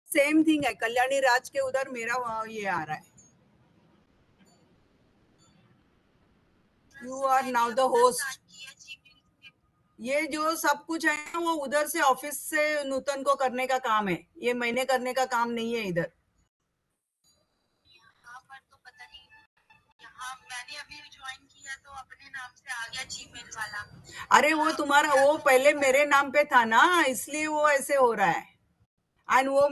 Same thing है, कल्याणी राज के उधर मेरा ये आ रहा है। You are now the host. ये जो सब कुछ है ना, वो उधर से ऑफिस से नूतन को करने का काम है, ये मैंने करने का काम नहीं है इधर। पर तो पता नहीं, यहाँ मैंने अभी ज्वाइन किया तो अपने नाम से आ गया जीमेल वाला। अरे वो तुम्हारा वो पहले मेरे नाम पे था ना, इसलिए वो ऐसे हो रहा है। एंड वो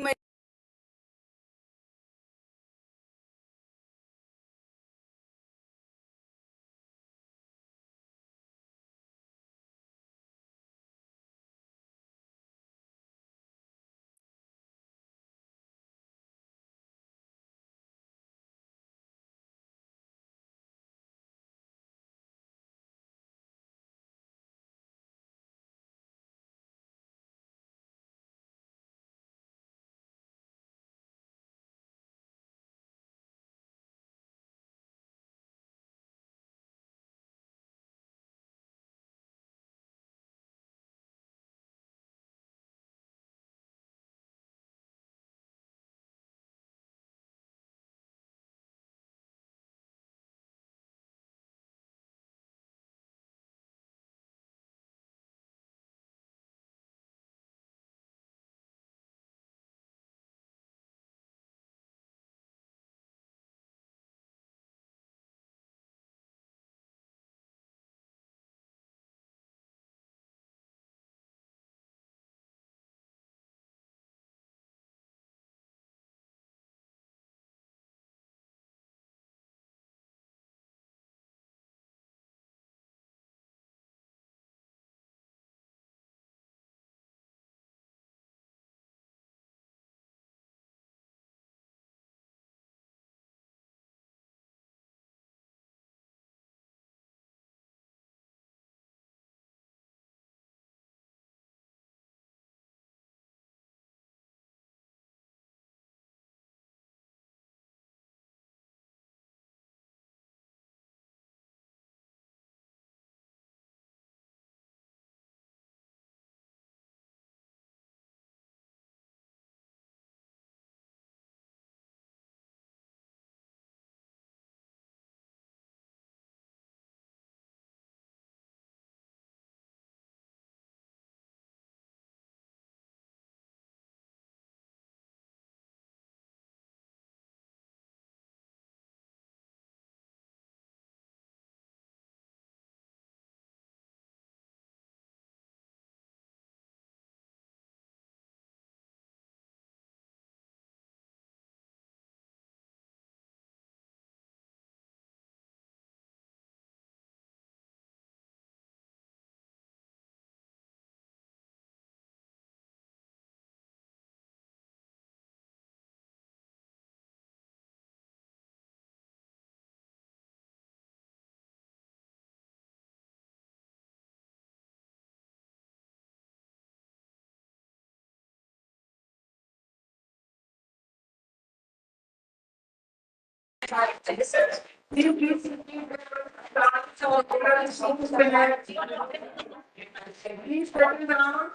Please put it down.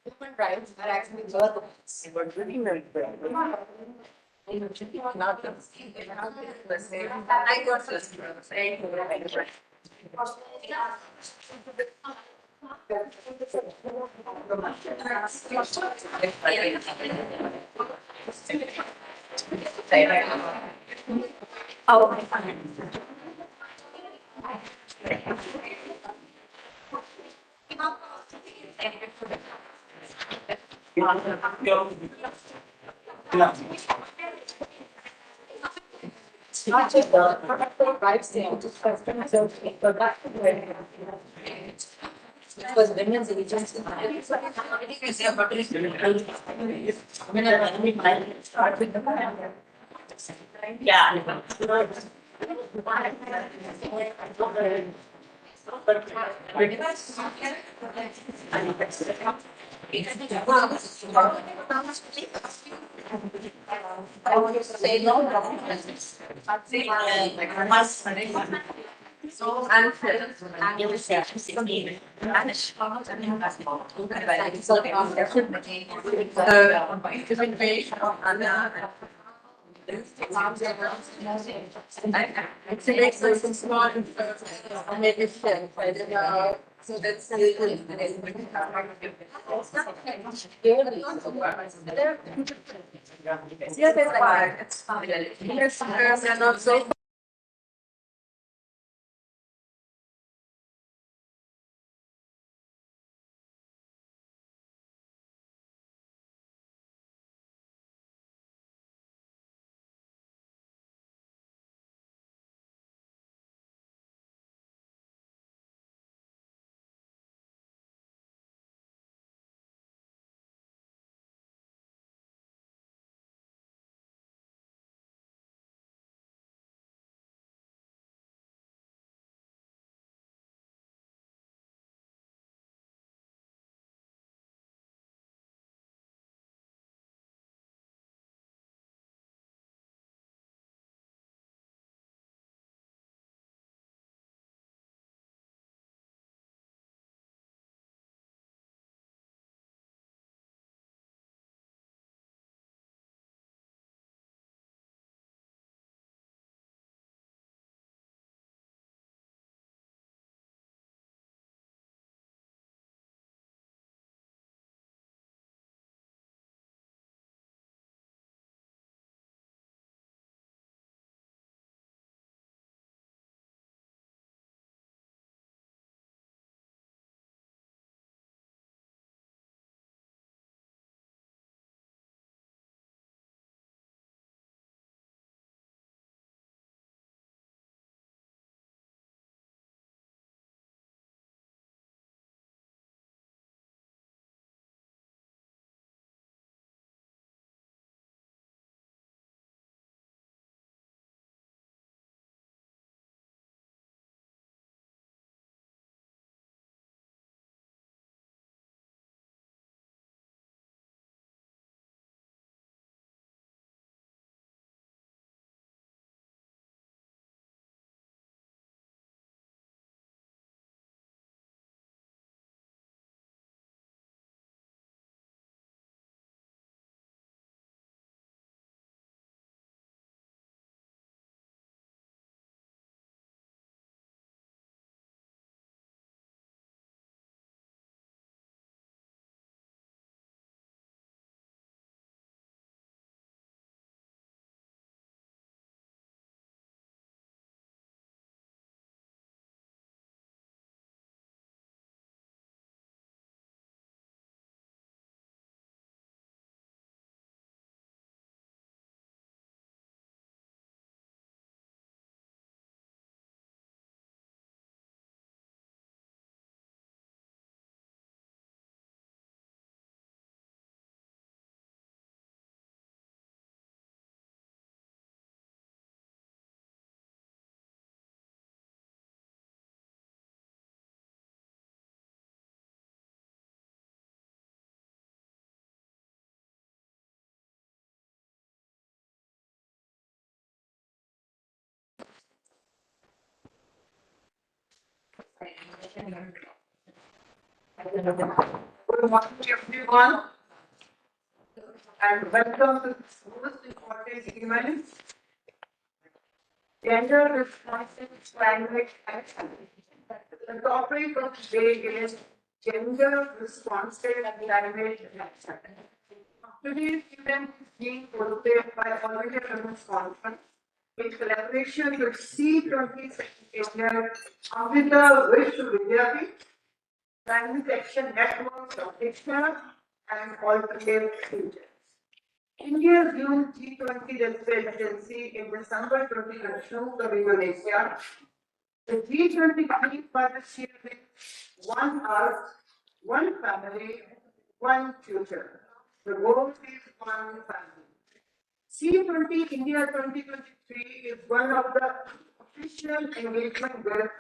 Human rights are actually birthrights. Not the same. I got this. Oh, Was women's agency. Start with the yeah. I want to say no. So unfair. I'm going to say Spanish. So different way it's a some small maybe so that's yeah, that's fine. It's fine. Yes, and also good morning everyone and welcome to this most important event, gender responsive climate action. The topic of today is gender responsive climate action. Today's event is being hosted by All India Women's Conference in collaboration with C20 Secretariat, Amrita Vishwavidyapith, Climate Action Network of Asia, and Alternate Futures. India's new G20 presidency in December 2022 from Indonesia. The G20 theme for this year is One Earth, One Family, One Future. The goal is one family. C20 India 2023 is one of the official engagement with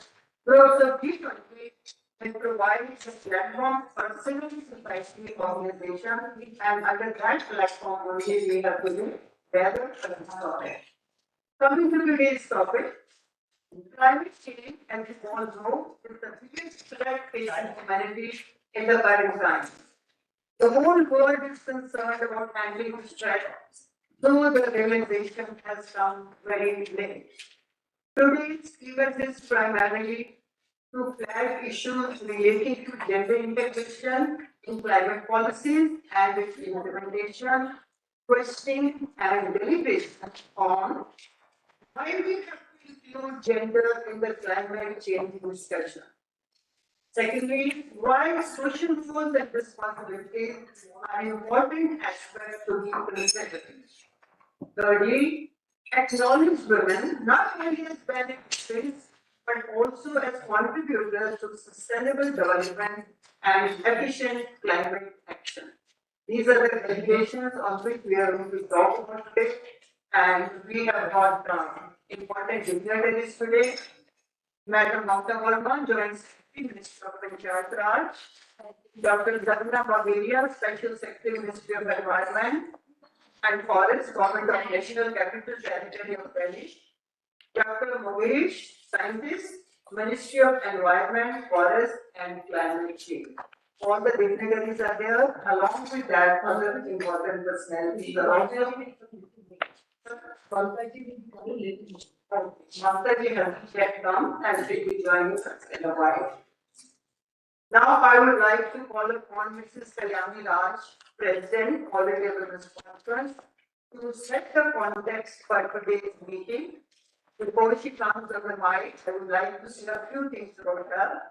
those of G20 and provides a platform for civil society organization, and under that platform only we have to gather for this topic. Coming to today's topic, climate change and its role is the biggest threat facing humanity in the current time. The whole world is concerned about handling this threat, though the realization has come very late. Today's event is primarily to flag issues related to gender integration in climate policies and its implementation, questioning and deliberation on why we have to include gender in the climate change discussion. Secondly, why social roles and responsibilities are important aspects to be considered. Thirdly, acknowledge women not only as beneficiaries but also as contributors to sustainable development and efficient climate action. These are the delegations on which we are going to talk about today, and we have got important dignitaries today. Madam Mamta Verma joins Minister of Panchayat Raj, Dr. Zarna Bagaria, Special Secretary, Ministry of Environment and Forest, Government of National Capital Territory of Delhi, Dr. Mogesh, Scientist, Ministry of Environment, Forest and Climate Change. All the dignitaries are there, along with that, other important personalities are also. Mamtaji has yet come and she will be joining us in a while. Now I would like to call upon Mrs. Kalyani Raj, President, All India Women's Conference, to set the context for today's meeting. Before she comes on the mic, I would like to say a few things about her.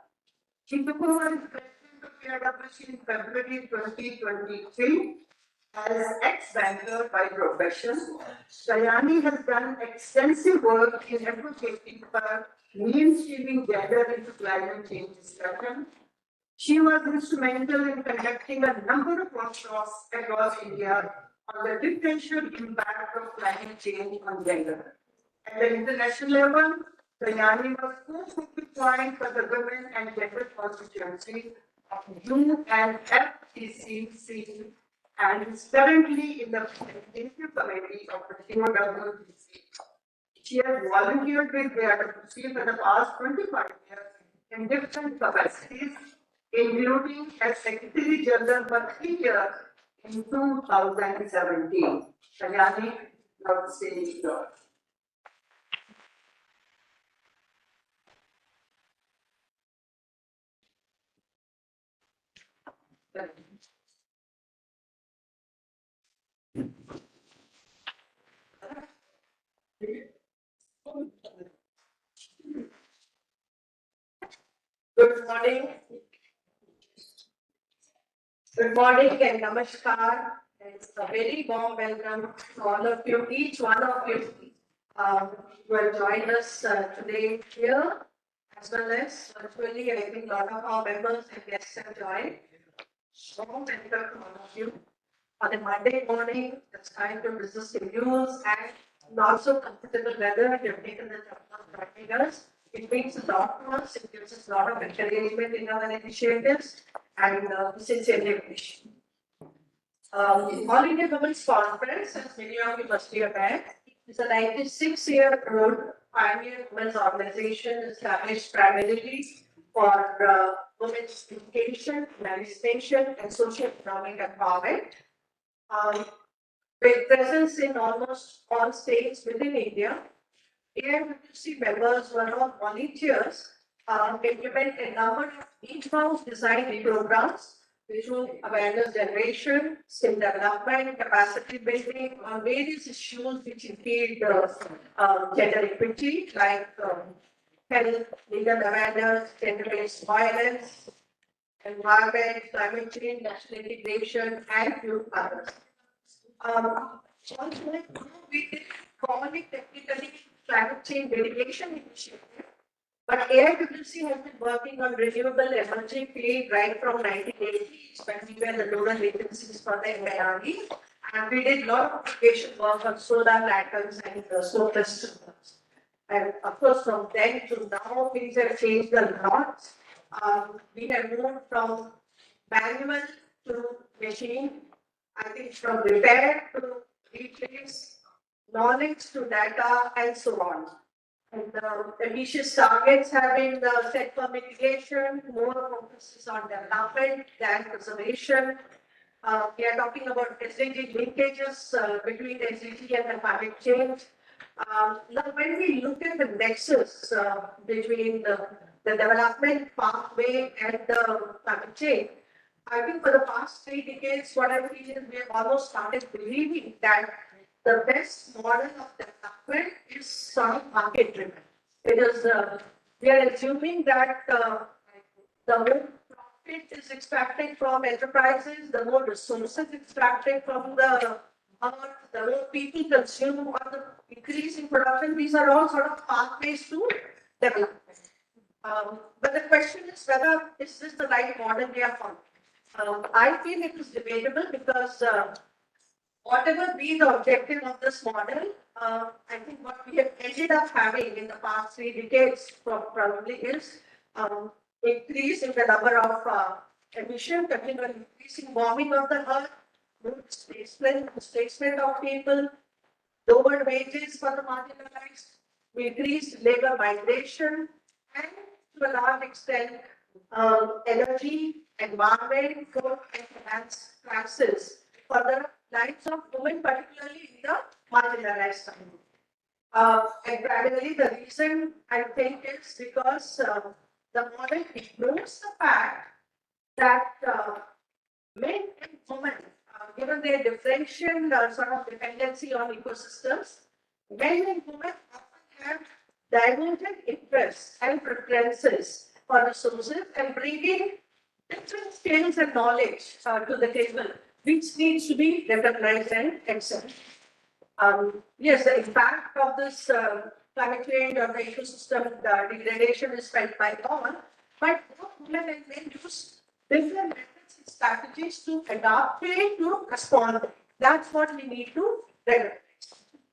She took over as President of PIWC in February 2023. As ex-banker by profession, Kalyani has done extensive work in advocating for mainstreaming gender into climate change discussion. She was instrumental in conducting a number of workshops across India on the differential impact of climate change on gender. At the international level, Kalyani was co-focal point for the Women and Gender Constituency of UNFCCC and is currently in the Executive Committee of the COWCC. She has volunteered with the IWC for the past 25 years in different capacities, including as Secretary General for 3 years in 2017. Kalyani, now the stage is yours. Good morning. Good morning and namaskar. It's a very warm welcome to all of you, each one of you who have joined us today here, as well as virtually. I think a lot of our members and guests have joined. Warm welcome to all of you. On a Monday morning, it's time to resist the news and not so comfortable weather. You've taken the time of joining us. It means a lot to us. It gives us a lot of encouragement in our initiatives, and sincerely appreciate. All India Women's Conference, as many of you must be aware, is a 96-year-old pioneer women's organization established primarily for women's education, emancipation, and social economic empowerment. With presence in almost all states within India, AIWC members were all volunteers implement a number of in-house design programs visual awareness generation, skill development, capacity building on various issues which impede gender equity, like health, legal awareness, gender-based violence, environment, climate change, national integration, and few others. Also, we did call it technically climate change mitigation initiative. But AICCC has been working on renewable energy field right from 1980s when we were the nodal agencies for the MNRE. And we did a lot of application work on solar lanterns and solar systems. And of course, from then to now, things have changed a lot. We have moved from manual to machine, I think from repair to replace, knowledge to data, and so on. And ambitious targets have been set for mitigation, more focuses on development than preservation. We are talking about SDG linkages between SDG and the climate change. Now, when we look at the nexus between the development pathway and the climate change, I think for the past 3 decades, what I feel is we have almost started believing that the best model of development is sort of market driven. Because we are assuming that the more profit is extracted from enterprises, the more resources extracted from the earth, the more people consume, or the increase in production. These are all sort of pathways to development. But the question is whether is this the right model we are following? I feel it is debatable because whatever be the objective of this model, I think what we have ended up having in the past 3 decades probably is increase in the number of emission, continual increasing warming of the earth, displacement of people, lower wages for the marginalized, increased labor migration, and to a large extent, energy, environment, food, and finance crisis for the lives of women, particularly in the marginalized community. And primarily the reason I think is because the model ignores the fact that men and women, given their differential sort of dependency on ecosystems, men and women often have divergent interests and preferences for resources and bringing different skills and knowledge to the table, which needs to be recognized and accepted. Yes, the impact of this climate change or the ecosystem degradation is felt by all, but both women and men use different methods and strategies to adapt to respond. That's what we need to recognize.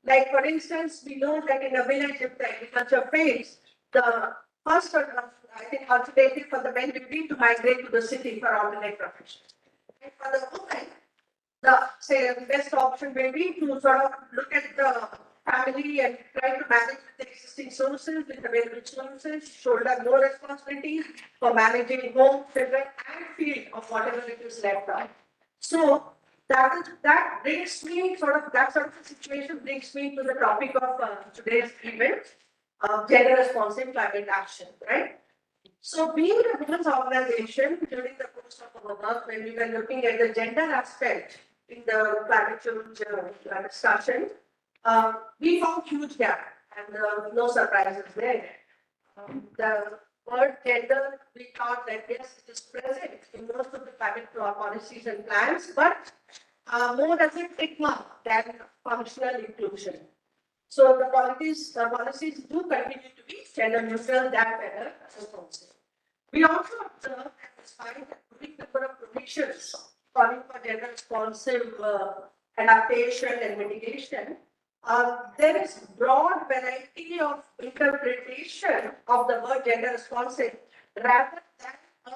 Like, for instance, we know that in a village, if the agriculture fails, the first, I think, alternative for the men will be to migrate to the city for alternate professions. And for the women, the best option may be to sort of look at the family and try to manage the existing sources with available resources, shoulder more responsibilities for managing home, children, and field of whatever it is left out. So that brings me that sort of situation brings me to the topic of today's event, gender responsive climate action, right? So being a women's organization, during the course of our work, when we were looking at the gender aspect in the climate change discussion, we found huge gap, and no surprises there. The word gender, we thought that yes, it is present in most of the climate policies and plans, but more as a stigma than functional inclusion. So the policies do continue to be gender neutral, that better responsive. We also observe that despite a big number of provisions calling for gender responsive adaptation and mitigation, there is broad variety of interpretation of the word gender responsive rather than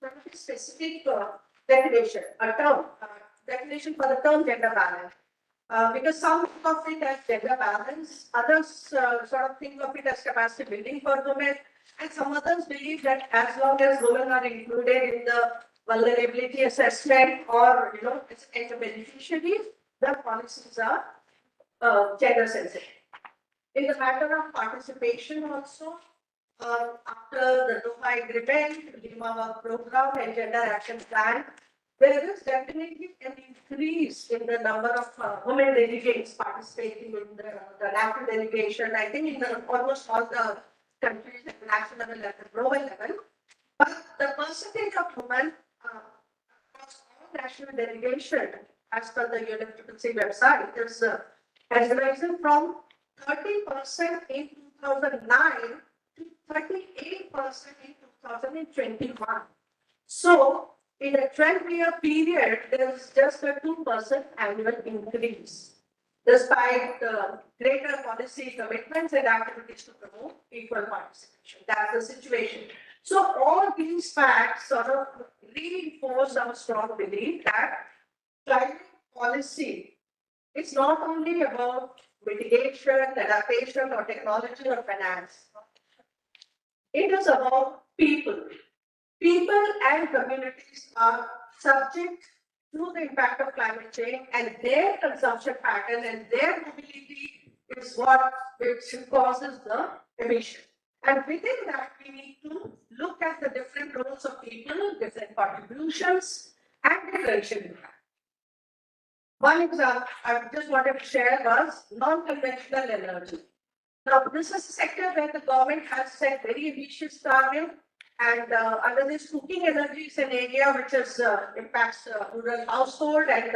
a specific definition, a term, definition for the term gender balance. Because some think of it as gender balance, others sort of think of it as capacity building for women, and some others believe that as long as women are included in the vulnerability assessment or as beneficiaries, the policies are gender sensitive. In the matter of participation also, After the Doha Agreement, Lima Work Program and Gender Action Plan, there is definitely an increase in the number of women delegates participating in the national delegation. I think in almost all the countries at the national level, at the global level. But the percentage of women across all national delegation, as per the UNFCCC website, has risen from 30% in 2009 to 38% in 2021. So, in a 12-year period, there is just a 2% annual increase, despite greater policy commitments and activities to promote equal participation. That's the situation. So, all these facts sort of reinforce our strong belief that climate policy is not only about mitigation, adaptation, or technology or finance. It is about people. People and communities are subject to the impact of climate change, and their consumption pattern and their mobility is what which causes the emission. And within that, we need to look at the different roles of people, different contributions, and differential impact. One example I just wanted to share was non-conventional energy. Now, this is a sector where the government has set very ambitious targets, and under this, cooking energy is an area which is impacts rural household, and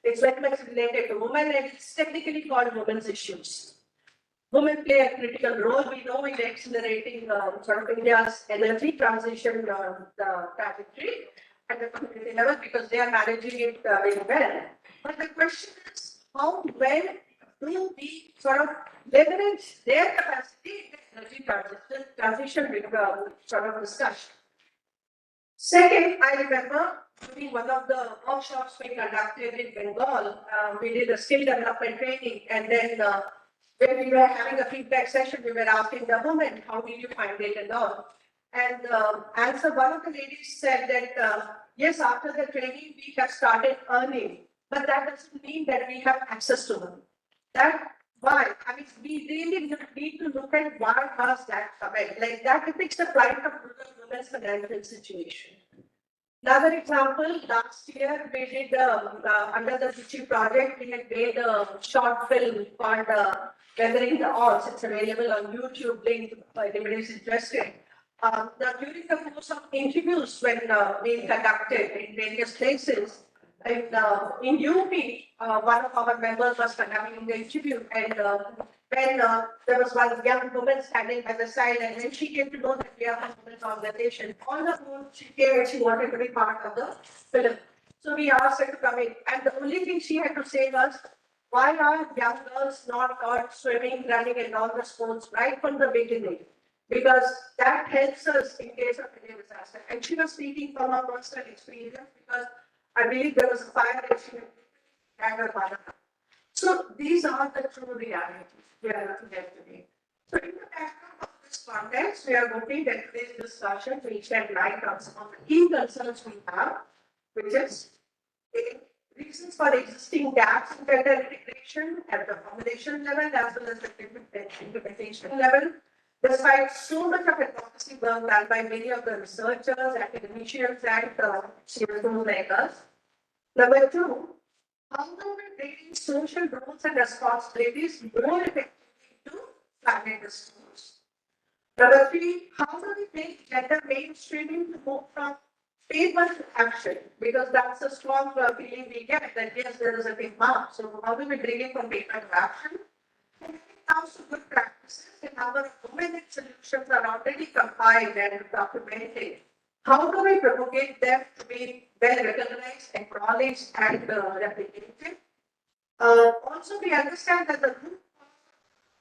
it's very much related to women, and it's technically called women's issues. Women play a critical role, we know, in accelerating sort of India's energy transition trajectory at the community level, because they are managing it very well. But the question is, how well do we sort of leverage their capacity in the energy transition sort of discussion? Second, I remember during one of the workshops we conducted in Bengal, we did a skill development training, and then when we were having a feedback session, we were asking the women, how did you find it and all? And answer, one of the ladies said that, yes, after the training, we have started earning, but that doesn't mean that we have access to them. That why? I mean, we really need to look at why has that coming. Like that depicts the plight of rural women's financial situation. Another example, last year we did under the Ruchi project, we had made a short film called Weathering the Odds. It's available on YouTube, link if anybody is interested. Now, during the course of interviews when we conducted in various places, in UP, one of our members was conducting the interview, and when there was one young woman standing by the side, and when she came to know that we are a women's organization, on the phone she came and she wanted to be part of the film. So we asked her to come in, and the only thing she had to say was, why are young girls not taught swimming, running, and all the sports right from the beginning? Because that helps us in case of any disaster. And she was speaking from her personal experience, because I believe there was a fire that she had her mother. So these are the true realities we are looking at today. So in the background of this context, we are looking at today's discussion to shed light on some of the key concerns we have, which is reasons for existing gaps in gender integration at the formulation level as well as the implementation level. Despite so much of advocacy work done by many of the researchers, academicians, and civil makers. Number two, how do we bring social roles and responsibilities more effectively to climate discourse? Number three, how do we make gender mainstreaming to move from paper to action? Because that's a strong feeling we get that yes, there is a big mark. So how do we bring it from paper to action? Also good practices, a number of women solutions are already compiled and documented. How do we propagate them to be well recognized, acknowledged, and replicated? Also, we understand that the root of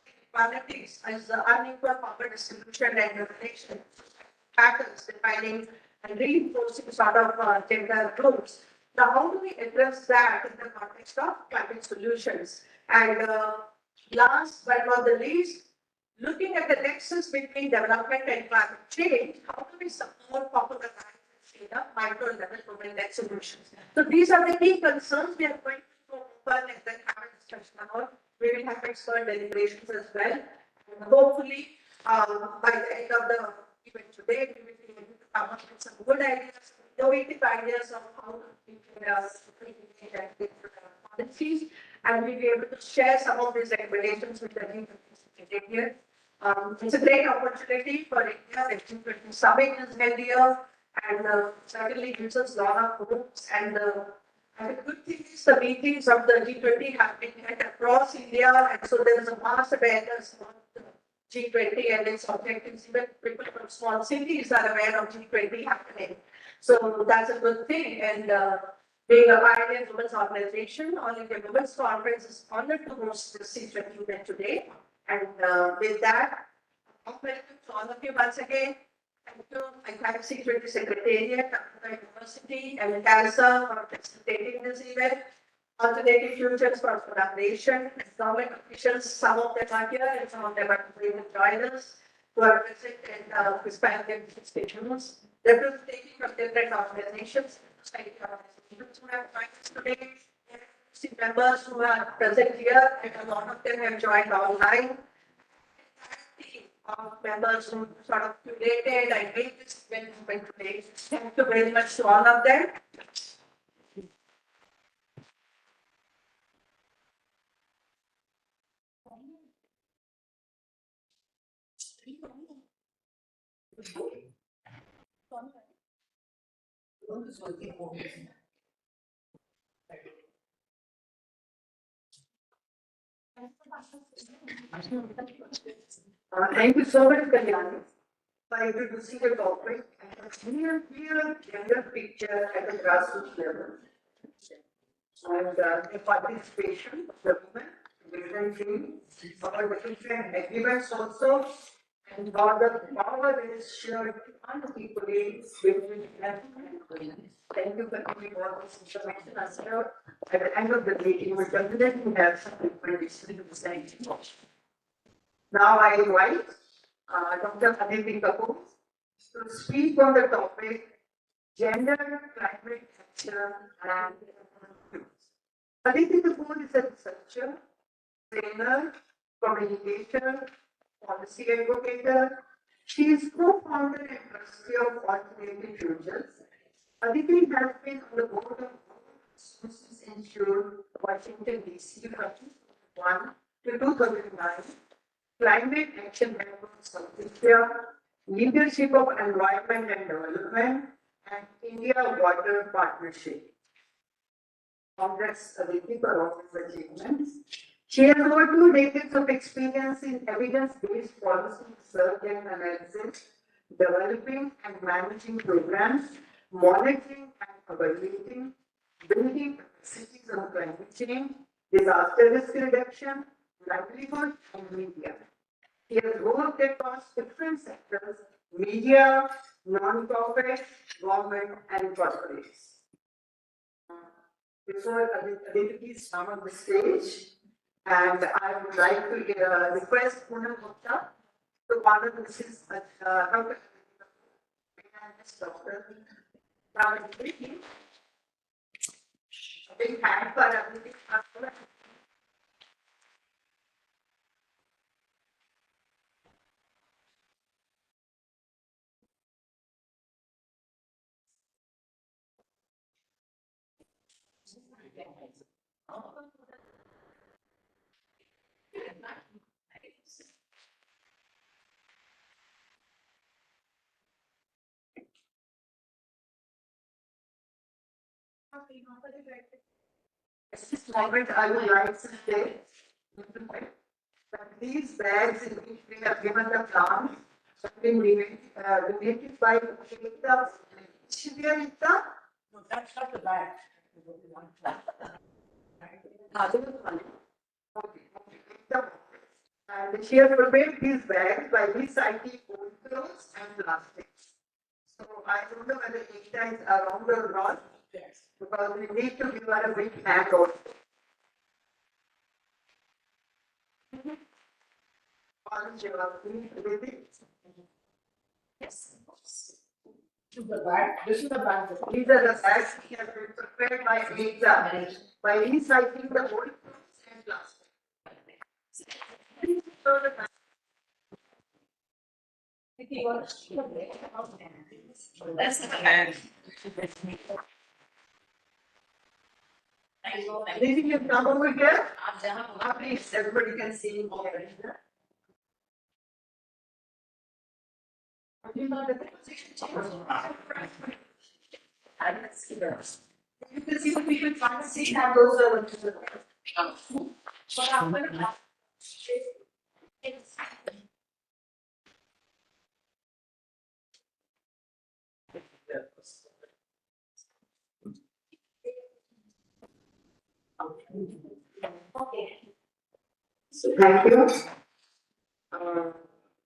inequalities is the unequal power distribution and relation patterns defining and reinforcing sort of gender roles. Now, how do we address that in the context of climate solutions? And last but not the least, looking at the nexus between development and climate change, how do we support popularizing micro level women-led solutions? So these are the key concerns we are going to go open and then have a discussion about. We will have expert deliberations as well. And hopefully, By the end of the event today, we will be able to come up with some good ideas, innovative ideas of how we can policies, and we'll be able to share some of these recommendations with the G20 here. It's a great opportunity for India. The G20 summit is held here, and certainly gives us a lot of hopes. And the good thing is the meetings of the G20 have been held across India, and so there is a mass awareness on the G20 and its objectives. Even people from small cities are aware of G20 happening. So that's a good thing. And being a pioneer women's organization, All India Women's Conference is honored to host this G20 event today. And with that, welcome to all of you once again. Thank you. I thank G20 Secretariat, Calcutta University, and CASA for facilitating this event. Alternative Futures for collaboration, government officials, some of them are here and some of them are going to join us, who are present and Hispanic stations, representing from different organizations, society organizations who have joined us today, members who are present here, and a lot of them have joined online. Of members who sort of curated and made this event today. Thank you very much to all of them. Thank you so much, Kalyani, for introducing the topic and a clear gender picture at the grassroots level. And the participation of the women, different teams, our different agreements also, and how the power is shared unequally between men and women. Thank you for giving all this information as well. At the end of the meeting, we definitely have some information to say. Now I invite Dr. Aditi Kapoor to speak on the topic gender, climate action, and youth. Aditi Kapoor is a researcher, trainer, communicator, policy advocate. She is co-founder and trustee of Alternative Futures. Aditi has been on the board of Resources Institute, Washington, D.C. from 2001 to 2009. Climate Action Network South Asia, Leadership of Environment and Development, and India Water Partnership. Congress Aditi for all his achievements. She has over 2 decades of experience in evidence-based policy research and analysis, developing and managing programs, monitoring and evaluating, building capacities on climate change, disaster risk reduction, livelihood, and media. He has worked across different sectors: media, non-profit, government, and corporates. Before Aditi come on the stage, and I would like to request Poonam Gupta to honor Mrs. Dr. Aditi. A big hand for Aditi. At this moment, I would like to say that these bags in which we have given the plants have been donated by Shivita. No, that's not the bag. And she has prepared these bags by recycling old clothes and plastics. So I don't know whether Ekta is around or not, because we need to give her a big hand also. Yes. This is the bag. This is the bag. These are the bags which have been prepared by Ekta by recycling the old clothes and plastic. So the That's Anything you've come over here? Please, everybody can see you more. You can see what people trying to see how those are. But after. Okay. So thank you.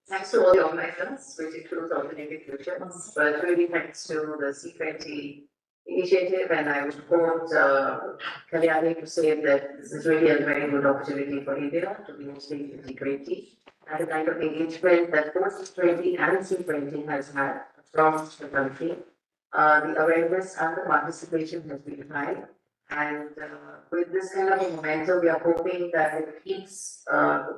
Thanks to all the organizers, which includes Alternative Futures, but really thanks to the C20 initiative, and I would quote Kalyani to say that this is really a very good opportunity for India to be hosting G20, and the kind of engagement that both C20 and C20 has had across the country. The awareness and the participation has been high. And with this kind of a momentum, we are hoping that it keeps,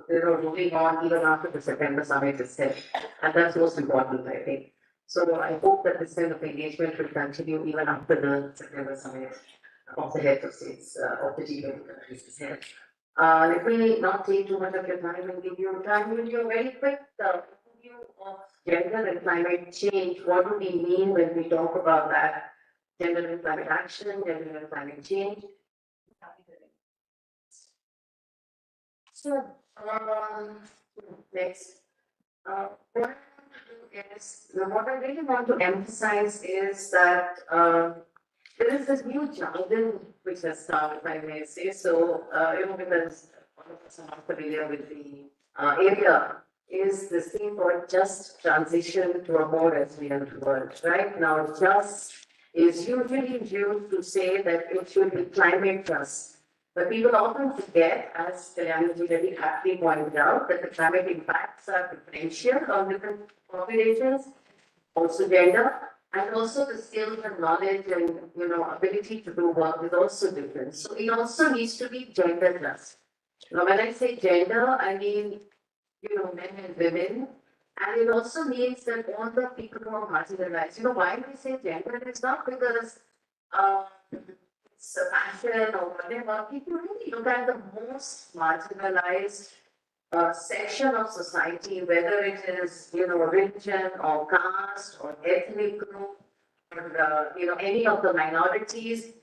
moving on even after the September summit is set. And that's most important, I think. So I hope that this kind of engagement will continue even after the September summit of the heads of states of the G20 countries is held. Let me not take too much of your time and give you a very quick overview of gender and climate change. What do we mean when we talk about that? Gender and climate action, gender and climate change. So, next, what I really want to emphasize is that there is this new jargon which has come, if I may say so, because all of us are not familiar with the area, is this thing called just transition to a more resilient world. Right now, just is usually used to say that it should be climate just. But people often forget, as Kalyani very aptly pointed out, that the climate impacts are differential on different populations, also gender, and also the skills and knowledge and ability to do work is also different. So it also needs to be gender just. Now, when I say gender, I mean men and women. And it also means that all the people who are marginalized, why we say gender, it's not because it's a fashion or whatever. People really look at the most marginalized section of society, whether it is, religion or caste or ethnic group or, any of the minorities.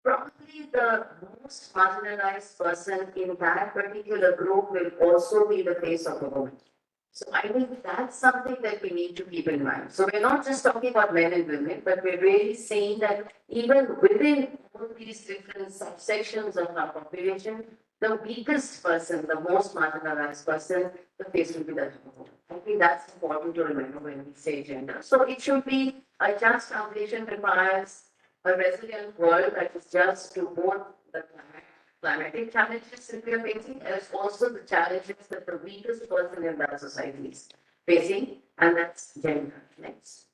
Probably the most marginalized person in that particular group will also be the face of a woman. So I think that's something that we need to keep in mind. So we're not just talking about men and women, but we're really saying that even within all these different subsections of our population, the weakest person, the most marginalized person, the face will be the woman. I think that's important to remember when we say gender. So it should be a just transition requires a resilient world that is just to both the climatic challenges that we are facing, as also the challenges that the weakest person in that society is facing, and that's gender. Next.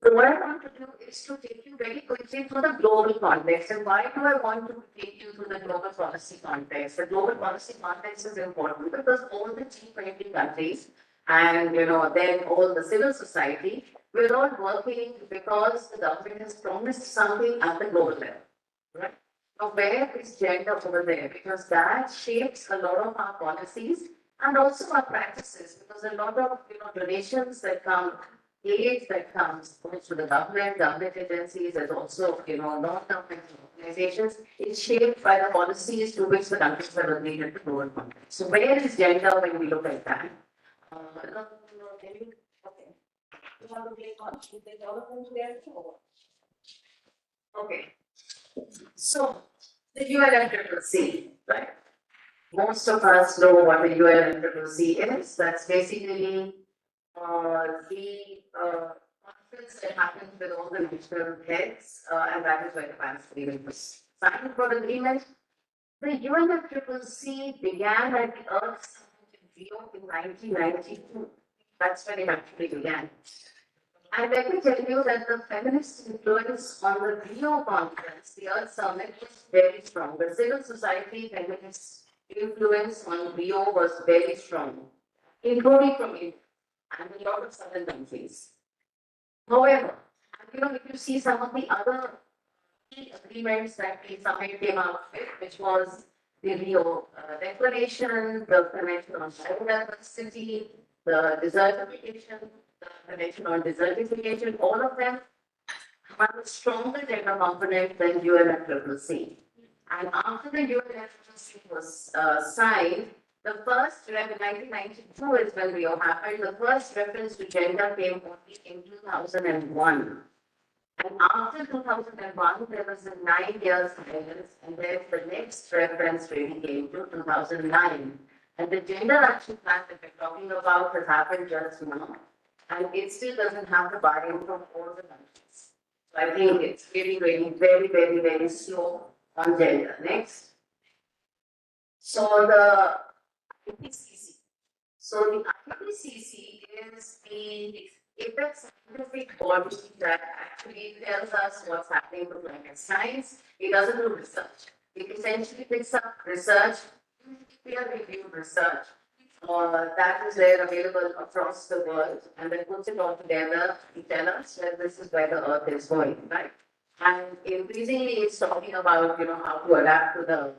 So what I want to do is to take you very quickly through the global context. And why do I want to take you through the global policy context? The global policy context is important because all the G20 countries and then all the civil society, we're all working because the government has promised something at the global level. Right? Now, where is gender over there? Because that shapes a lot of our policies and also our practices. Because a lot of donations that come, aid that comes both to the government agencies, and also non-government organizations, it's shaped by the policies to which the countries have agreed at the global context. So, where is gender when we look at that? Okay. So, the UNFCCC, right? Most of us know what the UNFCCC is. That's basically the conference that happens with all the national heads, and that is where the Paris Agreement was signed for the agreement. The UNFCCC began at the Earth Summit in Rio in 1992. That's when it actually began. And let me tell you that the feminist influence on the Rio conference, the Earth Summit, was very strong. The civil society feminist influence on Rio was very strong, including from India. and a lot of southern countries. However, if you see some of the other key agreements that the summit came out with, which was the Rio Declaration, the Convention on Biodiversity, the desertification, the Convention on Desertification, all of them have a stronger gender component than UNFCCC. And after the UNFCCC was signed, the first, in 1992 is when Rio happened, the first reference to gender came only in 2001. And after 2001, there was a 9 years silence, and then the next reference really came to 2009. And the gender action plan that we're talking about has happened just now, and it still doesn't have the buy-in from all the countries. So I think it's really, really very slow on gender. Next. So the IPCC. So the IPCC is the scientific body that actually tells us what's happening to climate science. It doesn't do research. It essentially picks up research, peer-reviewed research, that is there available across the world, and then puts it all together to tell us that this is where the Earth is going, right? And increasingly, it's talking about how to adapt to the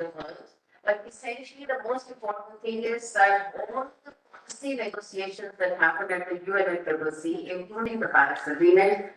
world. But essentially, the most important thing is that all the policy negotiations that happen at the UNFCCC, including the Paris Agreement,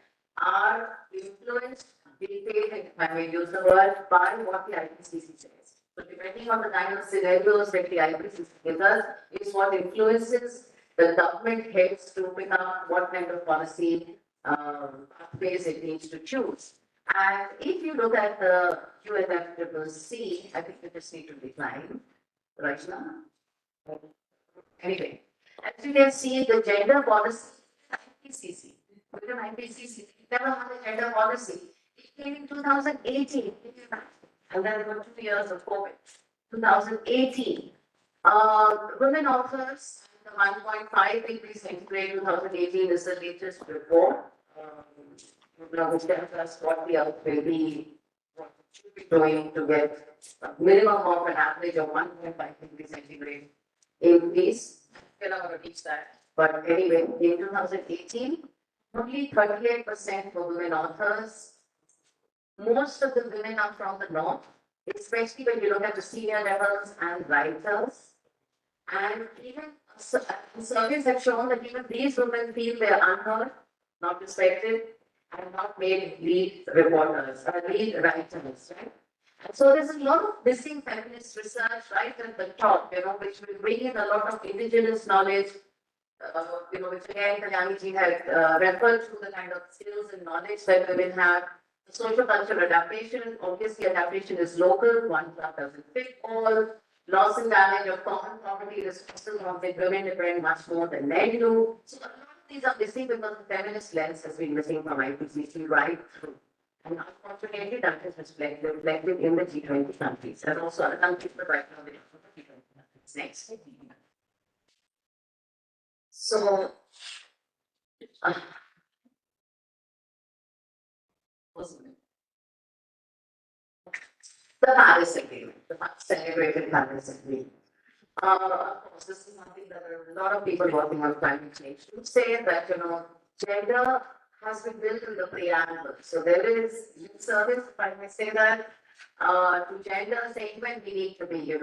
are influenced, dictated, if I may use the word, by what the IPCC says. So depending on the kind of scenarios that the IPCC gives us, is what influences the government heads to pick up what kind of policy pathways it needs to choose. And if you look at the UNFCCC, I think we just need to decline right now. Anyway, as you can see, the gender policy, IPCC, within IPCC, it never had a gender policy. It came in 2018, and then there were 2 years of COVID. 2018, women authors, the 1.5 degrees centigrade 2018 is the latest report. Which tells us what the Earth will be, what it should be doing to get a minimum of an average of 1.5 degrees centigrade increase. We're not going to reach that. But anyway, in 2018, only 38% were women authors. Most of the women are from the north, especially when you look at the senior levels and writers. And even surveys have shown that even these women feel they are unheard, not respected, and not made lead reporters or lead writers, right? And so there's a lot of missing feminist research right at the top, which will bring in a lot of indigenous knowledge, which again, Kalyani had referred to the kind of skills and knowledge that women have. The social cultural adaptation, obviously adaptation is local, one club doesn't fit all. Loss and damage of common property resources of the women depend much more than men do. So a lot of these are missing because the feminist lens has been missing from IPCC right through. And unfortunately, that is reflected in the G20 countries and also other countries, but right now they are the G20 countries. Next. So, the Paris Agreement, the celebrated Paris Agreement. Of course, this is something that a lot of people working on climate change would say that, gender has been built in the preamble. So there is service, if I may say that, to gender saying when we need to be,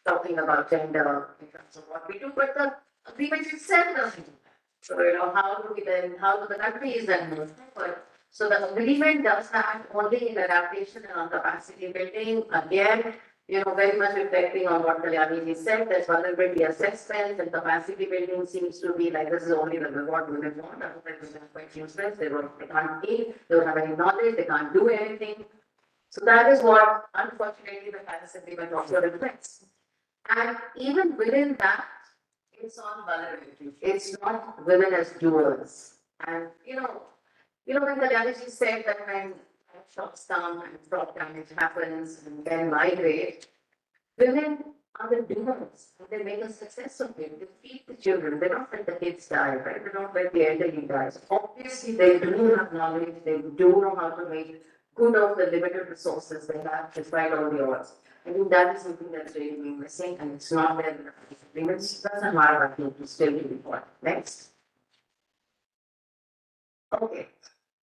talking about gender in terms of what we do, but the agreement itself doesn't do that. So, how do the countries then move forward? So the agreement does that only in adaptation and on capacity building. Again, very much reflecting on what Kalyani said, that vulnerability assessment and capacity building seems to be like this is only what women want. Otherwise, women are quite useless. They can't eat, they don't have any knowledge, they can't do anything. So that is what, unfortunately, the Paris Agreement also reflects. And even within that, it's on vulnerability. It's not women as doers. And when Kalyani said that when shocks come and crop damage happens and then migrate, women are the doers and they make a success of it. They feed the children, they don't let the kids die, right? They don't let the elderly die. Obviously, they do have knowledge, they do know how to make good of the limited resources they have despite all the odds. I think that is something that's really been missing and it's not there in the agreements. Doesn't matter, I think, to still be important. Next. Okay.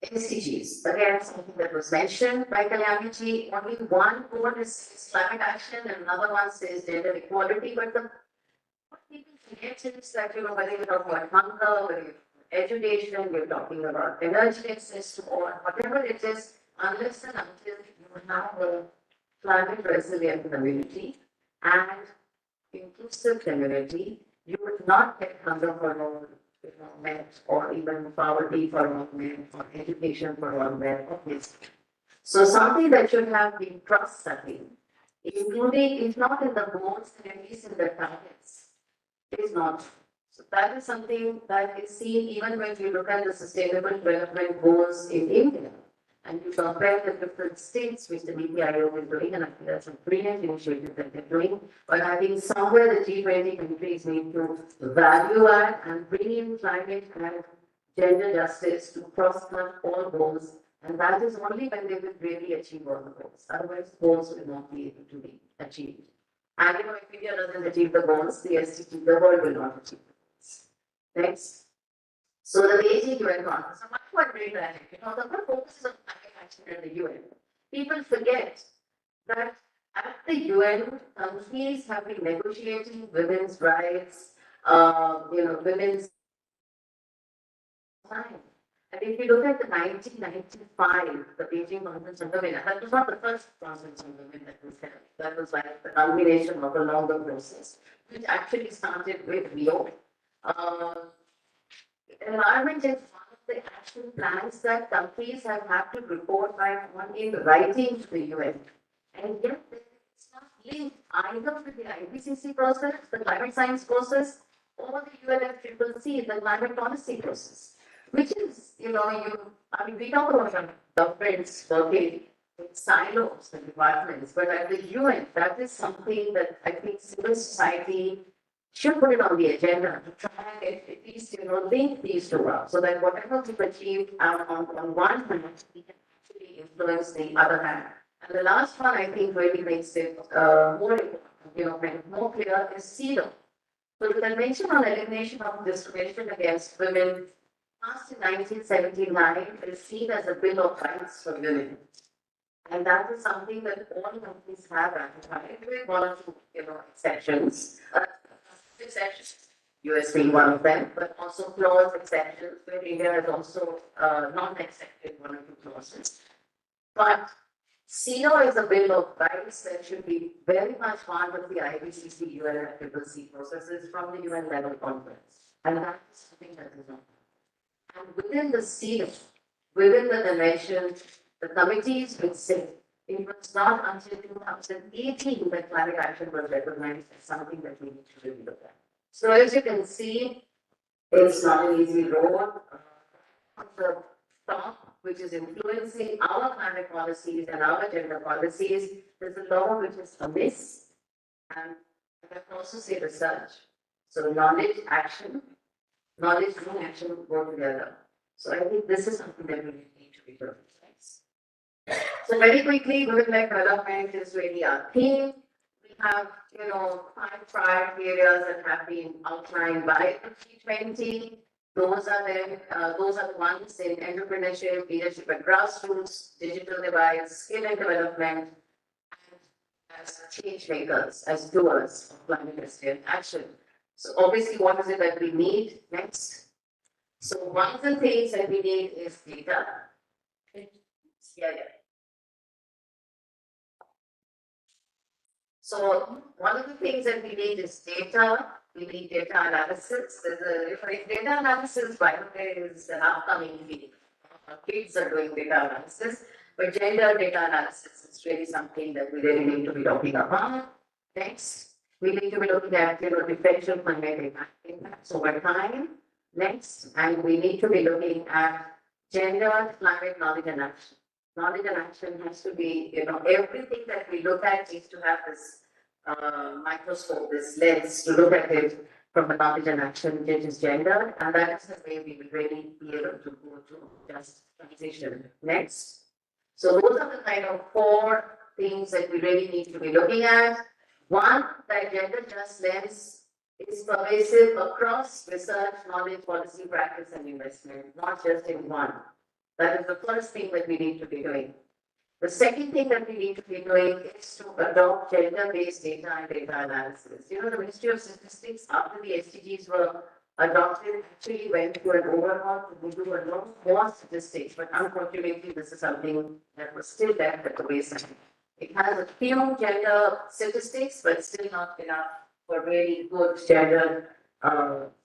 SDGs, again, something that was mentioned by Kalyani. Only one goal is climate action and another one says gender equality, but what people forget is that, you know, whether you're talking about hunger, whether you're education, you're talking about energy access or whatever it is, unless and until you have a climate resilient community and inclusive community, you would not get hunger for all, you know, men, or even poverty for all men, or education for all men, obviously. So something that should have been cross-cutting, including, if not in the goals, then at least in the targets, is not. So that is something that is seen even when you look at the sustainable development goals in India. And you compare the different states which the NITI Aayog is doing, and I think that's a brilliant initiative that they're doing. But I think somewhere the G20 countries need to value add and bring in climate and gender justice to cross-cut all goals. And that is only when they will really achieve all the goals. Otherwise, goals will not be able to be achieved. And you know, if India doesn't achieve the goals, the SDG, the world will not achieve the goals. Next. So the Beijing UN conference, a much more great tragic. You know, the whole focus is on climate action in the UN. People forget that at the UN, countries have been negotiating women's rights, you know, women's time. And if you look at the 1995, the Beijing Conference on Women, that was not the first conference on women that was held. That was like the culmination of a longer process, which actually started with Rio. Environment is one of the action plans that countries have had to report back on in writing to the UN. And yet, it's not linked either with the IPCC process, the climate science process, or the UNFCCC, the climate policy process. Which is, you know, I mean, we talk about governments working in silos, the departments, but at the UN, that is something that I think civil society should put it on the agenda to try and at least, you know, link these two up so that whatever we've achieved on one hand, we can actually influence the other hand. And the last one, I think, really makes it more important, you know, more clear is CEDAW. So the Convention on Elimination of Discrimination Against Women, passed in 1979, is seen as a Bill of Rights for women. And that is something that all countries have ratified with one or two, you know, exceptions. US being one of them, but also clause exceptions where India has also not accepted one or two clauses. But CEDAW is a bill of rights that should be very much part of the IPCC, UN, and CCC processes from the UN level conference. And that is something that is not. And within the CEDAW, within the convention, the committees will say it was not until 2018 that climate action was recognized as something that we need to really look at. So as you can see, it's not an easy road. The top, which is influencing our climate policies and our gender policies, there's a lot which is amiss, and I can also say research. So knowledge, action, knowledge and action go together. So I think this is something that we need to be doing. So very quickly, women-led development is really our theme. We have, you know, 5 priority areas that have been outlined by the G20. Those are the ones in entrepreneurship, leadership at grassroots, digital divides, skill and development, and as change makers, as doers of climate resilient action. So obviously, what is it that we need next? So one of the things that we need is data. Yeah. So one of the things that we need is data. We need data analysis. If data analysis, by the way, is an upcoming field. Kids are doing data analysis, but gender data analysis is really something that we really need to be talking about. Next, we need to be looking at, you know, differential climate impacts over time. Next, and we need to be looking at gender, climate, knowledge and action. Knowledge and action has to be, you know, everything that we look at needs to have this microscope, this lens to look at it from a knowledge and action, which is gender, and that is the way we will really be able to go to just transition. Next. So those are the kind of 4 things that we really need to be looking at. One, that gender just lens is pervasive across research, knowledge, policy, practice, and investment, not just in one. That is the first thing that we need to be doing. The second thing that we need to be doing is to adopt gender-based data and data analysis. You know, the Ministry of Statistics, after the SDGs were adopted, actually went through an overhaul to do a lot more statistics, but unfortunately, this is something that was still left at the wayside. It has a few gender statistics, but still not enough for really good gender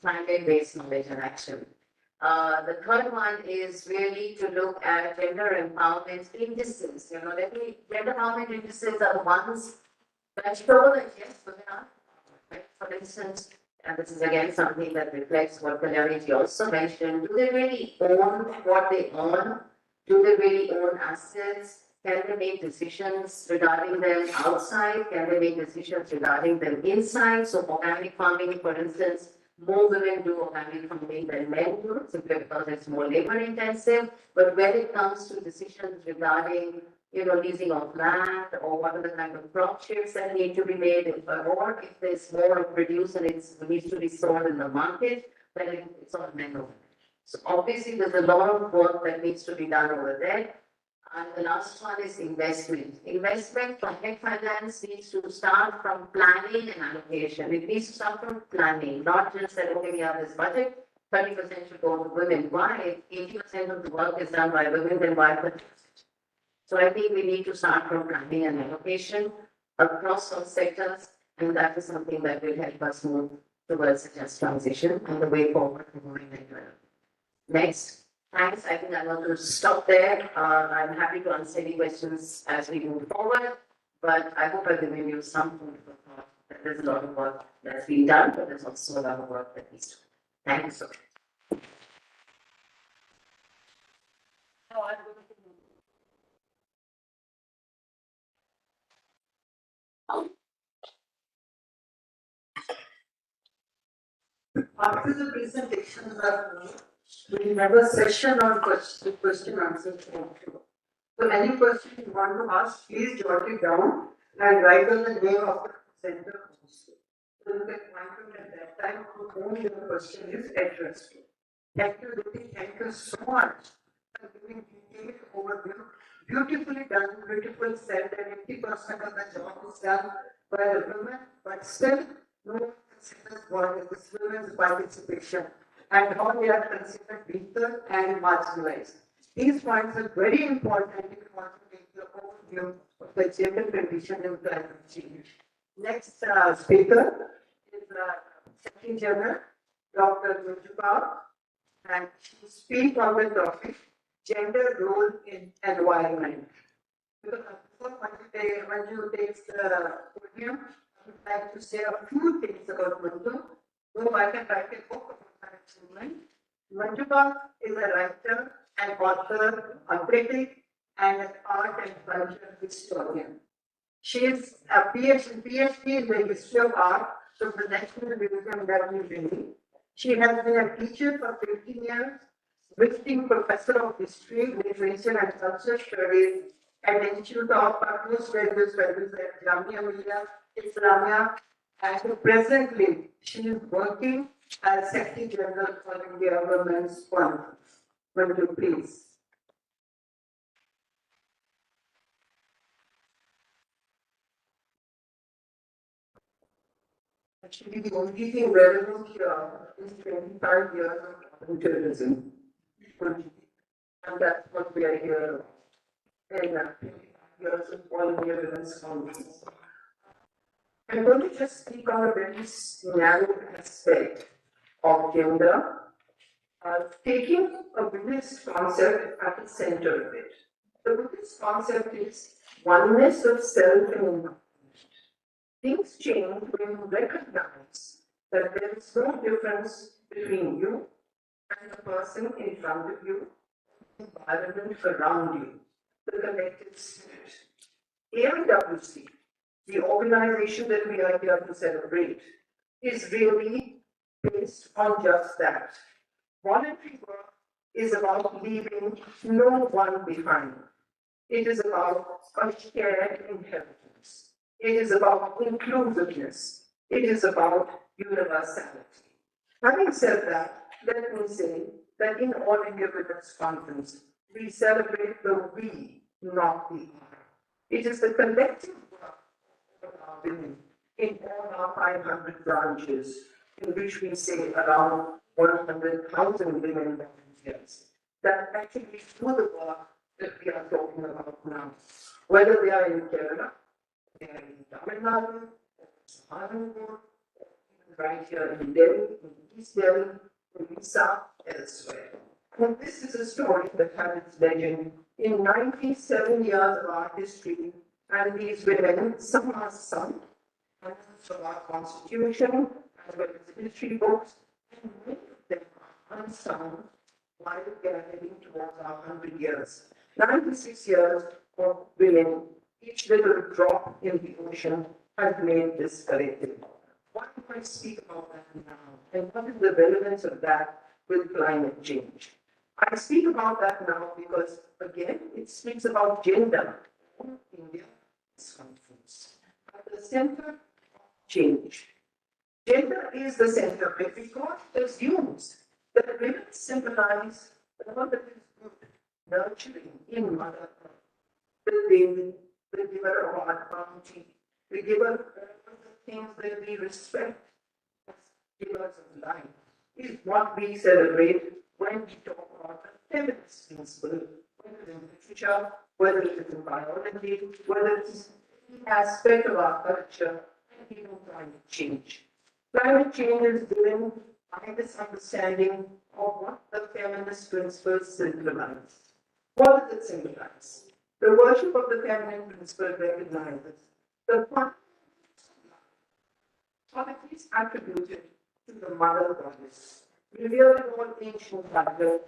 climate-based knowledge and action. The third one is really to look at gender empowerment indices. You know, gender empowerment indices are the ones that show that yes, women are, right? For instance, and this is again something that reflects what Kalyani also mentioned, do they really own what they own? Do they really own assets? Can they make decisions regarding them outside? Can they make decisions regarding them inside? So organic farming, for instance, more women do organic farming than men do, simply because it's more labor intensive. But when it comes to decisions regarding, you know, leasing of land or what are the kind of crop shifts that need to be made, or if there's more produce and it needs to be sold in the market, then it's on men. So obviously there's a lot of work that needs to be done over there. And the last one is investment. Investment, project finance needs to start from planning and allocation. It needs to start from planning, not just that, okay, we have this budget, 30% should go to women. Why? If 80% of the work is done by women, then why 30%? So I think we need to start from planning and allocation across all sectors, and that is something that will help us move towards a just transition and the way forward to moving into it. Next. Thanks. I think I'm going to stop there. I'm happy to answer any questions as we move forward, but I hope I've given you some food for thought. There's a lot of work that's been done, but there's also a lot of work that needs to be done. Thank you so much. After the presentations are done, we have a session on question answer. So any question you want to ask, please jot it down and write on the name of the presenter also. So you can find out at that time whom your question is addressed to. Thank you, Ruby. Thank you so much for giving detailed overview. Beautifully done, beautiful said that 80% of the job is done by the women, but still no one considers what is women's participation and how they are considered weaker and marginalized. These points are very important if you want to take the overview of the gender condition in climate change. Next speaker is Secretary General Dr. Manju Kaur, and she will speak on the topic gender role in environment. Because before Manju takes the podium, I would like to say a few things about Manju. So I can write a book about her achievement. Manju Kaur is a writer, an author, a critic, and an art and culture historian. She is a PhD in the history of art from the National Museum, New Delhi. She has been a teacher for 15 years, visiting professor of history, literature, and cultural studies at the Institute of Postgraduate Studies at Jamia Millia Islamia, and presently she is working as Secretary General for India Women's Fund. Manju, please. Actually, the only thing relevant here is 25 years of tourism. And that's what we are here. And 25 years of all India Women's Conference. I'm going to just speak on a very narrow aspect of gender, taking a Buddhist concept at the center of it. The Buddhist concept is oneness of self and environment. Things change when you recognize that there is no difference between you and the person in front of you, the environment around you, the collective spirit. AIWC, the organization that we are here to celebrate, is really based on just that. Voluntary work is about leaving no one behind. It is about a shared inheritance. It is about inclusiveness. It is about universality. Having said that, let me say that in All India Women's Conference, we celebrate the we, not the I. It is the collective work of our women in all our 500 branches, in which we say around 100,000 women volunteers, that actually do the work that we are talking about now. Whether they are in Kerala, they are in Tamil Nadu, Saharanpur, right here in Delhi, in East Delhi, in Odisha, elsewhere. And this is a story that has its legend in 97 years of our history, and these women, some are sung, and of our constitution, as well as history books, and many of them are unsung while we are heading towards our 100 years. 96 years of women, each little drop in the ocean has made this collective. Why do I speak about that now? And what is the relevance of that with climate change? I speak about that now because, again, it speaks about gender. India is conference. At the center of change. Gender is the center of it because it assumes that women symbolize all that is good, nurturing in Mother Earth. The Devi, the giver of our bounty, the giver of all the things that we respect as givers of life, is what we celebrate when we talk about the feminist principle, whether it's in literature, whether it's in biology, whether it's any aspect of our culture, and even climate change. Climate change is driven by this understanding of what the feminist principles symbolize. What does it symbolize? The worship of the feminine principle recognizes the qualities attributed to the mother goddess, revered in all ancient Bible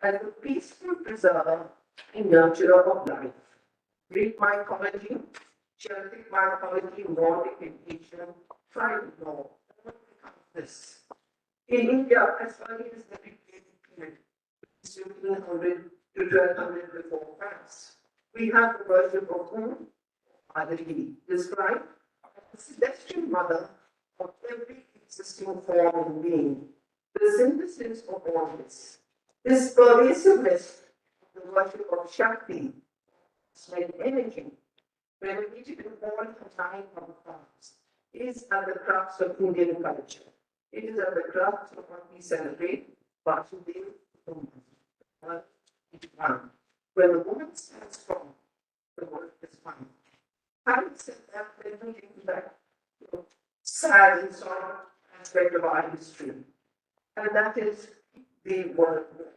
as the peaceful preserver and nurturer of life. Greek mythology, Celtic mythology, Nordic and Asian, tribal law, all become this. In India, as early as the Vedic period, 1500 to 1200 before Christ, we have the worship of whom? Aditi, described as the celestial mother of every existing form and being, the synthesis of all this. This pervasiveness of the worship of Shakti, like energy, renovated in all her 9 forms, is at the crux of Indian culture. It is at the crux of what we celebrate, Vasudev Kutumbakam, one. When the woman stands strong, the world is fine. Having said that, let me get back to the sad and sorrow aspect of our history, and that is the World War.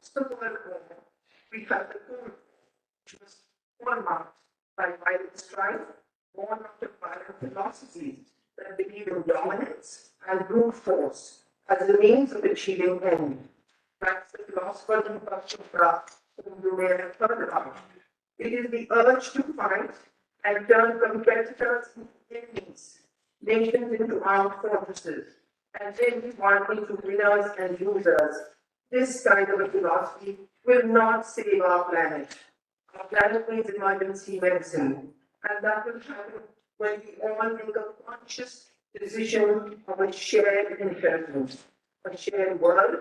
So the World War, we had the Cold War, which was one marked by violent strife, born out of violent philosophies that believe in dominance and brute force as the means of achieving end. That's the philosopher Deepak Chopra, whom you may have heard about. It is the urge to fight and turn competitors into enemies, nations into armed fortresses, and everyone into winners and losers. This kind of a philosophy will not save our planet. Our planet needs emergency medicine, and that will happen when we all make a conscious decision of a shared inheritance, a shared world,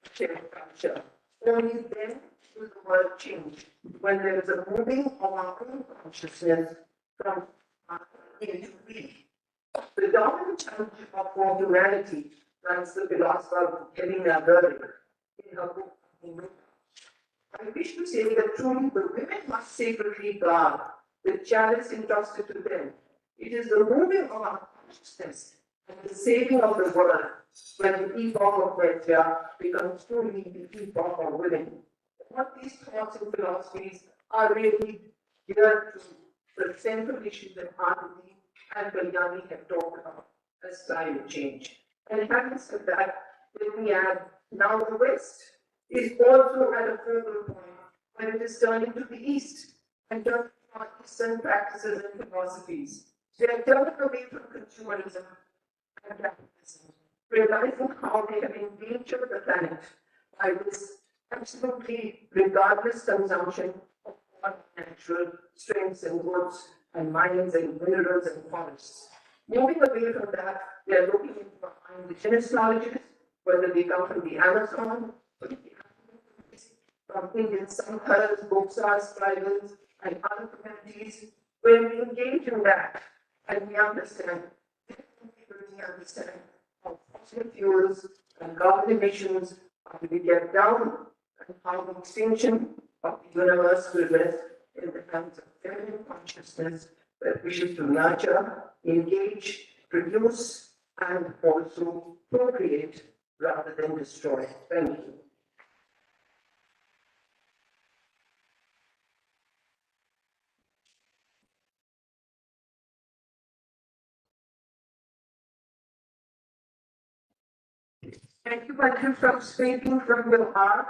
a shared culture. Only then will the world change, when there is a moving of our own consciousness from us into we. The dominant challenge for humanity, writes the philosopher Helena Goering in her book, I wish to say that truly the women must sacredly guard the chalice entrusted to them. It is the moving of our consciousness and the saving of the world when the epoch of Vedya becomes truly the epoch of women. What these thoughts and philosophies are really geared to the central issues that Aditi and Kalyani have talked about as climate change. And having said that, let me add, now the West is also at a focal point when it is turning to the East and turning to Eastern practices and philosophies. They are turning away from consumerism and capitalism, realizing how they have endangered the planet by this absolutely regardless consumption of on natural strengths and woods and mines and minerals and forests. Moving away from that, we are looking into indigenous knowledges, whether they come from the Amazon, from Indian Sankhas, Boksars, tribals, and other communities. When we engage in that and we understand how fossil fuels and carbon emissions are to be kept down and how the extinction of the universe will rest in the hands of feminine consciousness that wishes to nurture, engage, produce, and also procreate rather than destroy. Thank you. Thank you, Patrick, for speaking from your heart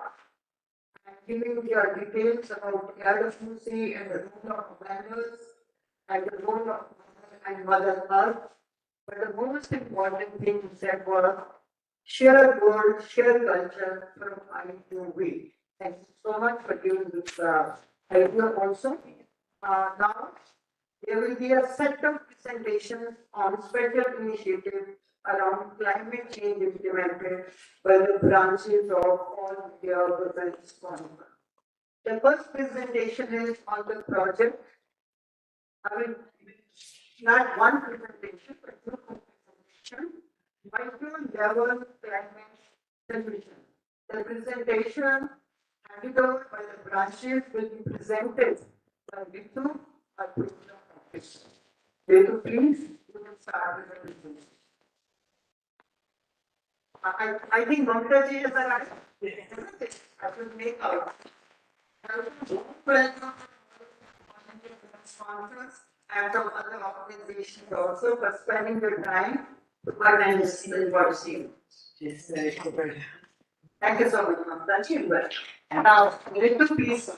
and giving your details about LWC and the role of planners and the role of Mother and Mother Earth. But the most important thing you said was share world, share culture from I2V. Thank you so much for giving this idea also. Now, there will be a set of presentations on special initiatives around climate change implemented by the branches of all the governments. The first presentation is on the project. I mean, not one presentation, but two presentations. Micro-level climate solution. The presentation handed over by the branches will be presented by Vitu, our program officer. Vitu, please, you can start with the presentation. I think Mamtaji is arrived. I will make out. Welcome sponsors and from other organizations also for spending your time to come and listen to what you. Thank you so much, Mamtaji. Now, Ritu, please.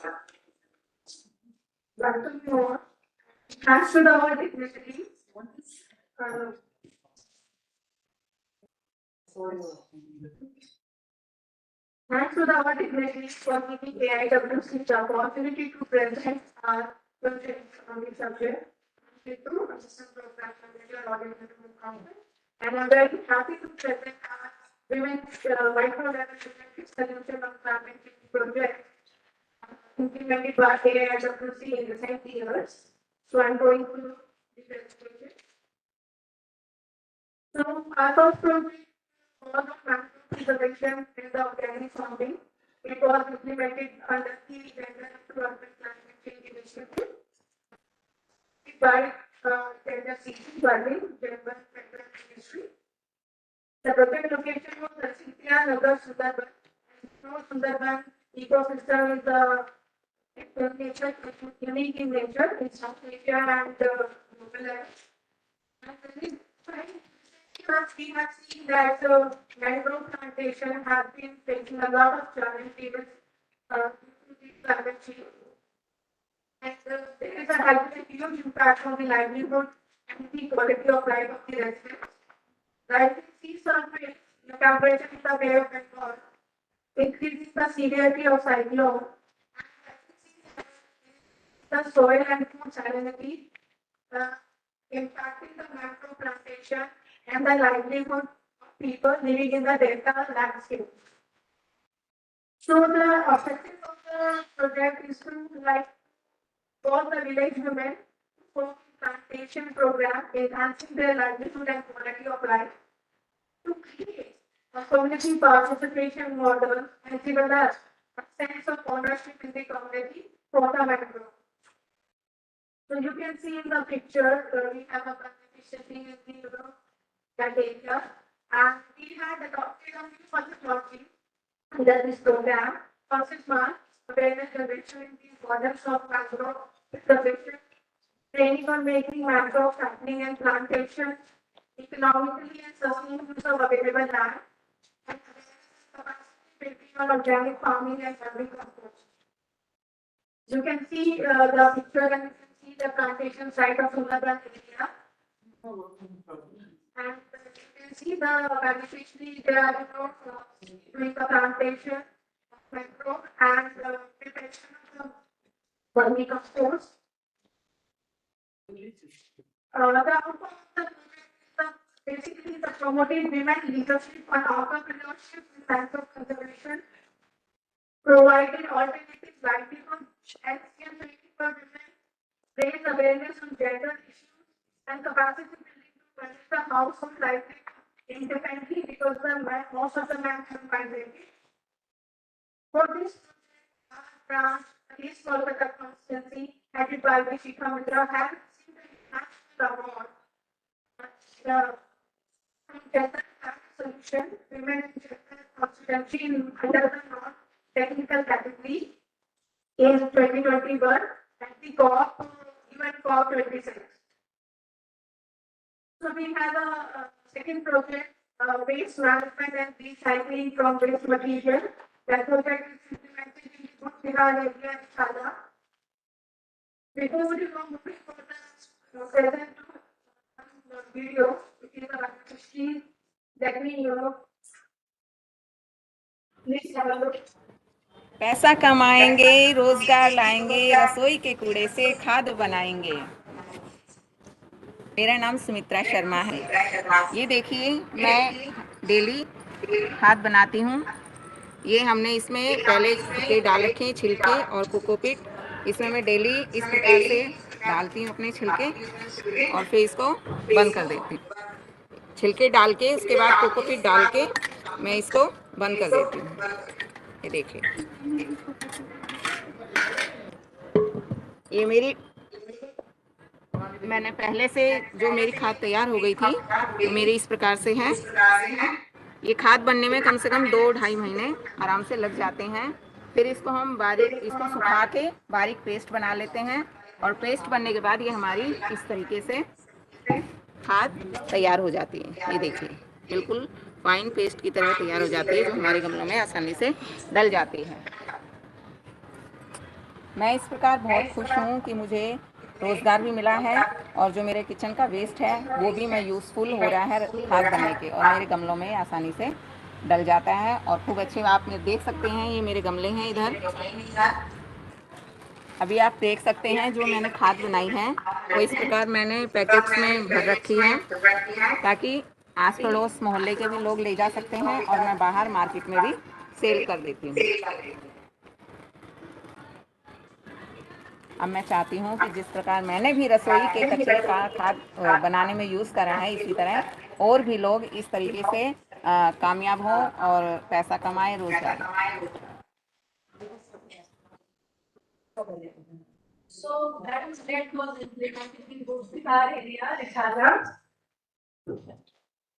Welcome you all. Thanks to our dignitaries. Thanks to our dignitaries for giving AIWC the opportunity to present our project on the subject. Ritu, Assistant Program Manager, Organization Council, and I'm very happy to present our women's micro-level solution of climate change project implemented by AIWC in recent years. So I'm going to the presentation. So our first project was on macro preservation in the organic farming. It was implemented under the Gender Development Climate Change Initiative by Gender CC Valley, German Federal Ministry. The project location was Narsingh Nagar, Sundarban. Sundarban ecosystem is unique in nature in South Asia and global level. And we have seen that mangrove plantation has been facing a lot of challenges due to climate change. And there is a huge impact on the livelihood and the quality of life of the residents. Rising sea surface, the temperature in the Bay of Bengal, increasing the severity of cyclone, the soil and food salinity, impacting the mangrove plantation and the livelihood of people living in the delta landscape. So the objective of the project is to for the village women for plantation program, enhancing their livelihood and quality of life, to create a community participation model and develop a sense of ownership in the community for the mangrove. So you can see in the picture, we have a beneficiary in the that area, and we had adopted a new methodology under this program. First is one, awareness generation in the importance of mangrove preservation, training on making mangrove sampling and plantation, economically and sustainable use of available land, and building on organic farming and agriculture. You can see the picture and you can see the plantation site of Sundarban area. And you can see the beneficiary, they are doing the plantation of mangrove and preparation of 1 week of course. The outcome of the project is basically the promoting women leadership and entrepreneurship in times of conservation, providing alternative livelihoods and skill training for women, raise awareness on gender issues, and capacity building to manage the household livelihood independently because most of the men have migrated. For this project, our branch, East Kolkata constituency, headed by Vishika Mitra, has received a national award. From Gender Solution, Women in Gender Consultancy under the non-technical category in 2021 at the UN COP 26. So we have a second project, waste management and recycling from waste material. That project is implemented in the Bihar area in China. Before we go moving for the present video, which is about history, let me please have a look. पैसा कमाएंगे, रोजगार लाएंगे, रसोई के कूड़े से खाद बनाएंगे। मेरा नाम सुमित्रा शर्मा है। ये देखिए, मैं डेली खाद बनाती हूँ। ये हमने इसमें पहले छिलके डाल रखे हैं, छिलके और कोकोपीट। इसमें मैं डेली इस प्रकार से डालती हूँ अपने छिलके और फिर इसको बंद कर देती हूँ। छिलके डाल के उसके बाद कोकोपीट डाल के मैं इसको बंद कर देती हूँ। ये देखिए, ये मैंने पहले से जो मेरी खाद तैयार हो गई थी, तो मेरी इस प्रकार से है। ये खाद बनने में कम से कम 2-2.5 महीने आराम से लग जाते हैं। फिर इसको हम इसको सुखा के बारीक पेस्ट बना लेते हैं और पेस्ट बनने के बाद ये हमारी इस तरीके से खाद तैयार हो जाती है। ये देखिए, बिल्कुल फाइन पेस्ट की तरह तैयार हो जाती है, जो हमारे गमलों में आसानी से डल जाती है। मैं इस प्रकार बहुत खुश हूँ कि मुझे रोज़गार भी मिला है और जो मेरे किचन का वेस्ट है वो भी मैं यूज़फुल हो रहा है खाद बनने के, और मेरे गमलों में आसानी से डल जाता है और खूब अच्छे आप देख सकते हैं। ये मेरे गमले हैं इधर, अभी आप देख सकते हैं जो मैंने खाद बनाई है वो इस प्रकार मैंने पैकेट्स में भर रखी है, ताकि आस पड़ोस मोहल्ले के भी लोग ले जा सकते हैं और मैं बाहर मार्केट में भी सेल कर देती हूँ। अब मैं चाहती हूँ कि जिस प्रकार मैंने भी रसोई के कचरे का खाद बनाने में यूज़ करा है, इसी तरह और भी लोग इस तरीके से कामयाब हों और पैसा कमाएं, रोजगार। So that was implemented in Bihar area, Rishada.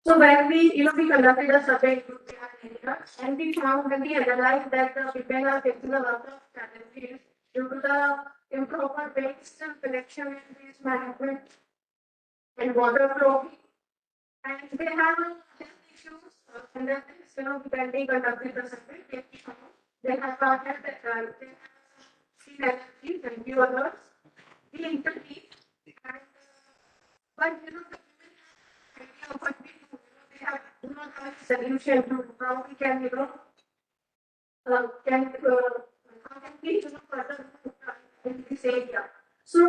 So when we conducted a survey in Bihar area, and we found when we analyzed that the people are facing a lot of challenges due to the improper waste collection and waste management and water flow, and they have health issues. And then when we conducted the survey, they have started seen allergies and few others. We intervened, and but the women have idea of what we do. They have do not have a solution to how we can how can we further in this area. So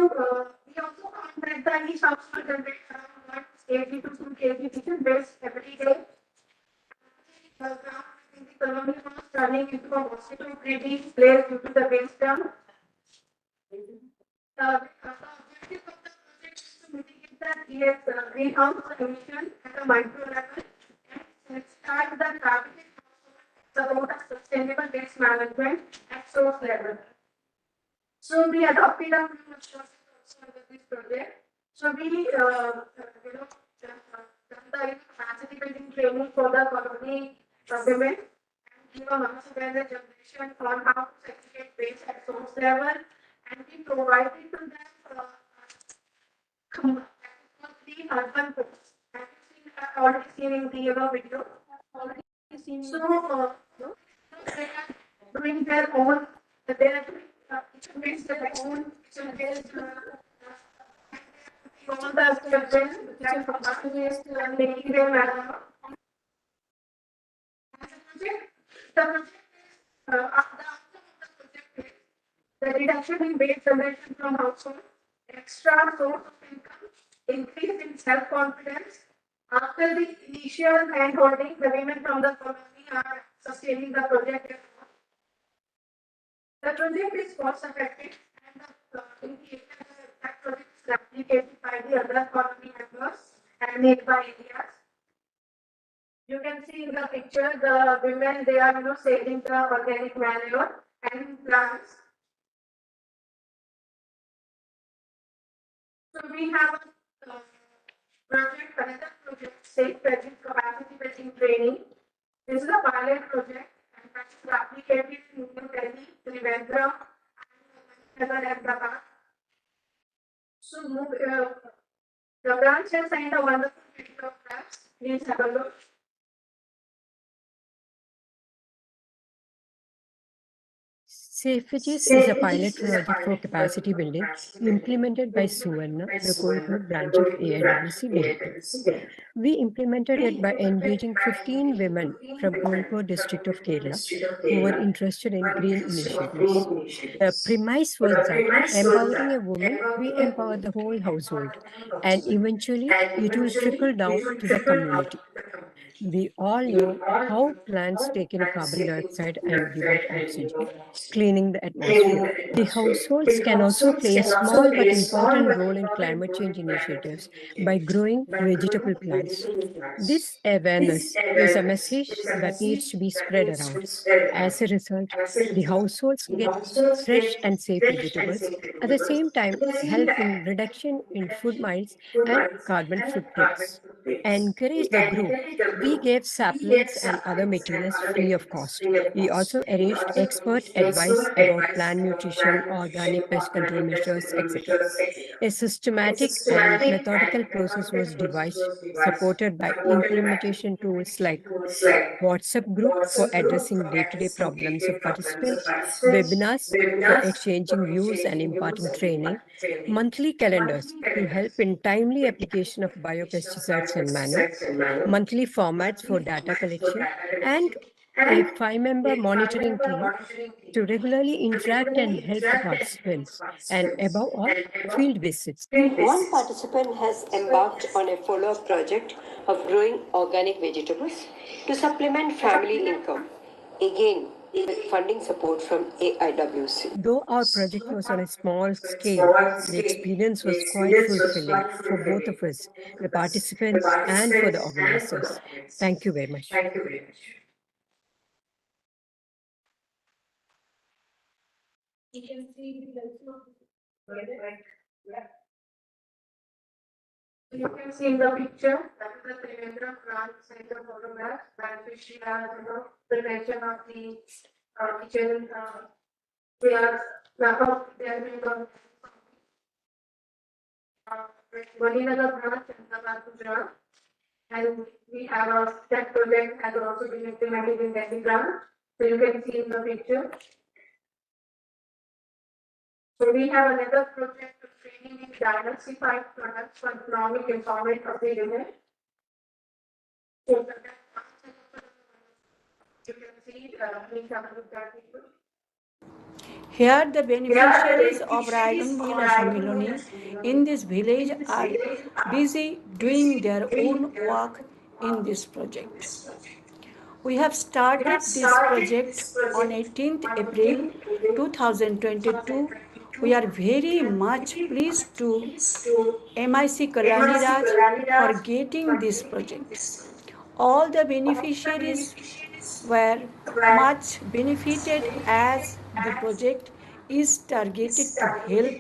we also found that the each household generates around 1 kg to 2 kg kitchen waste every day. The ground in the colony was turning into a mosquito breeding place due to the waste dump. The objective of the project is to mitigate the greenhouse emission at a micro level and start the targeted support of sustainable waste management at source level. So we adopted a few strategies under this project. So we done the capacity building training for the colony women and give a mass awareness generation on how to segregate waste at source level, and we provided to them the urban posts. Have you already seen in the video? So they are doing their own. They are doing each their own. All the children and making them the project is the outcome of the project is the reduction in waste generation from household, extra source of income, increase in self-confidence. After the initial hand-holding, the women from the colony are sustaining the project. The project is cost-effective and that project is replicated by the other colony members and nearby areas. You can see in the picture the women, they are saving the organic manure and plants. So we have a another project, Safe Present Capacity Building Training. This is a pilot project and that is replicated in New Delhi, Trivandrum, and Ahmedabad. So the branch has signed a wonderful video of that. Please have a look. SafeVeggies is a pilot project for capacity building implemented by Suvarna, the Kozhikode branch of AIWC Delhi. We implemented it by engaging 15 women from Kozhikode district of Kerala who were interested in green initiatives. The premise was that empowering a woman, we empower the whole household, and eventually it will trickle down to the community. We all know how plants take in carbon dioxide and give out oxygen, cleaning the atmosphere. The households can also play a small but important role in climate change initiatives by growing vegetable plants. This awareness is a message that needs to be spread around. As a result, the households get fresh and safe vegetables, at the same time help in reduction in food miles and carbon footprints. Encourage the group. We gave saplings and other materials free of cost. We also arranged expert advice about plant nutrition, organic pest control measures, etc. A systematic and methodical process was devised, supported by implementation tools like WhatsApp group for addressing day-to-day problems of participants, webinars for exchanging views and imparting training, monthly calendars to help in timely application of biopesticides and manure, monthly formats for data collection, and a 5-member monitoring team to regularly interact and help the participants, and above all, field visits. One participant has embarked on a follow-up project of growing organic vegetables to supplement family income, again with funding support from AIWC. Though our project was on a small scale, the experience was quite fulfilling for both of us, the participants and for the organizers. Thank you very much. You can see you can see in the picture that is the Trivandrum branch center photograph that we are prevention of the kitchen. We are Vaninagar branch and Gujarat, and we have a that project has also been implemented in Delhi branch. So you can see in the picture. So we have another project of training in diversified products for economic empowerment of the women. So you can see we have a look at it. Here the beneficiaries of Raigan Mahila Sammilani in this village are busy doing their own work in this project. We have started this project on 18th April 2022. We are very much pleased to MIC Kalyani Raj for getting this project. All the beneficiaries were much benefited as the project is targeted to help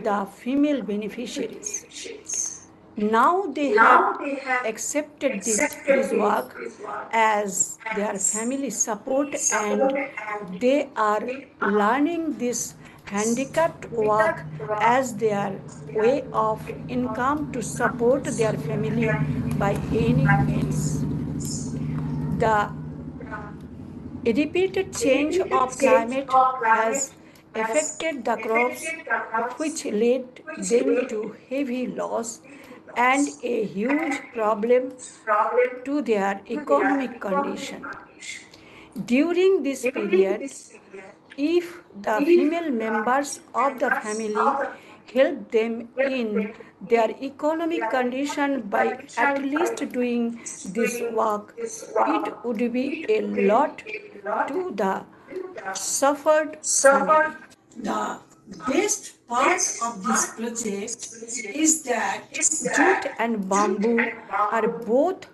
the female beneficiaries. Now they have accepted this work as their family support, and they are learning this handicapped work as their way of income to support their family by any means. The repeated change of climate has affected the crops, which led them to heavy loss and a huge problem to their economic condition. During this period, if the female members of the family help them in their economic condition by at least doing this work, it would be a lot to the suffered family. The best part of this project is that jute and bamboo are both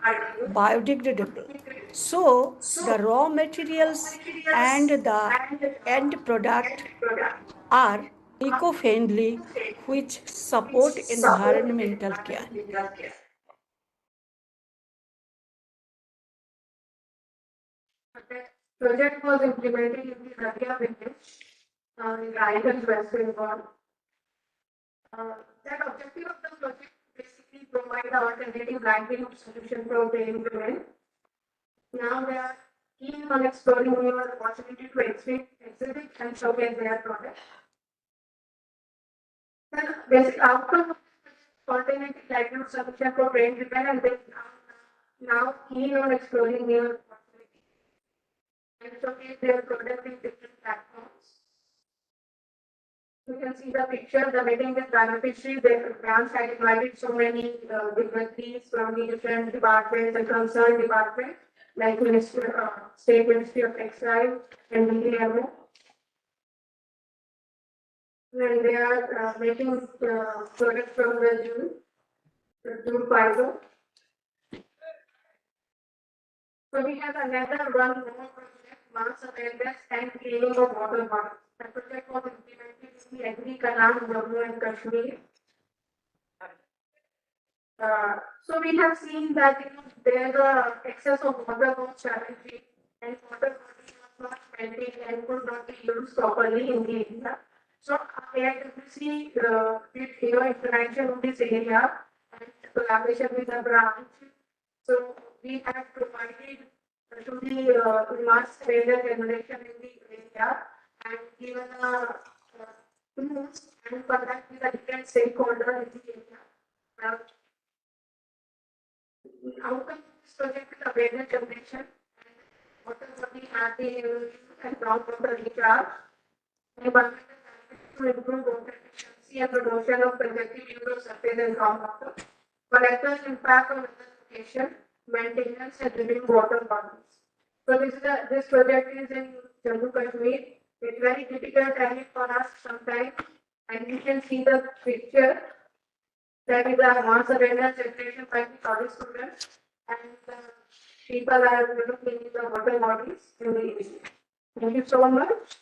biodegradable. So the raw materials and the end product are eco-friendly, which support environmental care. Project was implemented in the Nadia village in Raiganj, West Bengal. That objective of the project basically provide an alternative livelihood solution for training women. Now they are keen on exploring new opportunity to exhibit and showcase their products. The basic outcome of alternative livelihood solution for trained women, and they are now keen on exploring new opportunities and showcase their product in different platforms. You can see the picture, the meeting with beneficiaries. The branch had invited so many dignitaries from the different departments and concerned departments, like State Ministry of Textile and DDMO. And they are making products from the jute fiber. So we have another one more project, mass awareness and cleaning of water bodies. The project was implemented in the Agri Kalam, Jammu and Kashmir. So we have seen that there the excess of water was challenging and water bodies was not maintained and could not be used properly in the area. So AIWC did intervention in this area and collaboration with the branch. So we have provided to the mass failure generation in the area and given tools and contact with the different stakeholders in the area. Outcome of this project is awareness generation, water body have the and groundwater recharge, environmental to improve water efficiency and promotion of projective use of surface and groundwater, collateral impact on education, maintenance and drinking water bodies. So this project is in Jammu Kashmir. It's very difficult time for us sometimes, and you can see the picture. That is a mass awareness generation by the college students, and people are looking in the water bodies in the area. Thank you so much.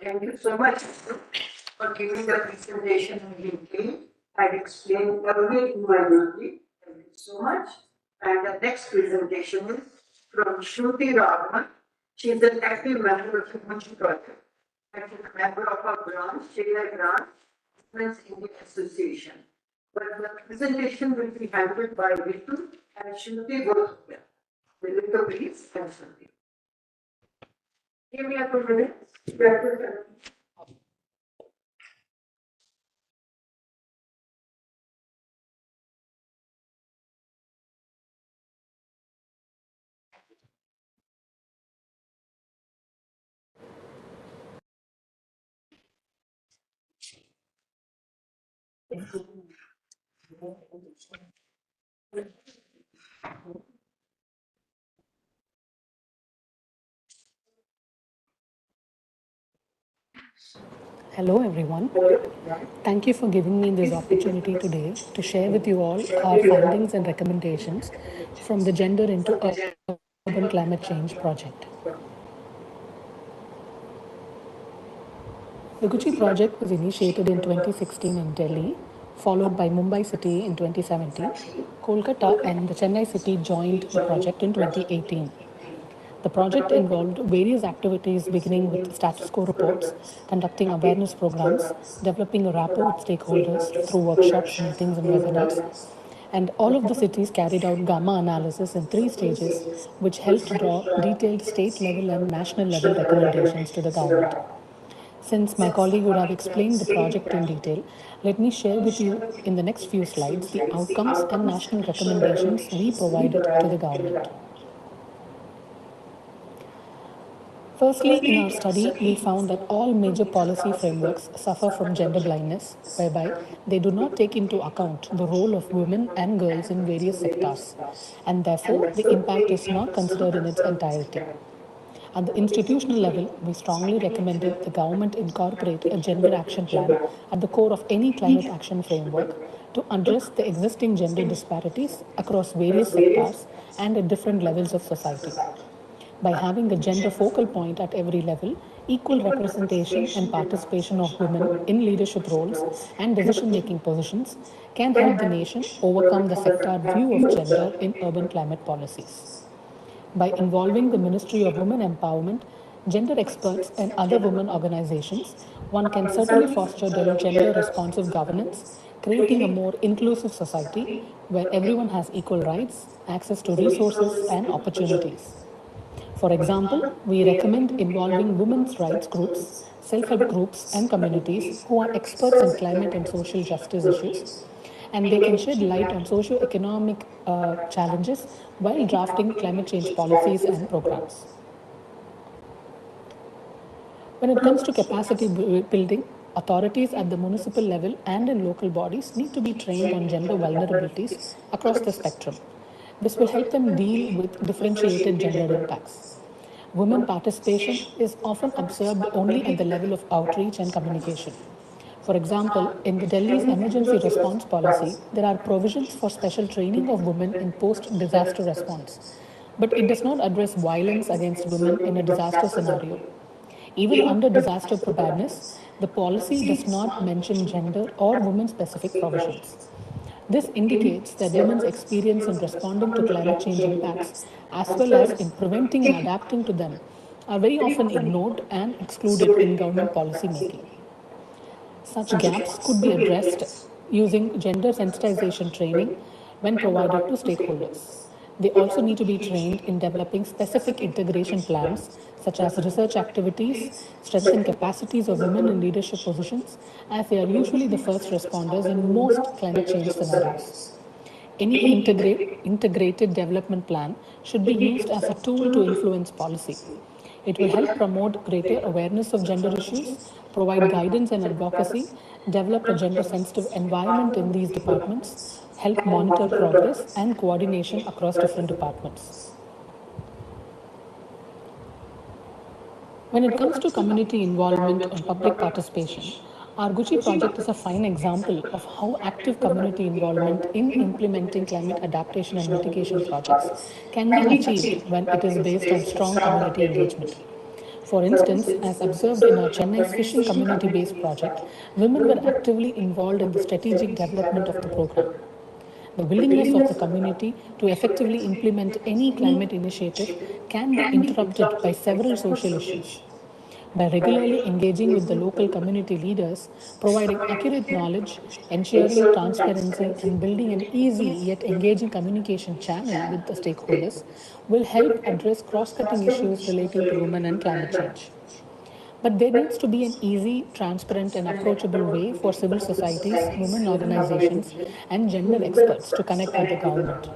Thank you so much for giving the presentation in detail and explain everything minutely. Thank you so much. And the next presentation is from Shruti Raghavan. She is an active member of the Munchi Project, active member of our branch, Shreya Grant, Women's Indian Association. But the presentation will be handled by Ritu and Shruti both. Ritu, please, and Shruti. Give me a 2 minutes. Hello everyone. Thank you for giving me this opportunity today to share with you all our findings and recommendations from the Gender into Urban Climate Change project. The Gucci project was initiated in 2016 in Delhi, followed by Mumbai City in 2017. Kolkata and the Chennai City joined the project in 2018. The project involved various activities beginning with status quo reports, conducting awareness programs, developing a rapport with stakeholders through workshops, meetings, and webinars. And all of the cities carried out gamma analysis in 3 stages, which helped draw detailed state level and national level recommendations to the government. Since my colleague would have explained the project in detail, let me share with you in the next few slides the outcomes and national recommendations we provided to the government. Firstly, in our study, we found that all major policy frameworks suffer from gender blindness, whereby they do not take into account the role of women and girls in various sectors, and therefore the impact is not considered in its entirety. At the institutional level, we strongly recommended the government incorporate a gender action plan at the core of any climate action framework to address the existing gender disparities across various sectors and at different levels of society. By having a gender focal point at every level, equal representation and participation of women in leadership roles and decision-making positions can help the nation overcome the sector view of gender in urban climate policies. By involving the Ministry of Women Empowerment, gender experts, and other women organizations, one can certainly foster gender responsive governance, creating a more inclusive society where everyone has equal rights, access to resources, and opportunities. For example, we recommend involving women's rights groups, self-help groups, and communities who are experts in climate and social justice issues, and they can shed light on socio-economic challenges while drafting climate change policies and programs. When it comes to capacity building, authorities at the municipal level and in local bodies need to be trained on gender vulnerabilities across the spectrum. This will help them deal with differentiated gender impacts. Women participation is often observed only at the level of outreach and communication. For example, in the Delhi's emergency response policy, there are provisions for special training of women in post-disaster response, but it does not address violence against women in a disaster scenario. Even under disaster preparedness, the policy does not mention gender or women-specific provisions. This indicates that women's experience in responding to climate change impacts, as well as in preventing and adapting to them, are very often ignored and excluded in government policy making. Such gaps could be addressed using gender sensitization training when provided to stakeholders. They also need to be trained in developing specific integration plans, such as research activities, strengthen capacities of women in leadership positions, as they are usually the first responders in most climate change scenarios. Any integrated development plan should be used as a tool to influence policy. It will help promote greater awareness of gender issues, provide guidance and advocacy, develop a gender-sensitive environment in these departments, help monitor progress and coordination across different departments. When it comes to community involvement and public participation, our Gucci project is a fine example of how active community involvement in implementing climate adaptation and mitigation projects can be achieved when it is based on strong community engagement. For instance, as observed in our Chennai's fishing community-based project, women were actively involved in the strategic development of the program. The willingness of the community to effectively implement any climate initiative can be interrupted by several social issues. By regularly engaging with the local community leaders, providing accurate knowledge, ensuring transparency, and building an easy yet engaging communication channel with the stakeholders will help address cross-cutting issues relating to women and climate change. But there needs to be an easy, transparent, and approachable way for civil societies, women organizations, and gender experts to connect with the government.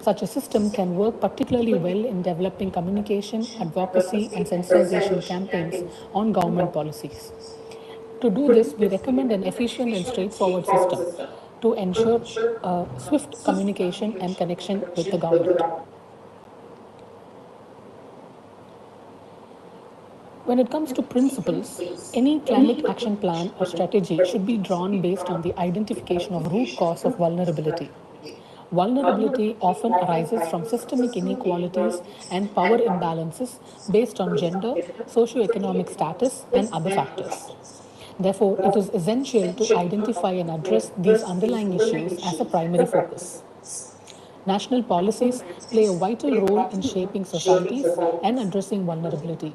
Such a system can work particularly well in developing communication, advocacy, and sensitization campaigns on government policies. To do this, we recommend an efficient and straightforward system to ensure swift communication and connection with the government. When it comes to principles, any climate action plan or strategy should be drawn based on the identification of root cause of vulnerability. Vulnerability often arises from systemic inequalities and power imbalances based on gender, socioeconomic status, and other factors. Therefore, it is essential to identify and address these underlying issues as a primary focus. National policies play a vital role in shaping societies and addressing vulnerability.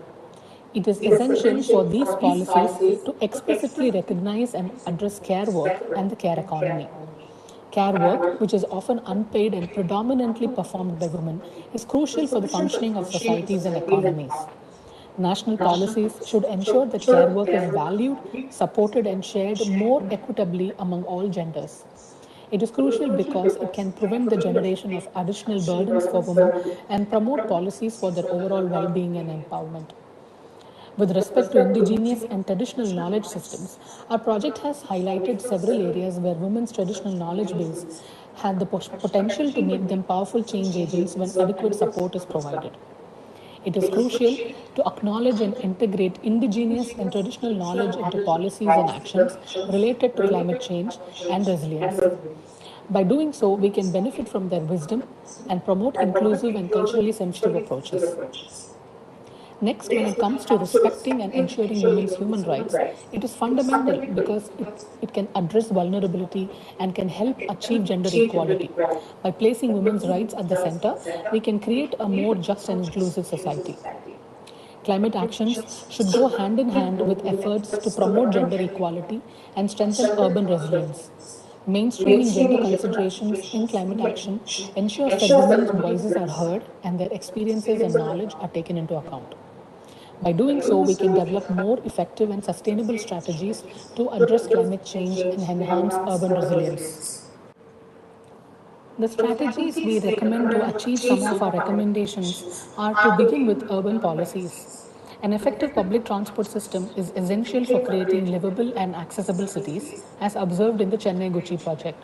It is essential for these policies to explicitly recognize and address care work and the care economy. Care work, which is often unpaid and predominantly performed by women, is crucial for the functioning of societies and economies. National policies should ensure that care work is valued, supported, and shared more equitably among all genders. It is crucial because it can prevent the generation of additional burdens for women and promote policies for their overall well being and empowerment. With respect to indigenous and traditional knowledge systems, our project has highlighted several areas where women's traditional knowledge base have the potential to make them powerful change agents when adequate support is provided. It is crucial to acknowledge and integrate indigenous and traditional knowledge into policies and actions related to climate change and resilience. By doing so, we can benefit from their wisdom and promote inclusive and culturally sensitive approaches. Next, when it comes to respecting and ensuring women's human rights, it is fundamental because it can address vulnerability and can help achieve gender equality. By placing women's rights at the center, we can create a more just and inclusive society. Climate actions should go hand in hand with efforts to promote gender equality and strengthen urban resilience. Mainstreaming gender considerations in climate action ensures that women's voices are heard and their experiences and knowledge are taken into account. By doing so, we can develop more effective and sustainable strategies to address climate change and enhance urban resilience. The strategies we recommend to achieve some of our recommendations are to begin with urban policies. An effective public transport system is essential for creating livable and accessible cities, as observed in the Chennai Gucci project.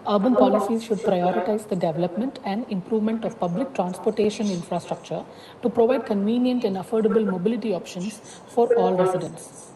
Urban policies should prioritize the development and improvement of public transportation infrastructure to provide convenient and affordable mobility options for all residents.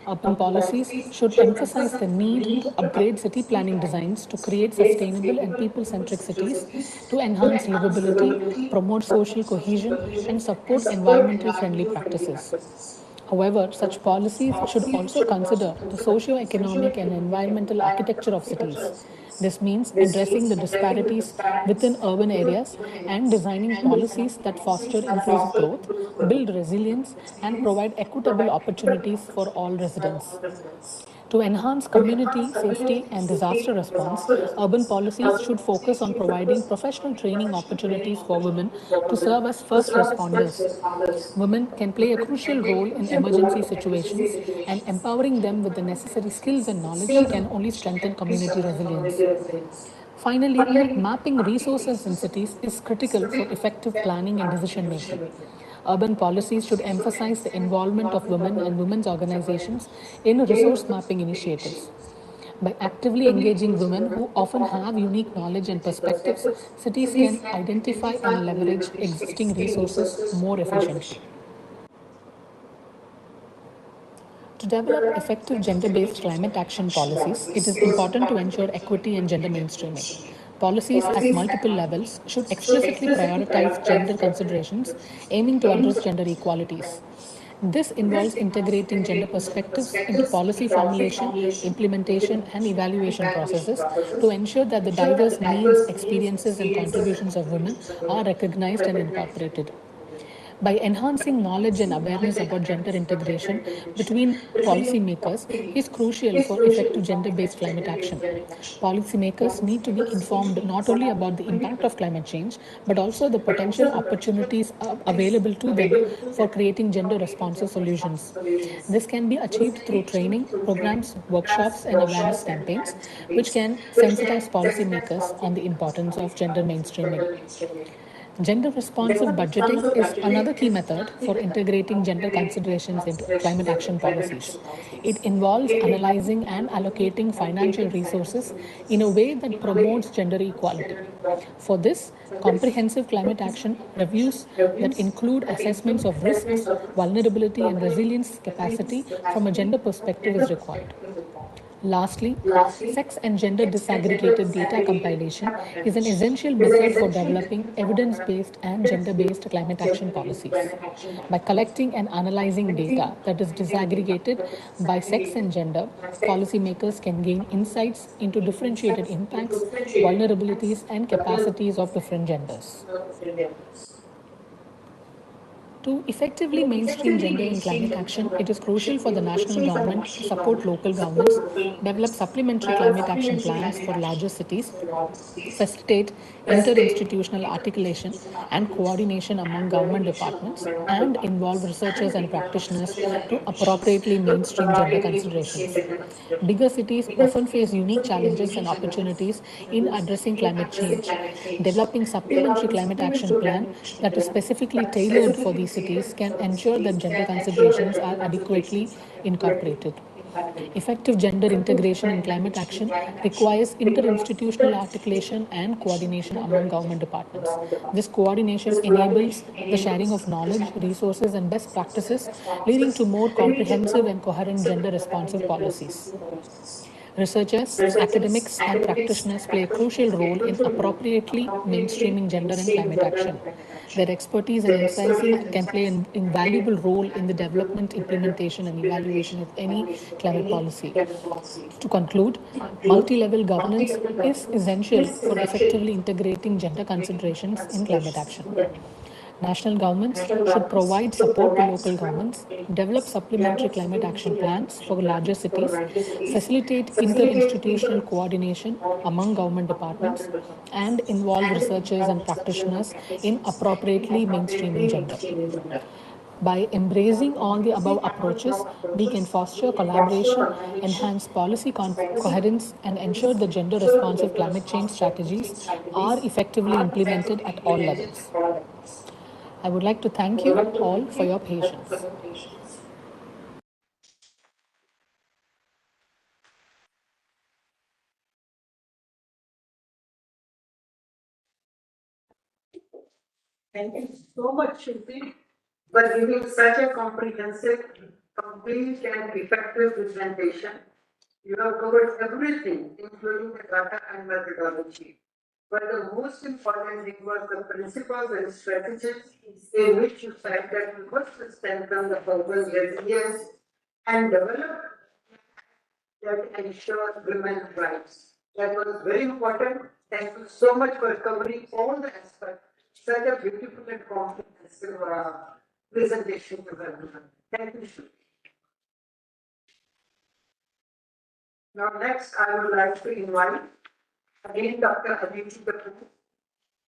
Urban policies should emphasize the need to upgrade city planning designs to create sustainable and people-centric cities, to enhance livability, promote social cohesion, and support environmental-friendly practices. However, such policies should also consider the socio-economic and environmental architecture of cities. This means addressing the disparities within urban areas and designing policies that foster inclusive growth, build resilience, and provide equitable opportunities for all residents. To enhance community safety and disaster response, urban policies should focus on providing professional training opportunities for women to serve as first responders. Women can play a crucial role in emergency situations, and empowering them with the necessary skills and knowledge can only strengthen community resilience. Finally, mapping resources in cities is critical for effective planning and decision making. Urban policies should emphasize the involvement of women and women's organizations in resource mapping initiatives. By actively engaging women who often have unique knowledge and perspectives, cities can identify and leverage existing resources more efficiently. To develop effective gender-based climate action policies, it is important to ensure equity and gender mainstreaming. Policies at multiple levels should explicitly prioritize gender considerations, aiming to address gender equalities. This involves integrating gender perspectives into policy formulation, implementation, and evaluation processes to ensure that the diverse needs, experiences, and contributions of women are recognized and incorporated. By enhancing knowledge and awareness about gender integration between policymakers is crucial for effective gender-based climate action. Policymakers need to be informed not only about the impact of climate change, but also the potential opportunities available to them for creating gender-responsive solutions. This can be achieved through training, programs, workshops, and awareness campaigns, which can sensitize policymakers on the importance of gender mainstreaming. Gender responsive budgeting is another key method for integrating gender considerations into climate action policies. It involves analyzing and allocating financial resources in a way that promotes gender equality. For this, comprehensive climate action reviews that include assessments of risks, vulnerability, and resilience capacity from a gender perspective is required. Lastly, sex and gender disaggregated data compilation is an essential method for developing evidence-based and gender-based climate action policies. By collecting and analyzing data that is disaggregated by sex and gender, policymakers can gain insights into differentiated impacts, vulnerabilities, and capacities of different genders. To effectively mainstream gender in climate action, it is crucial for the national government to support local governments, develop supplementary climate action plans for larger cities, facilitate interinstitutional articulation and coordination among government departments, and involve researchers and practitioners to appropriately mainstream gender considerations. Bigger cities often face unique challenges and opportunities in addressing climate change. Developing supplementary climate action plan that is specifically tailored for these cities can ensure that gender considerations are adequately incorporated. Effective gender integration in climate action requires interinstitutional articulation and coordination among government departments. This coordination enables the sharing of knowledge, resources, and best practices, leading to more comprehensive and coherent gender responsive policies. Researchers, academics, and practitioners play a crucial role in appropriately mainstreaming gender and climate action. Their expertise and insights can play an invaluable role in the development, implementation, and evaluation of any climate policy. To conclude, multi-level governance is essential for effectively integrating gender considerations in climate action. National governments should provide support to local governments, develop supplementary climate action plans for larger cities, facilitate interinstitutional coordination among government departments, and involve researchers and practitioners in appropriately mainstreaming gender. By embracing all the above approaches, we can foster collaboration, enhance policy coherence, and ensure that gender responsive climate change strategies are effectively implemented at all levels. I would like to thank you all for your patience. Thank you so much, Shruti, for giving such a comprehensive, complete, and effective presentation. You have covered everything, including the data and methodology. But the most important thing was the principles and strategies in which you said that we must strengthen the urban resilience and develop that ensures women's rights. That was very important. Thank you so much for covering all the aspects. Such a beautiful and comprehensive presentation to everyone. Thank you, Shruti. Now, next, I would like to invite again Dr. Aditi Kapoor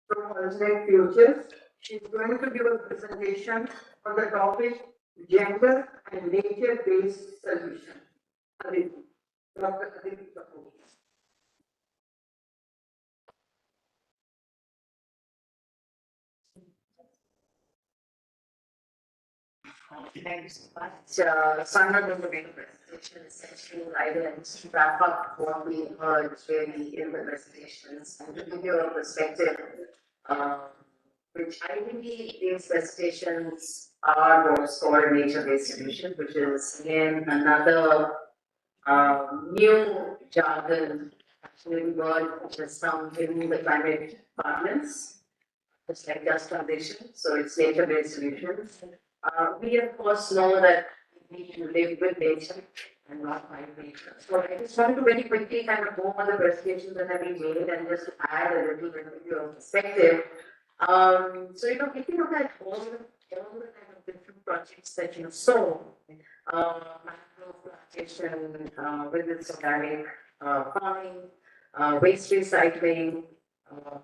from Alternate Futures. She's going to give a presentation on the topic gender and nature-based solution. Aditi, Dr. Aditi Kapoor. Thank you so much. So I'm not going to make a presentation, essentially, I will wrap up what we heard really in the presentations and to give you a perspective, which I believe these presentations are what's called nature-based solution, which is again another new jargon, actually word which has come in the climate parlance. It's like just transition, so it's nature-based solutions. We of course know that we need to live with nature and not by nature. So I just want to very quickly kind of go on the presentations that have been made and just add a little bit of your perspective. So if you look at all the kind of different projects that you saw, macro plantation with its organic farming, waste recycling,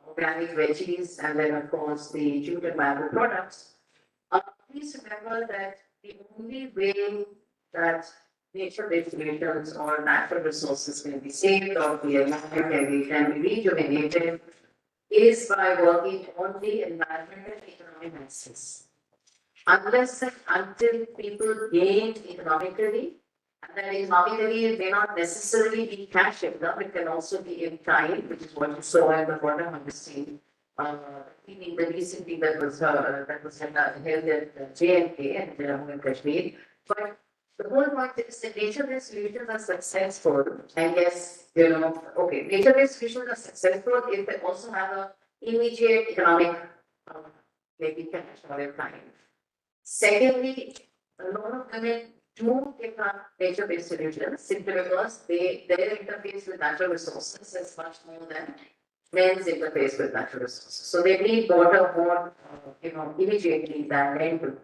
organic veggies, and then of course the jute and bamboo products. Please remember that the only way that nature-based solutions or natural resources can be saved or the environment can be rejuvenated is by working on the environmental economic axis. Unless and until people gain economically, and that economically may not necessarily be cash income, it can also be in time, which is what you saw in the water harvesting. In the recent thing that was held at JNK and Jammu and Kashmir. But The whole point is that nature-based solutions are successful, and yes, okay, nature-based solutions are successful if they also have a immediate economic, maybe connection or time. Secondly, a lot of women do take up nature-based solutions simply because their interface with natural resources is much more than men's interface with natural resources. So they need water more, immediately than men do.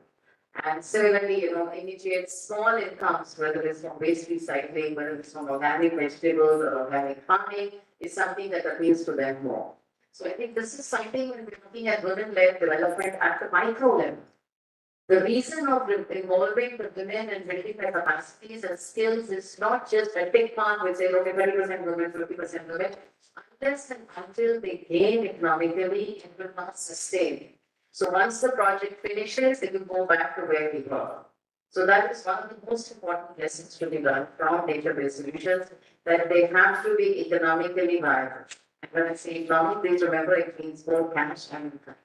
And similarly, immediate small incomes, whether it's from waste recycling, whether it's from organic vegetables or organic farming, is something that appeals to them more. So I think this is something when we're looking at women-led development at the micro level. The reason of involving the women and building their capacities and skills is not just a tick mark which says, okay, 20% women, 50% women, unless and until they gain economically, it will not sustain. So once the project finishes, it will go back to where we were. So that is one of the most important lessons to be learned from nature-based solutions, that they have to be economically viable. And when I say economic, please remember it means both cash and income.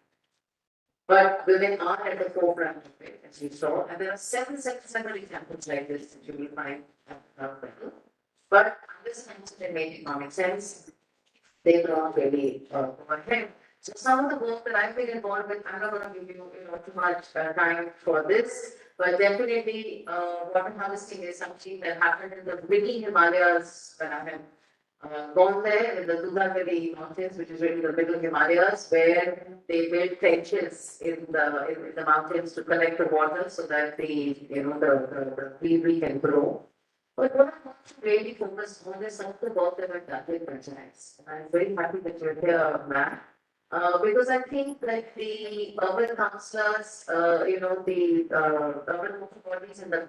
But women are at the forefront of it, as you saw, and there are several examples like this that you will find but this it made economic sense. They will not really go ahead. So some of the work that I've been involved with, I'm not going to give you, too much time for this, but definitely water harvesting is something that happened in the middle Himalayas when I have gone there in the Dudhagiri mountains, which is really the middle Himalayas, where they built trenches in the mountains to collect the water so that the greenery can grow. But what I want to really focus on is some of the work that I've done with franchise. I'm very happy that you're here, Matt. Because I think that the urban councillors, the urban local bodies and the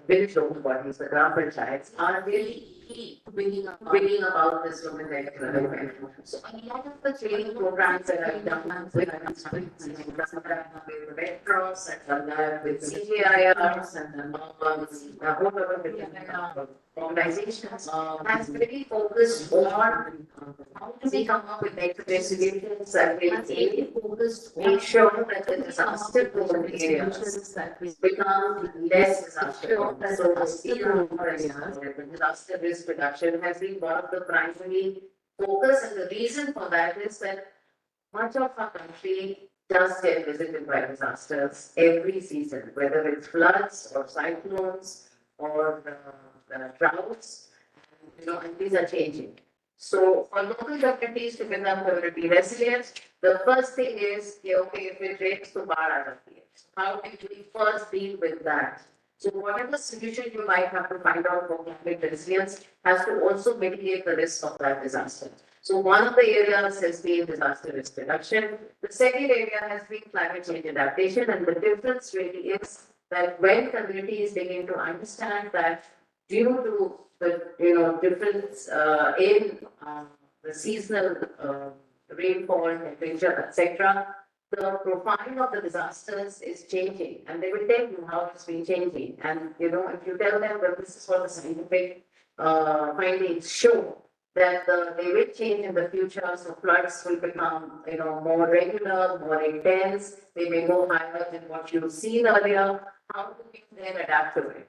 village local bodies, the gram panchayats, are really key to bringing about this women-led development. So a lot of the training programs that I've done with Red Cross and with CGIRs and a whole lot of different organizations has really focused on how to we come up with nature-based solutions that will make sure that the disaster-prone areas become less disaster-prone. So the disaster risk reduction has been one of the primary focus, and the reason for that is that much of our country does get visited by disasters every season, whether it's floods or cyclones or droughts, and these are changing. So for local communities to become community resilient, the first thing is, okay, if it rains, to how do we first deal with that? So whatever solution you might have to find out for climate resilience has to also mitigate the risk of that disaster. So one of the areas has been disaster risk reduction. The second area has been climate change adaptation, and the difference really is that when communities begin to understand that due to the difference in the seasonal rainfall, temperature, etc., the profile of the disasters is changing, and they will tell you how it's been changing. And if you tell them that this is what the scientific findings show, that they will change in the future, so floods will become more regular, more intense. They may go higher than what you've seen earlier. How do we then adapt to it?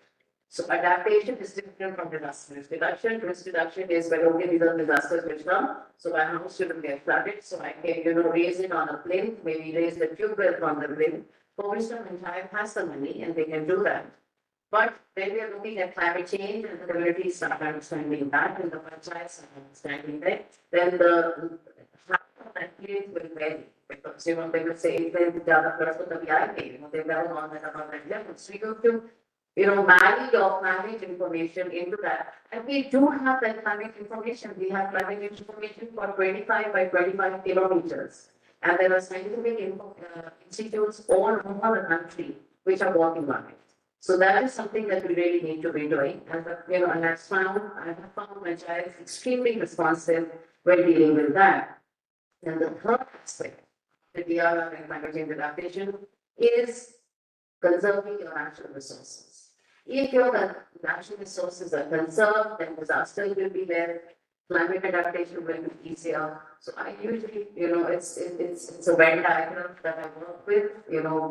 So adaptation is different from disaster risk reduction. Risk reduction is when okay, these are disasters which come, so my house shouldn't get flooded, so I can raise it on a plinth, maybe raise the tube well from the plinth, for which the panchayat has the money and they can do that. But when we are looking at climate change and the communities start understanding that, and the panchayats are understanding that, then the that place will vary. Because they will say, they never gone about that level. So you have to marry your climate information into that. And we do have that climate information. We have climate information for 25 by 25 kilometers. And there are scientific institutes all over the country which are working on it. So that is something that we really need to be doing. And and I have found panchayats extremely responsive when dealing with that. And the third aspect of the DRR and climate change adaptation is conserving your natural resources. If your natural resources are conserved, then disaster will be there, climate adaptation will be easier. So I usually, it's a Venn diagram that I work with,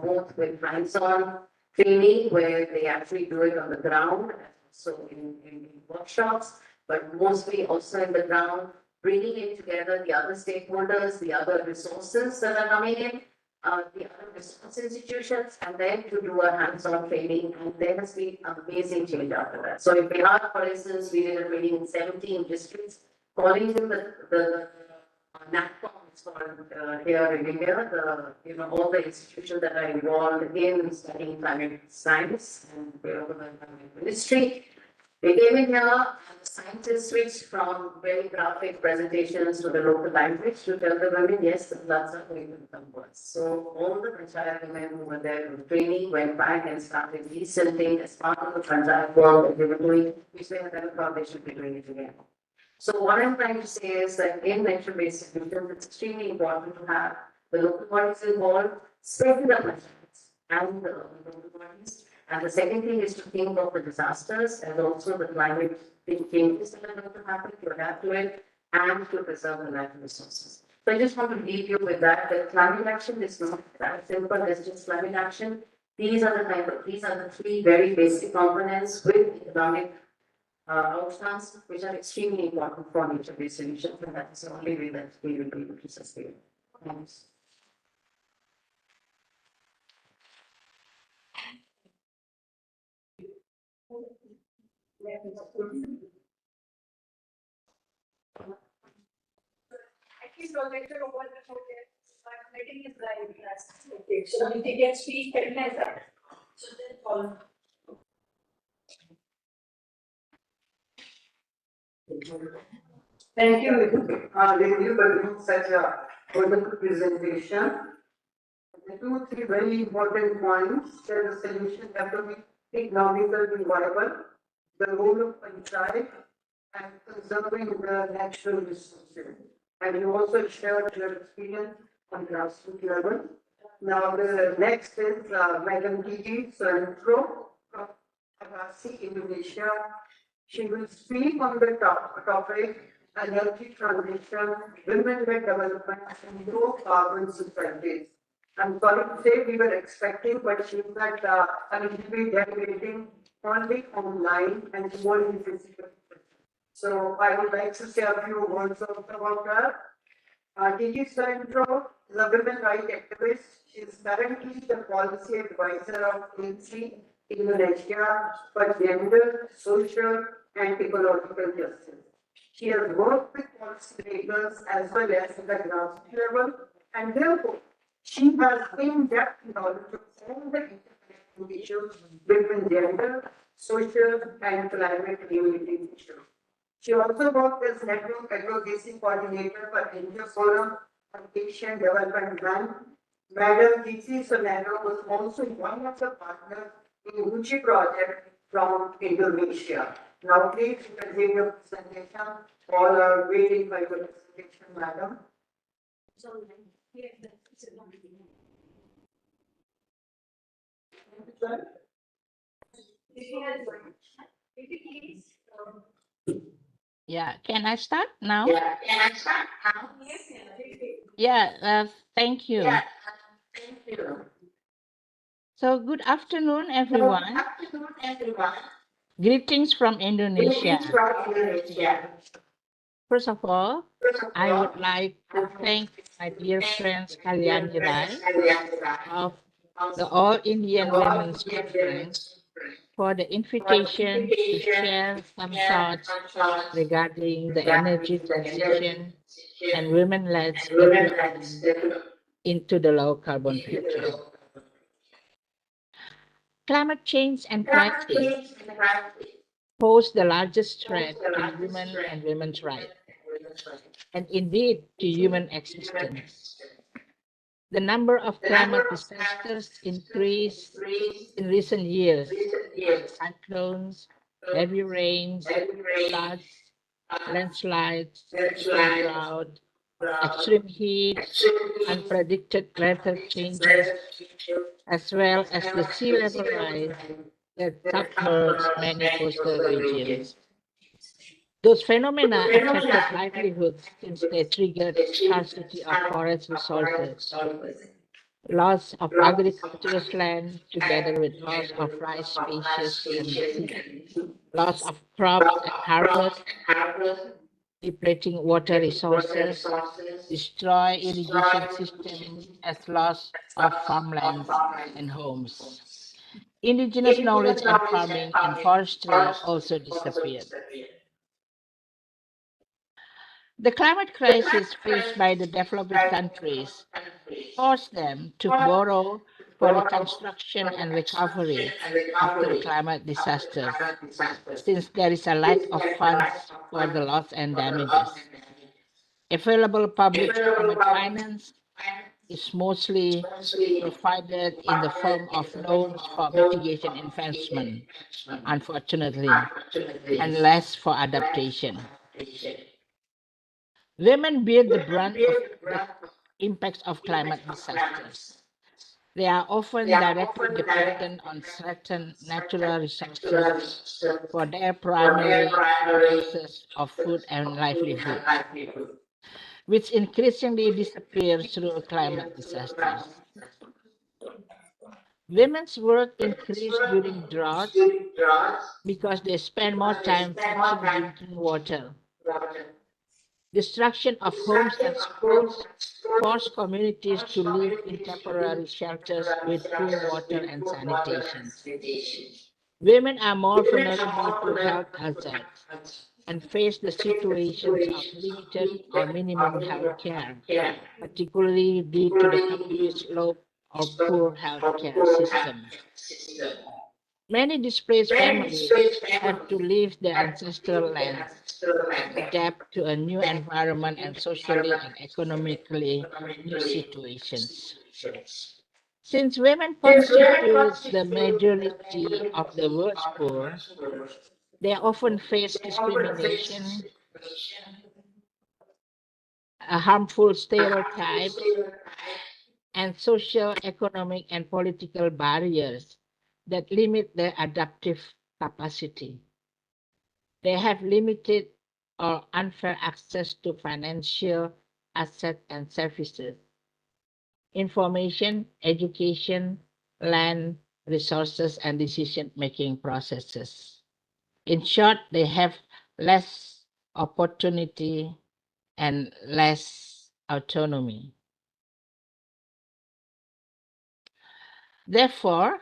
both with hands-on training where they actually do it on the ground, so in workshops, but mostly also in the ground, bringing in together the other stakeholders, the other resources that are coming in, the other resource institutions, and then to do a hands-on training, and there has been amazing change after that. So in Bihar, for instance, we did a training in 17 districts, calling in the NATCOM, it's called here in India, all the institutions that are involved in studying climate science and development ministry. They came in here, and the scientists switched from very graphic presentations to the local language to tell the women, yes, the floods are going to become worse. So all the Panchayat women who were there for training went back and started resetting as part of the Panchayat work that they were doing, which they had never thought they should be doing it again. So what I'm trying to say is that in nature-based solutions, it's extremely important to have the local bodies involved, especially the Panchayats and the local bodies. And the second thing is to think of the disasters and also the climate changes that are going to happen, to adapt to it, and to preserve the natural resources. So I just want to leave you with that climate action is not that simple as just climate action. These are the three very basic components with economic outcomes, which are extremely important for nature-based solutions, and that is the only way that we will be able to sustain. Thanks. So if they can speak, so then follow. Thank you, Vidhu, for doing such a wonderful presentation. The 2-3 very important points that the solution have to be economically viable, the role of panchayat, and conserving the natural resources. And you also shared your experience on grassroots level. Now the next is Madam Gigi Suantro from Avasi, Indonesia. She will speak on the topic energy transition, women-led development, and low carbon societies. I'm sorry to say we were expecting, but she said I will be dedicating only online and only physical. So I would like to say a few words about her. Gigi Suantro is a women rights activist. She is currently the policy advisor of ANC Indonesia for gender, social, and ecological justice. She has worked with policymakers as well as at the grassroots level, and therefore she has in-depth knowledge of all the interconnected issues between gender, social, and climate-related issues. She also worked as network advocacy coordinator for NGO Forum on Asian Development Bank. Madam Gigi Suantro was also one of the partners in Uchi project from Indonesia. Now please continue your presentation. All are waiting for your presentation, madam. Yeah, can I start now? Yeah, can I start now? Yeah, thank you. Yeah, thank you. So, good afternoon, everyone. Good afternoon, everyone. Greetings from Indonesia. Greetings from Indonesia. First of all, I would like to thank my dear friends Kalyani Rai of the All Indian Women's Conference for the invitation to share some thoughts regarding the energy transition and women-led development into the low carbon future. Climate change and crisis pose the largest threat to human and women's rights, and indeed to human existence. The number of climate disasters increased in recent years. Cyclones, heavy rains, floods, landslides, drought, extreme heat, unpredicted weather changes, as well as the sea level rise that submerged many coastal regions. Those phenomena affected livelihoods since they triggered scarcity of forest resources, loss of agricultural land together with loss of rice species and seed, loss of crops and harvest, depleting water resources, destroy irrigation system as loss of farmlands and homes. Indigenous knowledge and farming and forestry also disappeared. The climate crisis faced by the developing countries forced them to borrow for reconstruction and recovery after climate disasters, since there is a lack of funds for the loss and damages. Available public climate finance is mostly provided in the form of loans for mitigation investment, unfortunately, and less for adaptation. Women bear the brunt of the impacts of climate disasters. They are often directly dependent on certain natural resources for their primary sources of food and livelihood, which increasingly disappears through climate disasters. Women's work increased during droughts because they spend more time fetching drinking water. Destruction of homes and schools forced communities to live in temporary shelters with poor water and sanitation. Women are more vulnerable to health hazards and face the situations of limited or minimum health care, particularly due to the country's low or poor health care system. Many displaced families have to leave their ancestral lands and adapt to a new environment and socially and economically new situations. Since women constitute the majority of the world's poor, they often face discrimination, harmful stereotypes, and social, economic, and political barriers that limit their adaptive capacity. They have limited or unfair access to financial assets and services, information, education, land, resources, and decision-making processes. In short, they have less opportunity and less autonomy. Therefore,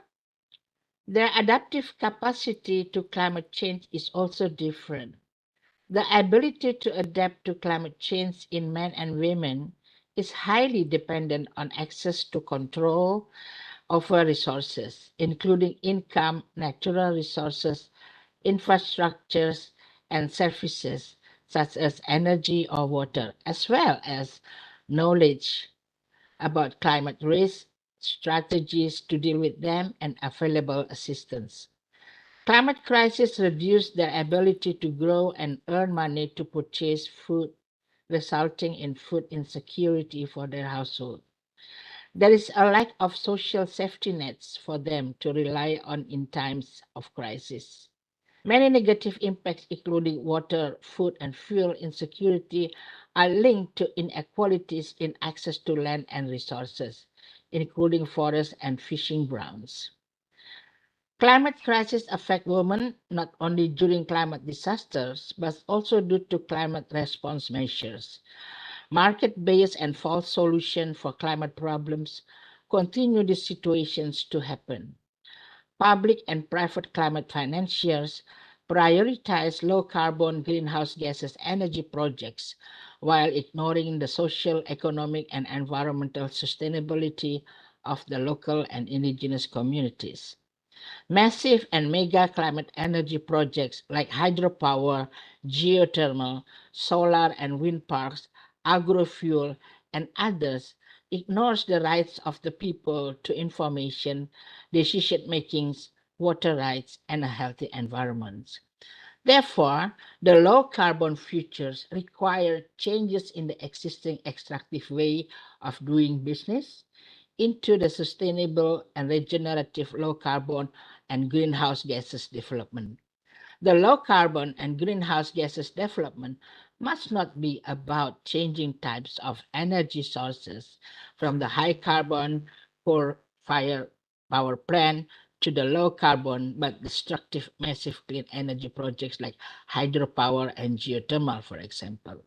their adaptive capacity to climate change is also different. The ability to adapt to climate change in men and women is highly dependent on access to control over resources, including income, natural resources, infrastructures, and services such as energy or water, as well as knowledge about climate risk, strategies to deal with them, and available assistance. Climate crisis reduced their ability to grow and earn money to purchase food, resulting in food insecurity for their household. There is a lack of social safety nets for them to rely on in times of crisis. Many negative impacts, including water, food, and fuel insecurity, are linked to inequalities in access to land and resources, including forests and fishing grounds. Climate crises affect women not only during climate disasters, but also due to climate response measures. Market-based and false solutions for climate problems continue these situations to happen. Public and private climate financiers prioritize low-carbon greenhouse gases energy projects while ignoring the social, economic, and environmental sustainability of the local and indigenous communities. Massive and mega climate energy projects like hydropower, geothermal, solar and wind parks, agrofuel, and others ignores the rights of the people to information, decision making, water rights, and a healthy environment. Therefore, the low carbon futures require changes in the existing extractive way of doing business into the sustainable and regenerative low carbon and greenhouse gases development. The low carbon and greenhouse gases development must not be about changing types of energy sources from the high carbon coal-fired power plant to the low carbon but destructive massive clean energy projects like hydropower and geothermal, for example.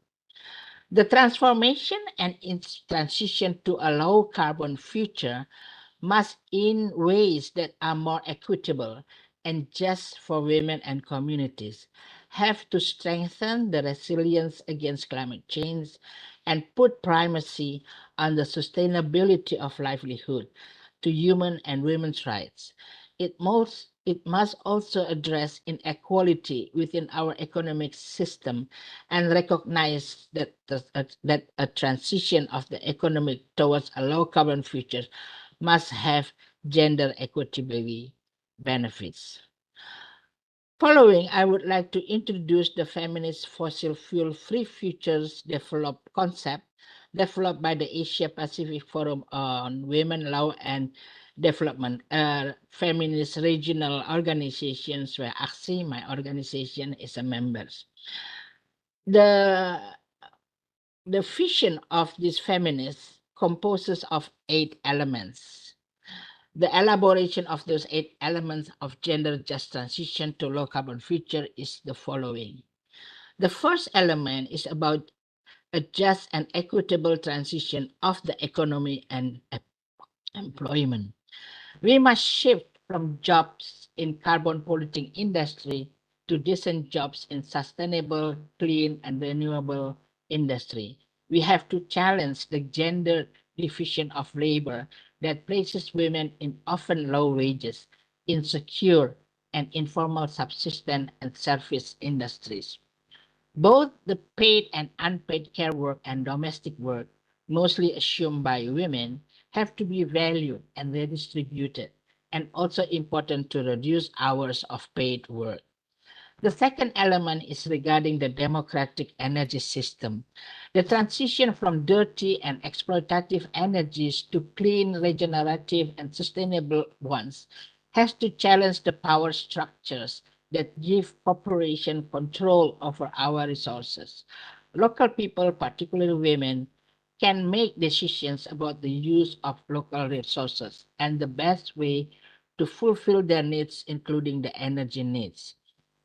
The transformation and its transition to a low carbon future must, in ways that are more equitable and just for women and communities, have to strengthen the resilience against climate change and put primacy on the sustainability of livelihood to human and women's rights. It must also address inequality within our economic system and recognize that a transition of the economy towards a low carbon future must have gender equity benefits. Following, I would like to introduce the feminist fossil fuel free futures developed concept developed by the Asia Pacific Forum on Women, Law and Development, a feminist regional organizations where AXI, my organization, is a member. The the vision of this feminist composes of 8 elements. The elaboration of those 8 elements of gender just transition to low carbon future is the following. The first element is about a just and equitable transition of the economy and employment. We must shift from jobs in carbon polluting industry to decent jobs in sustainable, clean, and renewable industry. We have to challenge the gender division of labor that places women in often low wages, insecure, and informal subsistence and service industries. Both the paid and unpaid care work and domestic work, mostly assumed by women, have to be valued and redistributed, and also important to reduce hours of paid work. The second element is regarding the democratic energy system. The transition from dirty and exploitative energies to clean, regenerative, and sustainable ones has to challenge the power structures that give corporation control over our resources. Local people, particularly women, can make decisions about the use of local resources and the best way to fulfill their needs, including the energy needs.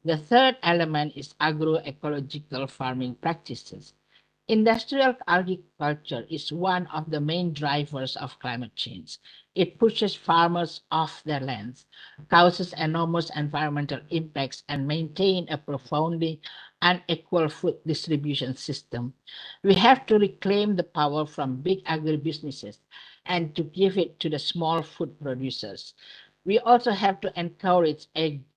The third element is agroecological farming practices. Industrial agriculture is one of the main drivers of climate change. It pushes farmers off their lands, causes enormous environmental impacts, and maintains a profoundly unequal food distribution system. We have to reclaim the power from big agribusinesses and to give it to the small food producers. We also have to encourage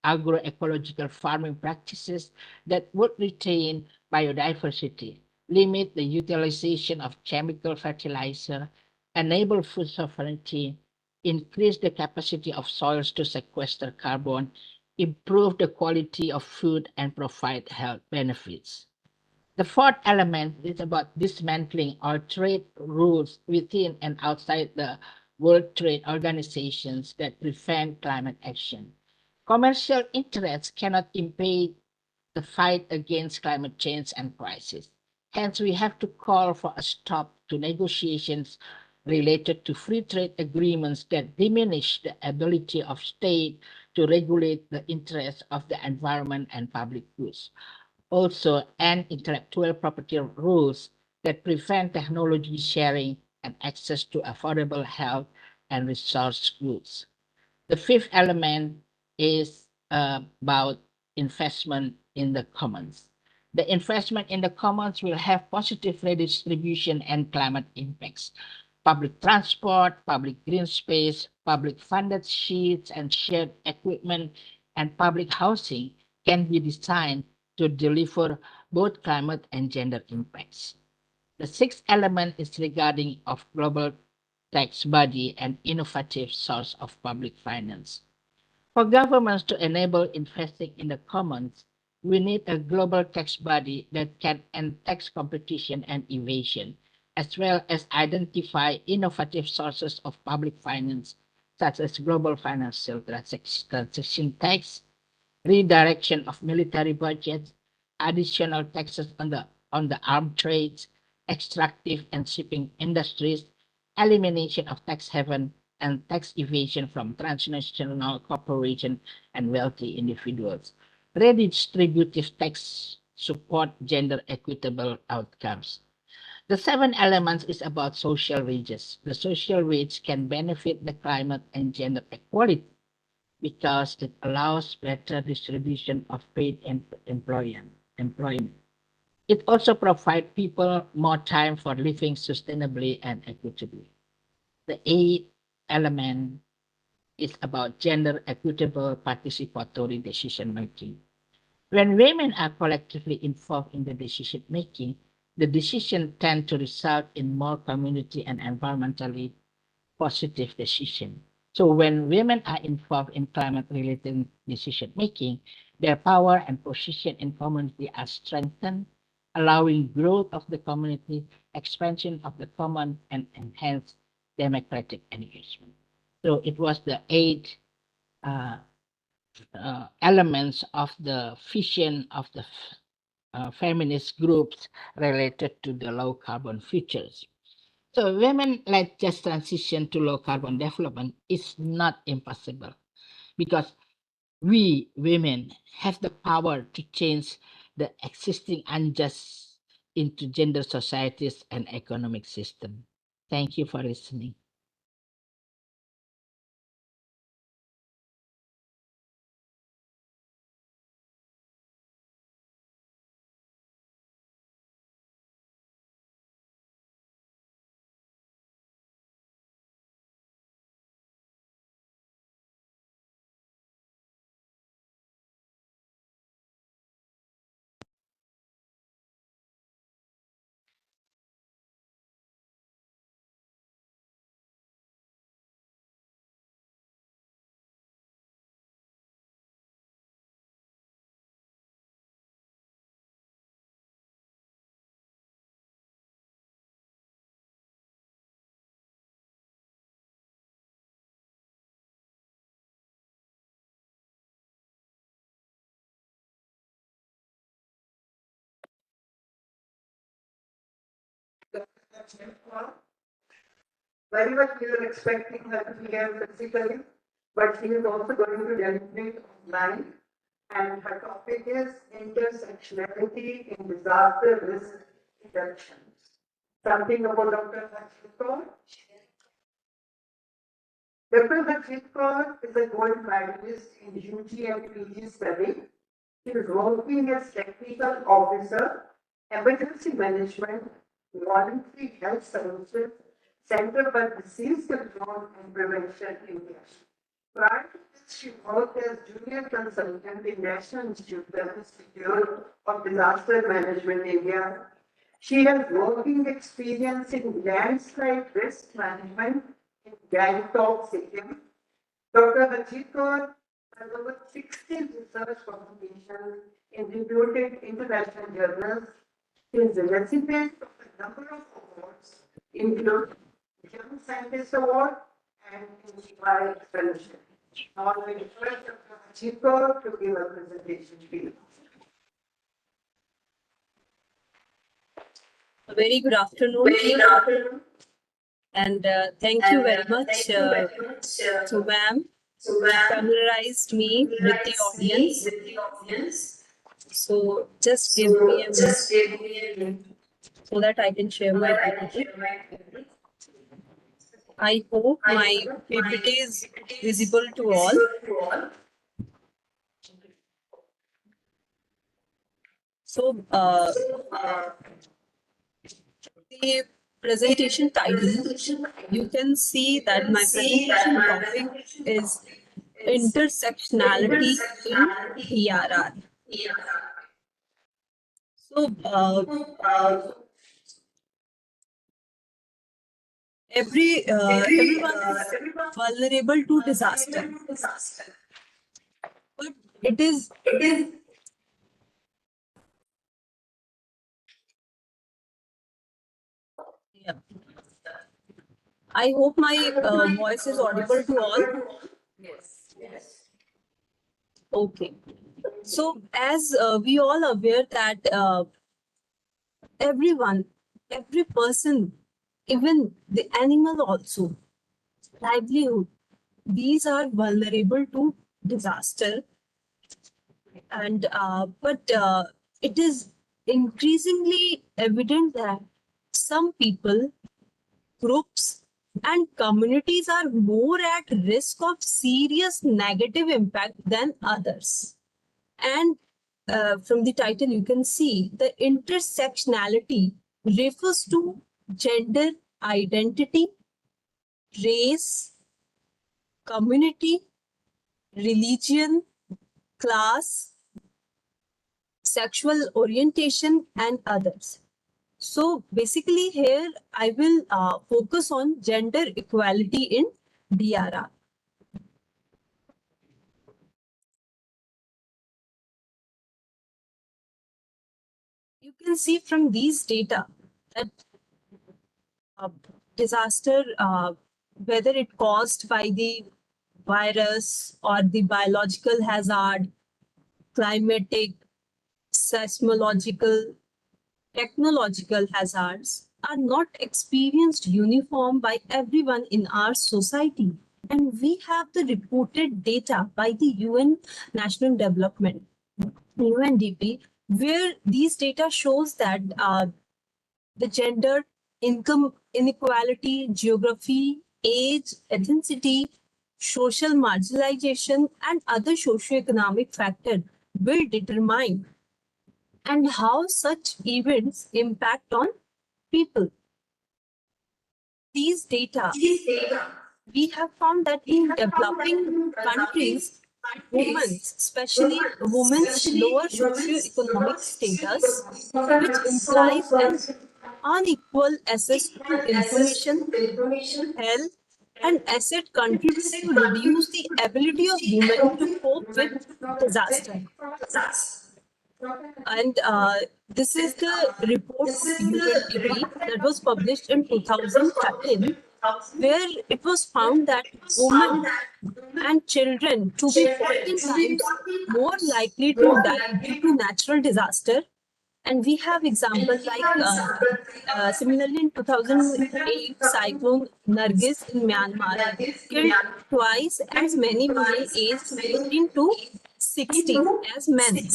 agroecological farming practices that would retain biodiversity, limit the utilization of chemical fertilizer, enable food sovereignty, increase the capacity of soils to sequester carbon, improve the quality of food, and provide health benefits. The fourth element is about dismantling our trade rules within and outside the World Trade Organizations that prevent climate action. Commercial interests cannot impede the fight against climate change and crisis. Hence, we have to call for a stop to negotiations related to free trade agreements that diminish the ability of state to regulate the interests of the environment and public goods. Also, and intellectual property rules that prevent technology sharing and access to affordable health and resource goods. The fifth element is about investment in the commons. The investment in the commons will have positive redistribution and climate impacts. Public transport, public green space, public funded sheets and shared equipment, and public housing can be designed to deliver both climate and gender impacts. The sixth element is regarding of global tax body and innovative source of public finance. For governments to enable investing in the commons, we need a global tax body that can end tax competition and evasion, as well as identify innovative sources of public finance, such as global financial transaction tax, redirection of military budgets, additional taxes on the armed trades, extractive and shipping industries, elimination of tax haven, and tax evasion from transnational corporations and wealthy individuals. Redistributive tax support gender equitable outcomes. The 7 elements is about social wages. The social wage can benefit the climate and gender equality because it allows better distribution of paid employment. It also provides people more time for living sustainably and equitably. The 8th element is about gender equitable participatory decision making. When women are collectively involved in the decision making, the decision tend to result in more community and environmentally positive decision. So when women are involved in climate-related decision making, their power and position in community are strengthened, allowing growth of the community, expansion of the common, and enhanced democratic engagement. So it was the 8 elements of the vision of the feminist groups related to the low carbon futures. So women-led just transition to low carbon development is not impossible because we women have the power to change the existing unjust into gender societies and economic system. Thank you for listening. Very much we were expecting her to be here physically, but she is also going to demonstrate online. And her topic is intersectionality in disaster risk reductions. Something about Dr. Harshit Kaur. Dr. Harshit Kaur is a gold medalist in UG and PG study. She is working as technical officer, emergency management, voluntary health services, Center for Disease Control and Prevention, India. Prior to this, she worked as junior consultant in National Institute of Disaster Management, India. She has working experience in landslide risk management in Gangtok, Sikkim. Dr. Harshit Kaur has over 60 research publications in reputed international journals. She is a recipient of a number of awards, including Young Scientist Award and Inspired Fellowship. Now I request Dr. Harshit Kaur to give a presentation, please. A very good afternoon. And thank you very much to ma'am who familiarized me with the audience. So just give me a minute so that I can share my PPT. I hope my PPT is visible to all. So the presentation title, you can see that my presentation topic is intersectionality in ERR. So everyone is vulnerable to disaster, but it is yeah. I hope my voice is audible to all. Yes. Okay. So as we all aware that every person, even the animal also, livelihood, these are vulnerable to disaster. And but it is increasingly evident that some people, groups, and communities are more at risk of serious negative impact than others. And from the title, you can see the intersectionality refers to gender identity, race, community, religion, class, sexual orientation, and others. So basically here I will focus on gender equality in DRR. You can see from these data that disaster, whether it caused by the virus or the biological hazard, climatic, seismological, technological hazards are not experienced uniform by everyone in our society. And we have the reported data by the UN National Development, UNDP, where these data shows that the gender, income inequality, geography, age, ethnicity, social marginalization, and other socioeconomic factors will determine and how such events impact on people. These data, we have found that in developing countries, women, especially women's lower socioeconomic status, which implies an unequal access to information, health, and asset contribute to reduce the ability of women to cope with disaster. And this is the report of UNDP that was published in 2013, where it was found that women and children to be 14 times more likely to die due to natural disaster. And we have examples like similarly in 2008, cyclone Nargis in Myanmar killed twice as many women aged 15 to 60 as men.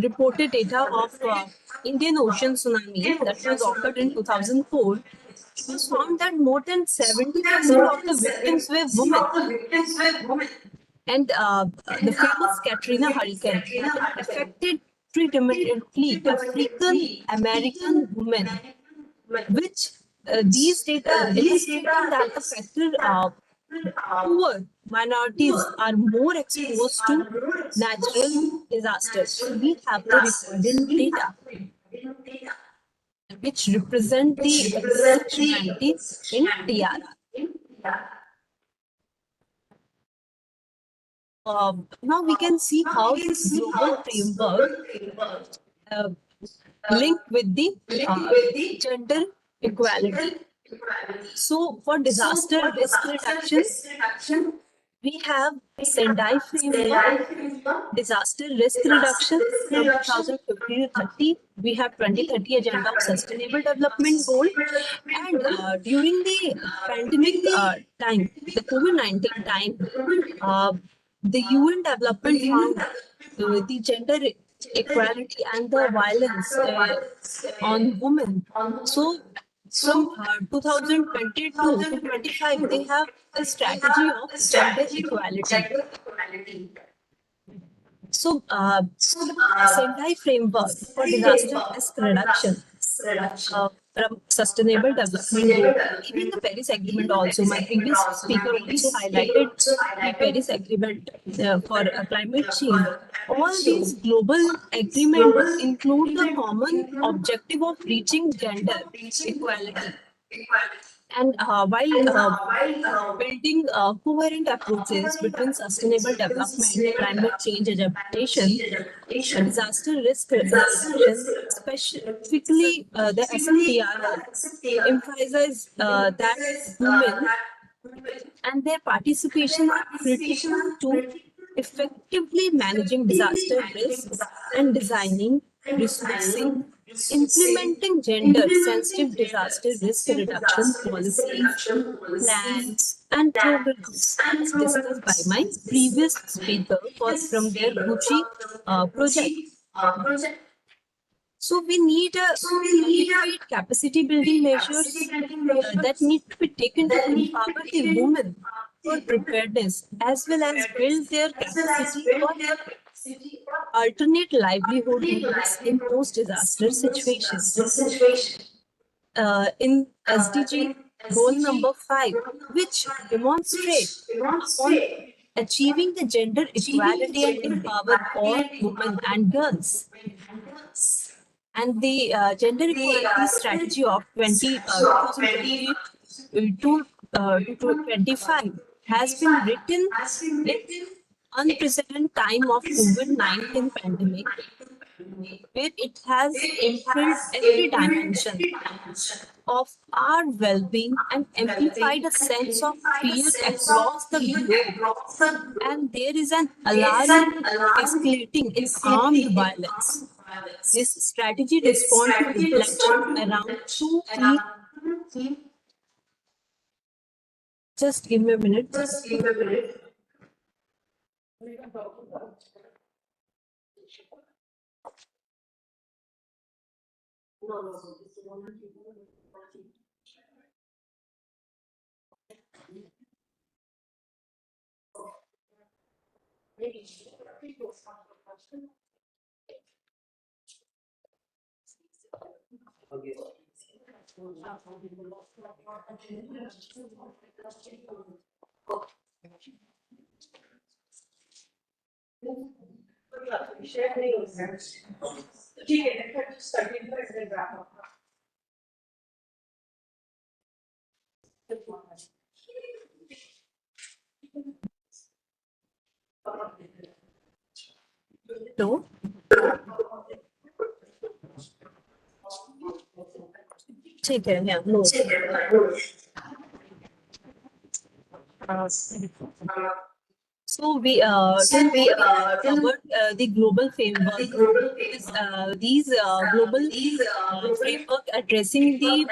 Reported data of Indian Ocean tsunami that was occurred in 2004, it was found that more than 70% of the victims were women. And the famous Katrina hurricane affected predominantly African American women, which these data illustrate that the factor poor minorities are more exposed to natural disasters. We have the recorded data which represent the intersectionality in DRR. Now we can see how this global framework linked with the gender equality. So for disaster risk reduction, we have Sendai framework, disaster risk reduction from 2015 to 30. We have 2030 Agenda of Sustainable Development Goal. And during the pandemic time, the COVID-19 time, the UN Development found the gender equality and the violence on women. So from 2022 to 25, they have a strategy of gender equality. So, Sendai framework for disaster risk reduction from Sustainable Development Goal, even the Paris Agreement also. My previous speaker also highlighted the Paris Agreement for climate change. All these global agreements include the common objective of reaching gender equality. And while building coherent approaches between sustainable development, climate change adaptation, disaster risk reduction, specifically the SFDR emphasizes that women and their participation are critical to effectively managing disaster risks and designing, resourcing, implementing gender-sensitive disaster risk reduction policies, plans, and programs, as discussed by my previous speaker from their Gucci project. So we need adequate capacity building measures that need to be taken to empower the women for preparedness, as well as build their capacity for alternate livelihood models in post-disaster situations. In SDG goal number 5, which demonstrate on achieving the gender equality and empower all women and girls. And the gender equality strategy of 2020 to 25 has been written in unprecedented time of COVID-19 pandemic, where it has imprinted every dimension of our well-being and amplified a sense of fear across the globe. And there is an alarming escalating in armed violence. This strategy responds to reflection around 2 key. Just give me a minute. No. ठीक है, yeah, no. So we covered the global framework. These global framework addressing the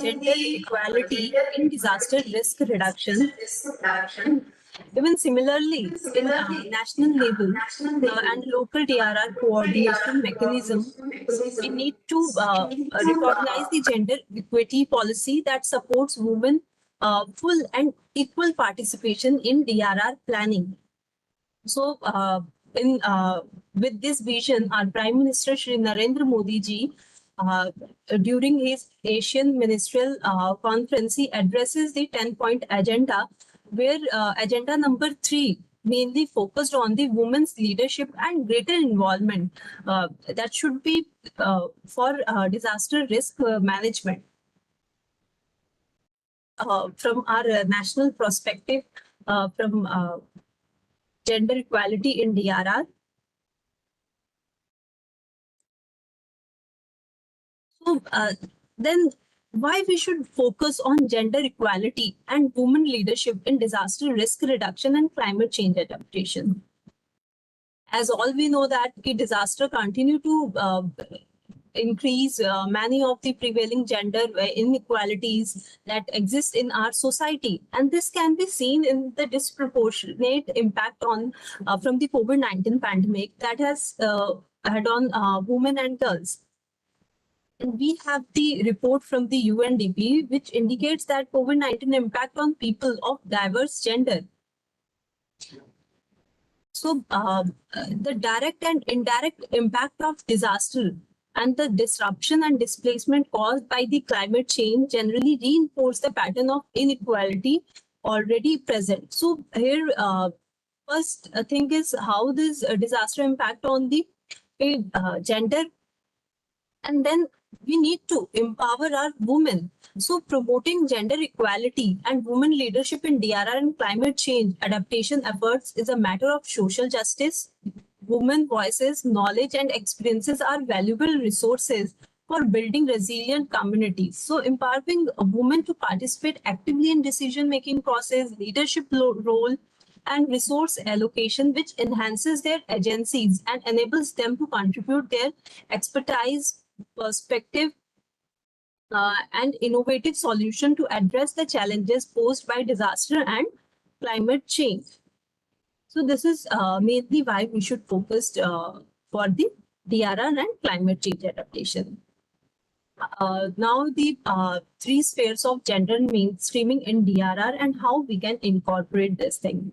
gender equality in disaster risk reduction. Even similarly, in national level and local DRR coordination mechanism, we need to recognize the gender equity policy that supports women full and equal participation in DRR planning. So, with this vision, our Prime Minister Shri Narendra Modi ji, during his Asian Ministerial Conference, he addresses the 10-point agenda, where agenda number 3 mainly focused on the women's leadership and greater involvement that should be for disaster risk management. From our national perspective, from gender equality in DRR. So then why we should focus on gender equality and women leadership in disaster risk reduction and climate change adaptation? As all we know that the disaster continue to increase many of the prevailing gender inequalities that exist in our society, and this can be seen in the disproportionate impact on from the COVID-19 pandemic that has had on women and girls. And we have the report from the UNDP, which indicates that COVID-19 impact on people of diverse gender. So the direct and indirect impact of disaster and the disruption and displacement caused by the climate change generally reinforce the pattern of inequality already present. So here, first thing is how this disaster impact on the gender, and then we need to empower our women. So promoting gender equality and women leadership in DRR and climate change adaptation efforts is a matter of social justice. Women voices, knowledge, and experiences are valuable resources for building resilient communities. So empowering a woman to participate actively in decision-making process, leadership role, and resource allocation, which enhances their agencies and enables them to contribute their expertise perspective and innovative solution to address the challenges posed by disaster and climate change. So this is mainly why we should focus for the DRR and climate change adaptation. Now the three spheres of gender mainstreaming in DRR and how we can incorporate this thing.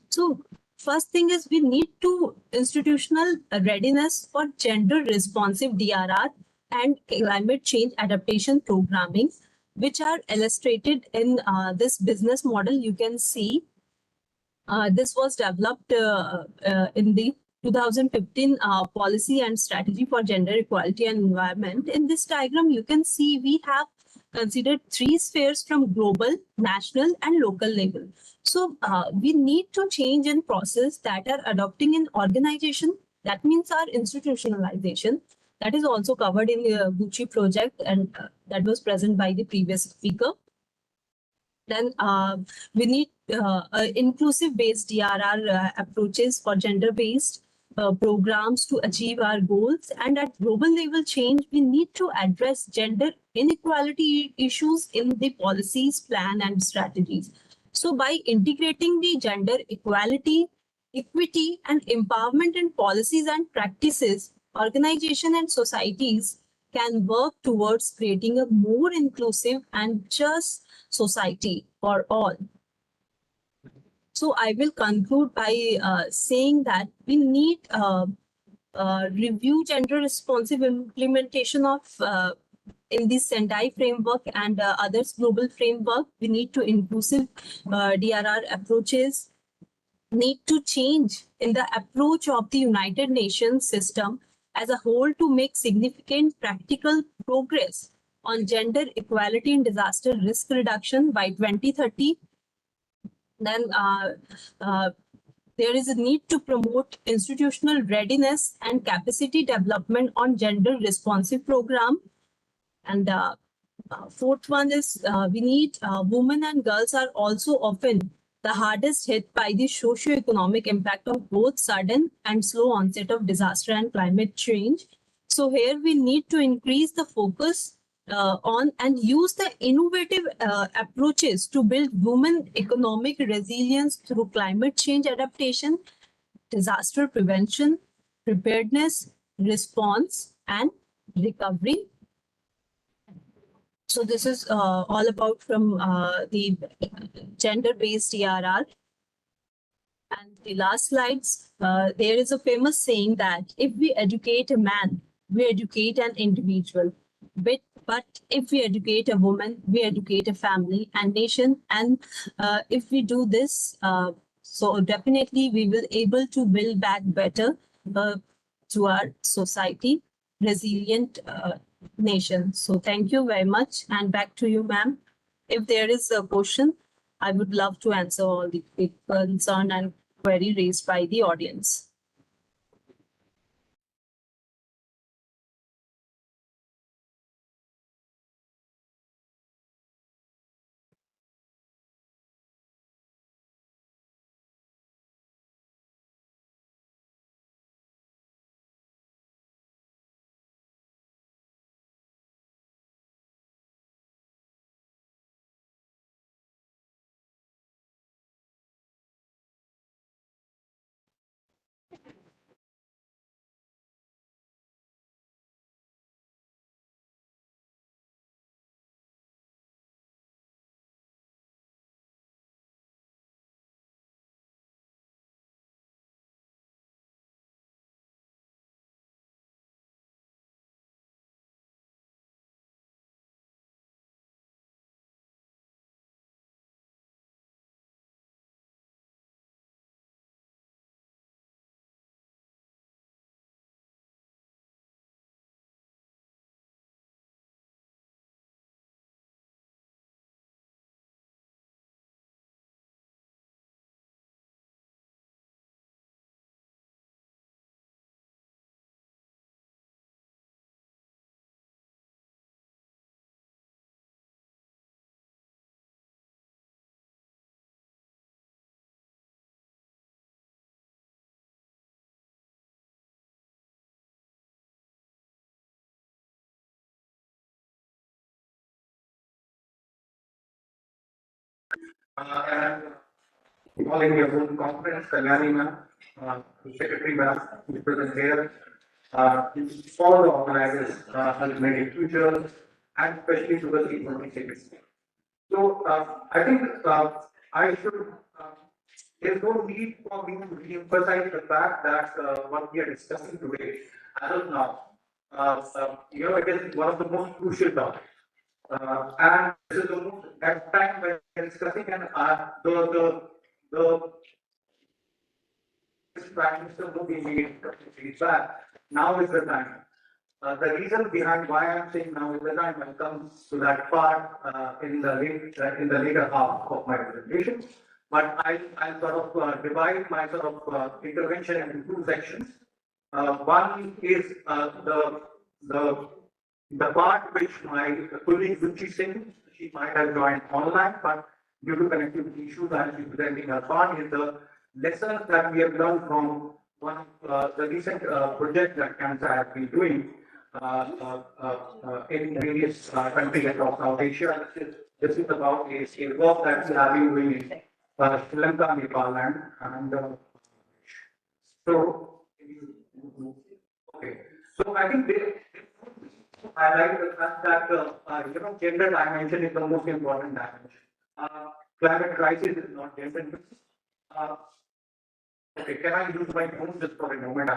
So first thing is we need to institutional readiness for gender responsive DRR and climate change adaptation programming, which are illustrated in this business model. You can see this was developed in the 2015 policy and strategy for gender equality and environment. In this diagram, you can see we have considered three spheres from global, national, and local level. So we need to change in process that are adopting in organization. That means our institutionalization. That is also covered in the Gucci project, and that was present by the previous speaker. Then we need inclusive based DRR approaches for gender based programs to achieve our goals. And at global level change, we need to address gender inequality issues in the policies, plan, and strategies. So by integrating the gender equality, equity, and empowerment in policies and practices, organization and societies can work towards creating a more inclusive and just society for all. So I will conclude by saying that we need review gender responsive implementation of in the Sendai framework and others global framework. We need to inclusive DRR approaches, need to change in the approach of the United Nations system as a whole to make significant practical progress on gender equality and disaster risk reduction by 2030. Then there is a need to promote institutional readiness and capacity development on gender responsive program. And fourth one is we need women and girls are also often the hardest hit by the socio-economic impact of both sudden and slow onset of disaster and climate change. So here we need to increase the focus on and use the innovative approaches to build women economic resilience through climate change adaptation, disaster prevention, preparedness, response, and recovery. So this is all about from the gender-based DRR. And the last slides, there is a famous saying that if we educate a man, we educate an individual. But if we educate a woman, we educate a family and nation. And if we do this, so definitely we will able to build back better to our society, resilient nation. So thank you very much. And back to you, ma'am. If there is a question, I would love to answer all the concern and query raised by the audience. and all in your own conference, Kalyani ma'am, Secretary ma'am, who present here, all the organizers, Ultimate Futures, and especially to the economic secretary. So I think I should. There's no need for me to re-emphasize the fact that what we are discussing today, as of now, it is one of the most crucial topics. And this is almost at time when we are discussing, and the Prime Minister will be made feedback. Now is the time. The reason behind why I'm saying now is the time when it comes to that part in the later half of my presentation. But I'll sort of divide my sort of intervention into two sections. One is the part which my colleague Ruchi Singh, she might have joined online, but due to connectivity issues, I'll be presenting her part is the lessons that we have learned from one of the recent projects that Cancer has been doing in various countries across South Asia. This is about a work that we have been doing in Sri Lanka, Nepal, and so okay. So I think I like the fact that gender dimension is the most important dimension. Climate crisis is not gender. Okay, can I use my phone just for a moment?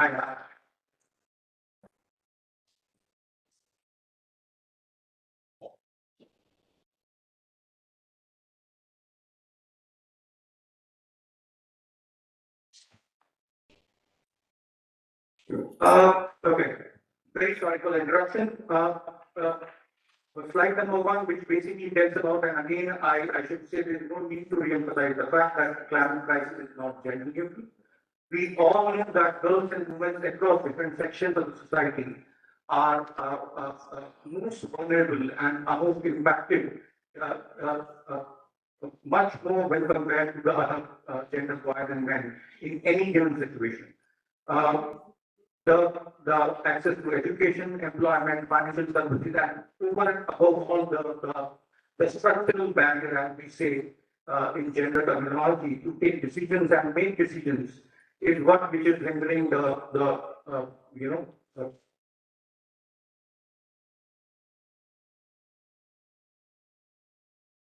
Okay, very sorry for the interruption. Slide number one, which basically tells about, and again, I should say there is no need to re-emphasize the fact that climate crisis is not gender neutral. We all know that girls and women across different sections of the society are most vulnerable and are most impacted, much more when compared to the other gender, boys and men in any given situation. The access to education, employment, financial services, and over and above all the structural barrier, as we say in gender terminology, to take decisions and make decisions is what which is rendering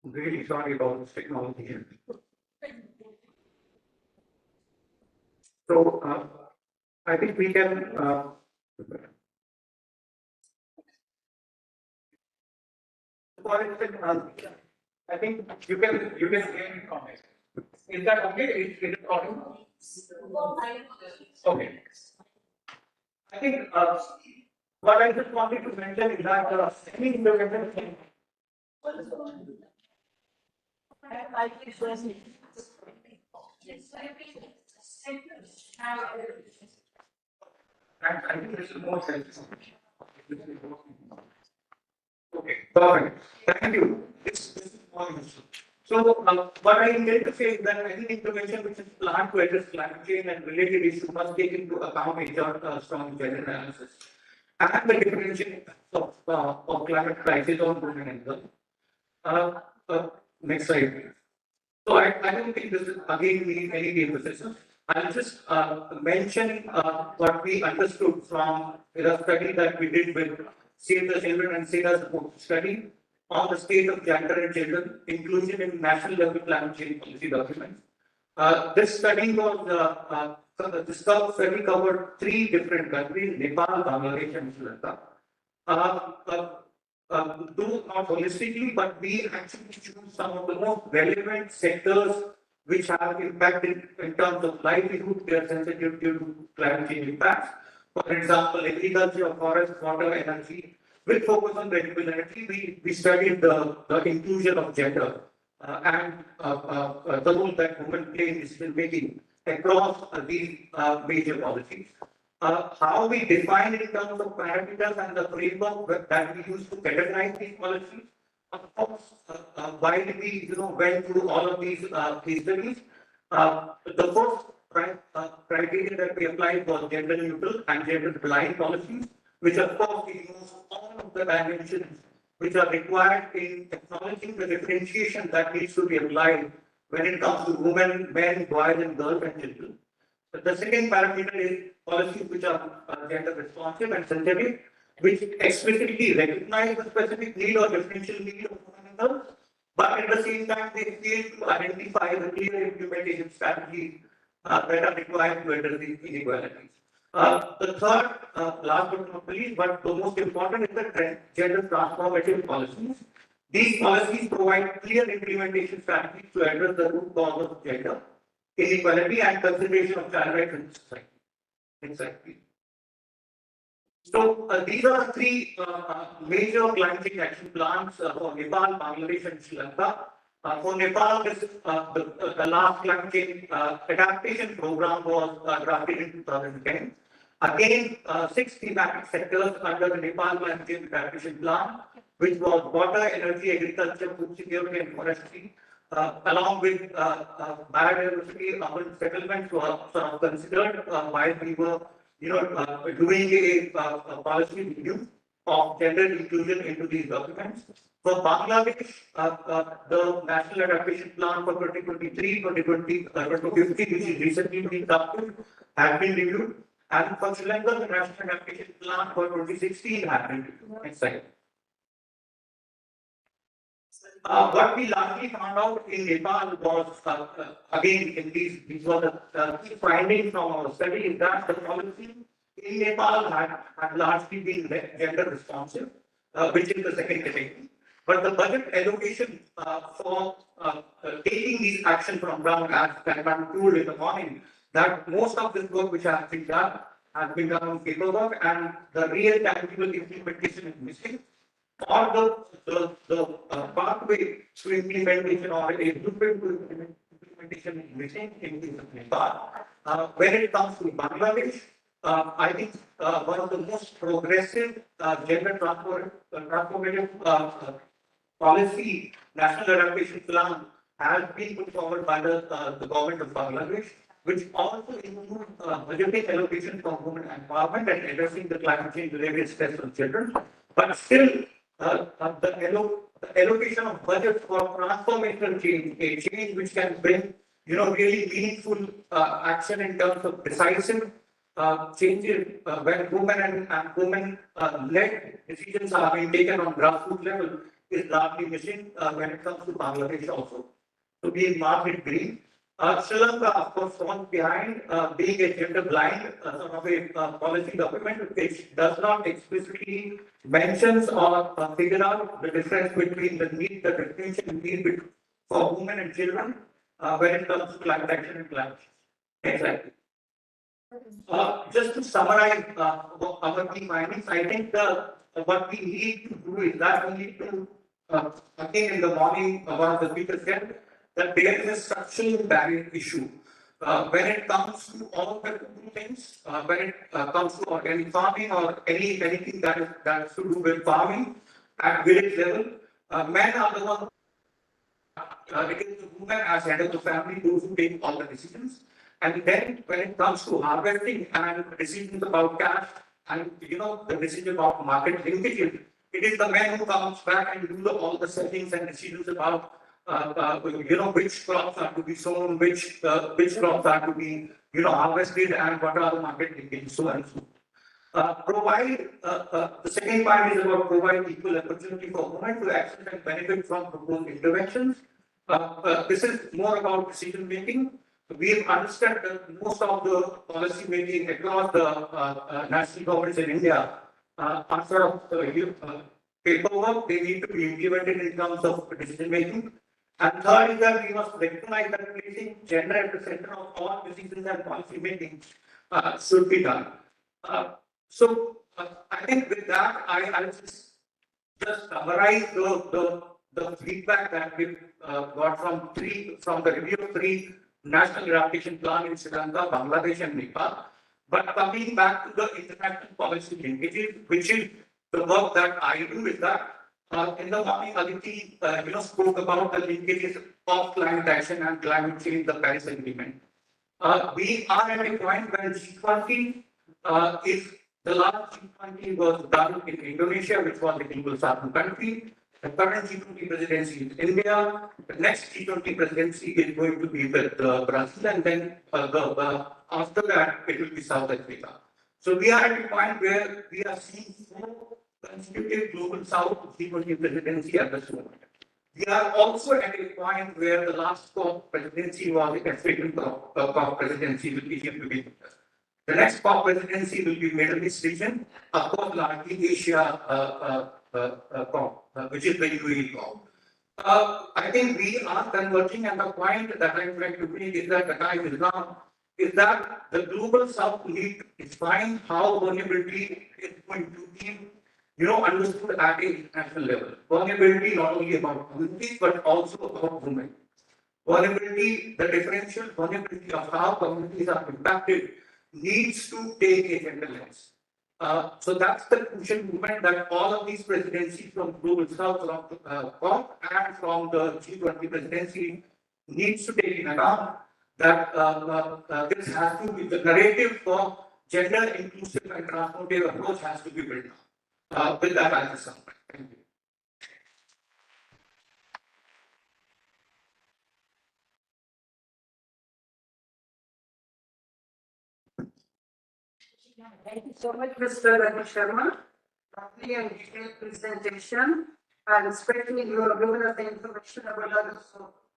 really sorry about this technology. So I think we can. For instance, I think you can hear me from it. Is that okay? Is it audible? Okay. I think what I just wanted to mention is that any independent thing. I think this is more sense. Okay, perfect. Thank you. This is more useful. So, what I intend to say is that any intervention which is planned to address climate change and related issues must take into account a strong gender analysis and the differentiation of climate crisis on women and girls. Next slide. So, I don't think this is again need any emphasis. I'll just mention what we understood from the study that we did with Save the Children and Save the Support study on the state of gender and gender inclusion in national level climate change policy documents. This study was this study covered 3 different countries: Nepal, Bangladesh, and Sri Lanka. Though not holistically, but we actually choose some of the most relevant sectors which have impacted in terms of livelihood, their sensitivity to climate change impacts. For example, agriculture, forest, water, energy. With focus on renewable energy, we studied the inclusion of gender and the role that women play in decision making across these major policies. How we define it in terms of parameters and the framework that we use to categorize these policies. Of course, why did we went through all of these studies? The first criteria that we applied was gender neutral and gender blind policies, which of course ignores all of the dimensions which are required in acknowledging the differentiation that needs to be applied when it comes to women, men, boys, and girls and children. The second parameter is policies which are gender responsive and sensitive, which explicitly recognize the specific need or differential need of women and girls, but at the same time they fail to identify the clear implementation strategies that are required to address these inequalities. The third, last but not least, but the most important, is the gender transformative policies. These policies provide clear implementation strategies to address the root cause of gender inequality and consideration of child rights in society. Exactly. So these are the three major climate change action plans for Nepal, Bangladesh, and Sri Lanka. For Nepal, the last climate change adaptation program was drafted in 2010. Again, 6 thematic sectors under the Nepal climate change adaptation plan, which was water, energy, agriculture, food security, and forestry, along with biodiversity, urban settlements were sort of considered while we were, doing a policy review of gender inclusion into these documents. For Bangladesh, the National Adaptation Plan for 2023-2050, which is recently being adopted, has been reviewed. And for Sri Lanka, the National Adaptation Plan for 2016 has been reviewed. Next slide. What we largely found out in Nepal was, again, in these were the key findings from our study, is that the policy in Nepal had largely been gender responsive, which is the second category. But the budget allocation for taking these actions from ground, as Kanban told in the morning, that most of this work which has been done on paperwork, and the real tangible implementation is missing. Or the pathway to implementation or a blueprint to implementation is missing in Nepal. When it comes to Bangladesh, I think one of the most progressive gender transformative policy, National Adaptation Plan, has been put forward by the government of Bangladesh, which also includes budgetary allocation for women empowerment and addressing the climate change related stress on children. But still, the allocation of budget for transformational change, a change which can bring, really meaningful action in terms of decisive changes when women and women-led decisions are being taken on grassroots level, is largely missing when it comes to Bangladesh also. So we marked it green. Sri Lanka, of course, falls behind, being a gender blind sort of a policy document which does not explicitly mentions or figure out the difference between the distinction need for women and children when it comes to climate action and climate change. Exactly. Just to summarize our key findings, I think what we need to do is that we need to, again in the morning, one of the speakers said, that there is a structural barrier issue when it comes to all the things, when it comes to organic farming or anything that is to do with farming at village level. Men are the ones, it is the women as head of the family those who take all the decisions. And then when it comes to harvesting and decisions about cash and the decision about market linkages, it is the men who comes back and do all the settings and decisions about which crops are to be sown, which crops are to be, harvested, and what are the market linkages, so and so. The second point is about provide equal opportunity for women to access and benefit from proposed interventions. This is more about decision making. We have understood that most of the policy making across the national governments in India are sort of paperwork. They need to be implemented in terms of decision making. And third is that we must recognize that placing gender at the center of all decisions and policy making should be done. So I think with that, I'll just summarize the feedback that we've got from the review of 3 National Adaptation Plan in Sri Lanka, Bangladesh, and Nepal. But coming back to the international policy linkages, which is the work that I do, is that in the morning, Aditi, spoke about the linkages of climate action and climate change, the Paris Agreement. We are at a point where G20 if the last G20 was done in Indonesia, which was a global southern country. The current G20 presidency in India, the next G20 presidency is going to be with Brazil, and then after that, it will be South Africa. So we are at a point where we are seeing 4 consecutive Global South G20 presidency at this moment. We are also at a point where the last COP presidency was a African COP presidency with Egypt to be. The next COP presidency will be Middle East region, of course, largely Asia COP, which is the UAE COP. I think we are converging, and the point that I'm trying to make is that the time is now, is that the global south need to define how vulnerability is going to be, understood at a international level. Vulnerability not only about communities, but also about women. Vulnerability, the differential vulnerability of how communities are impacted needs to take a gender lens. So that's the crucial movement that all of these presidencies from Global South, from COP and from the G20 presidency needs to take in account that this has to be the narrative for gender inclusive and transformative approach has to be built up. With that, I'll just thank you. Thank you so much, Mr. Ravi Sharma. Lovely and detailed presentation, and especially you have given us the information about the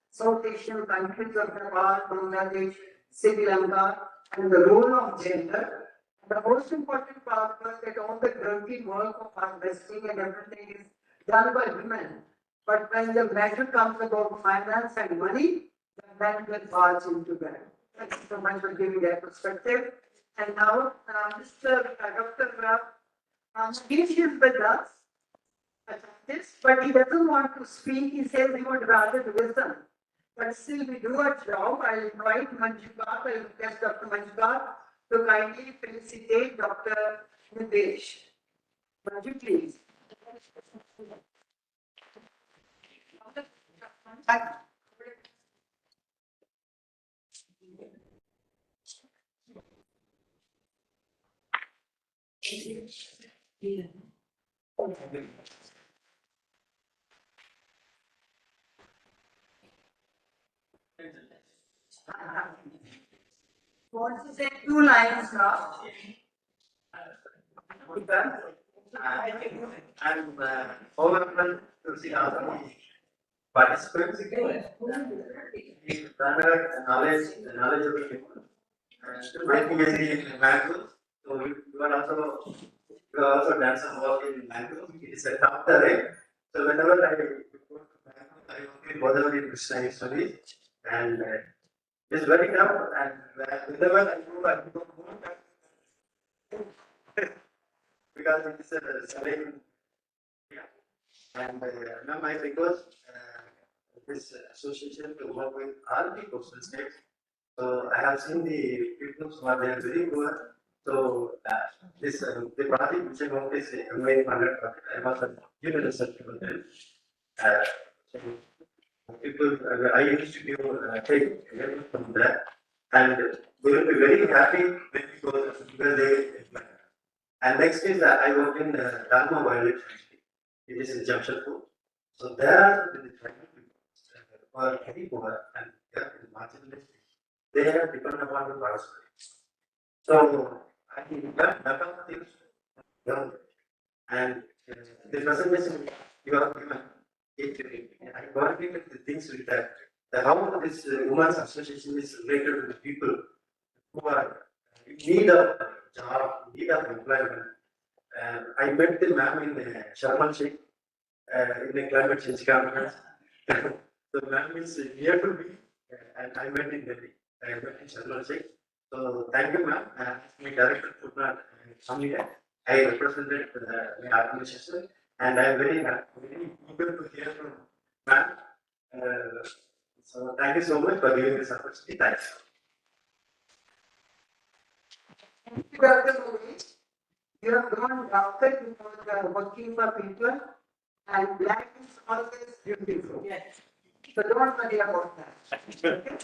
South Asian countries of Nepal, Bangladesh, Sri Lanka, and the role of gender. The most important part was that all the dirty work of harvesting and everything is done by women. But when the matter comes about finance and money, the men will barge into that. Thank you so much for giving that perspective. And now, Mr. Dr. Manish is with us, but he doesn't want to speak. He says he would rather listen. But still, we do our job. I'll invite Manjukat, I'll request Dr. Manjukat to kindly felicitate Dr. Nidesh. Manju, please. Want to say 2 lines now? I'm overwhelmed to see how many participants. We've garnered knowledgeable people. My PhD in Mango, so you are also done some work in Mango. It is a top terrain. So whenever I go to Mango, I only bother with Krishna studies, and it's very tough. And whenever I go more because it is a challenge. And now I request this association to work with all the coastal states. So I have seen the people who are there very poor. So this the project which I work is a very funded project. I was a junior research student. So people I used to give take from that, and they will be very happy when we go because they. And next is I work in Dharma Wildlife Sanctuary. It is in Jamshedpur. So there the tribal people are very poor and they are marginalized. They have depended upon the forest. So I learned a lot of things from and the presentation you have given, I got into the things with that. How this women's association is related to the people who are in need of job, need of employment. I met the ma'am in Sharm el-Sheikh in the climate change conference. The ma'am is here to me, and I met in Delhi. I met in Sharm el-Sheikh. So thank you, ma'am. My director could not come here. I represented my organization, and I am very eager to hear from ma'am. So thank you so much for giving this opportunity. Thanks. Thank you, Dr. Manish. You have gone doctor because working for people, and black is always beautiful. Yes. So don't worry about that. Okay?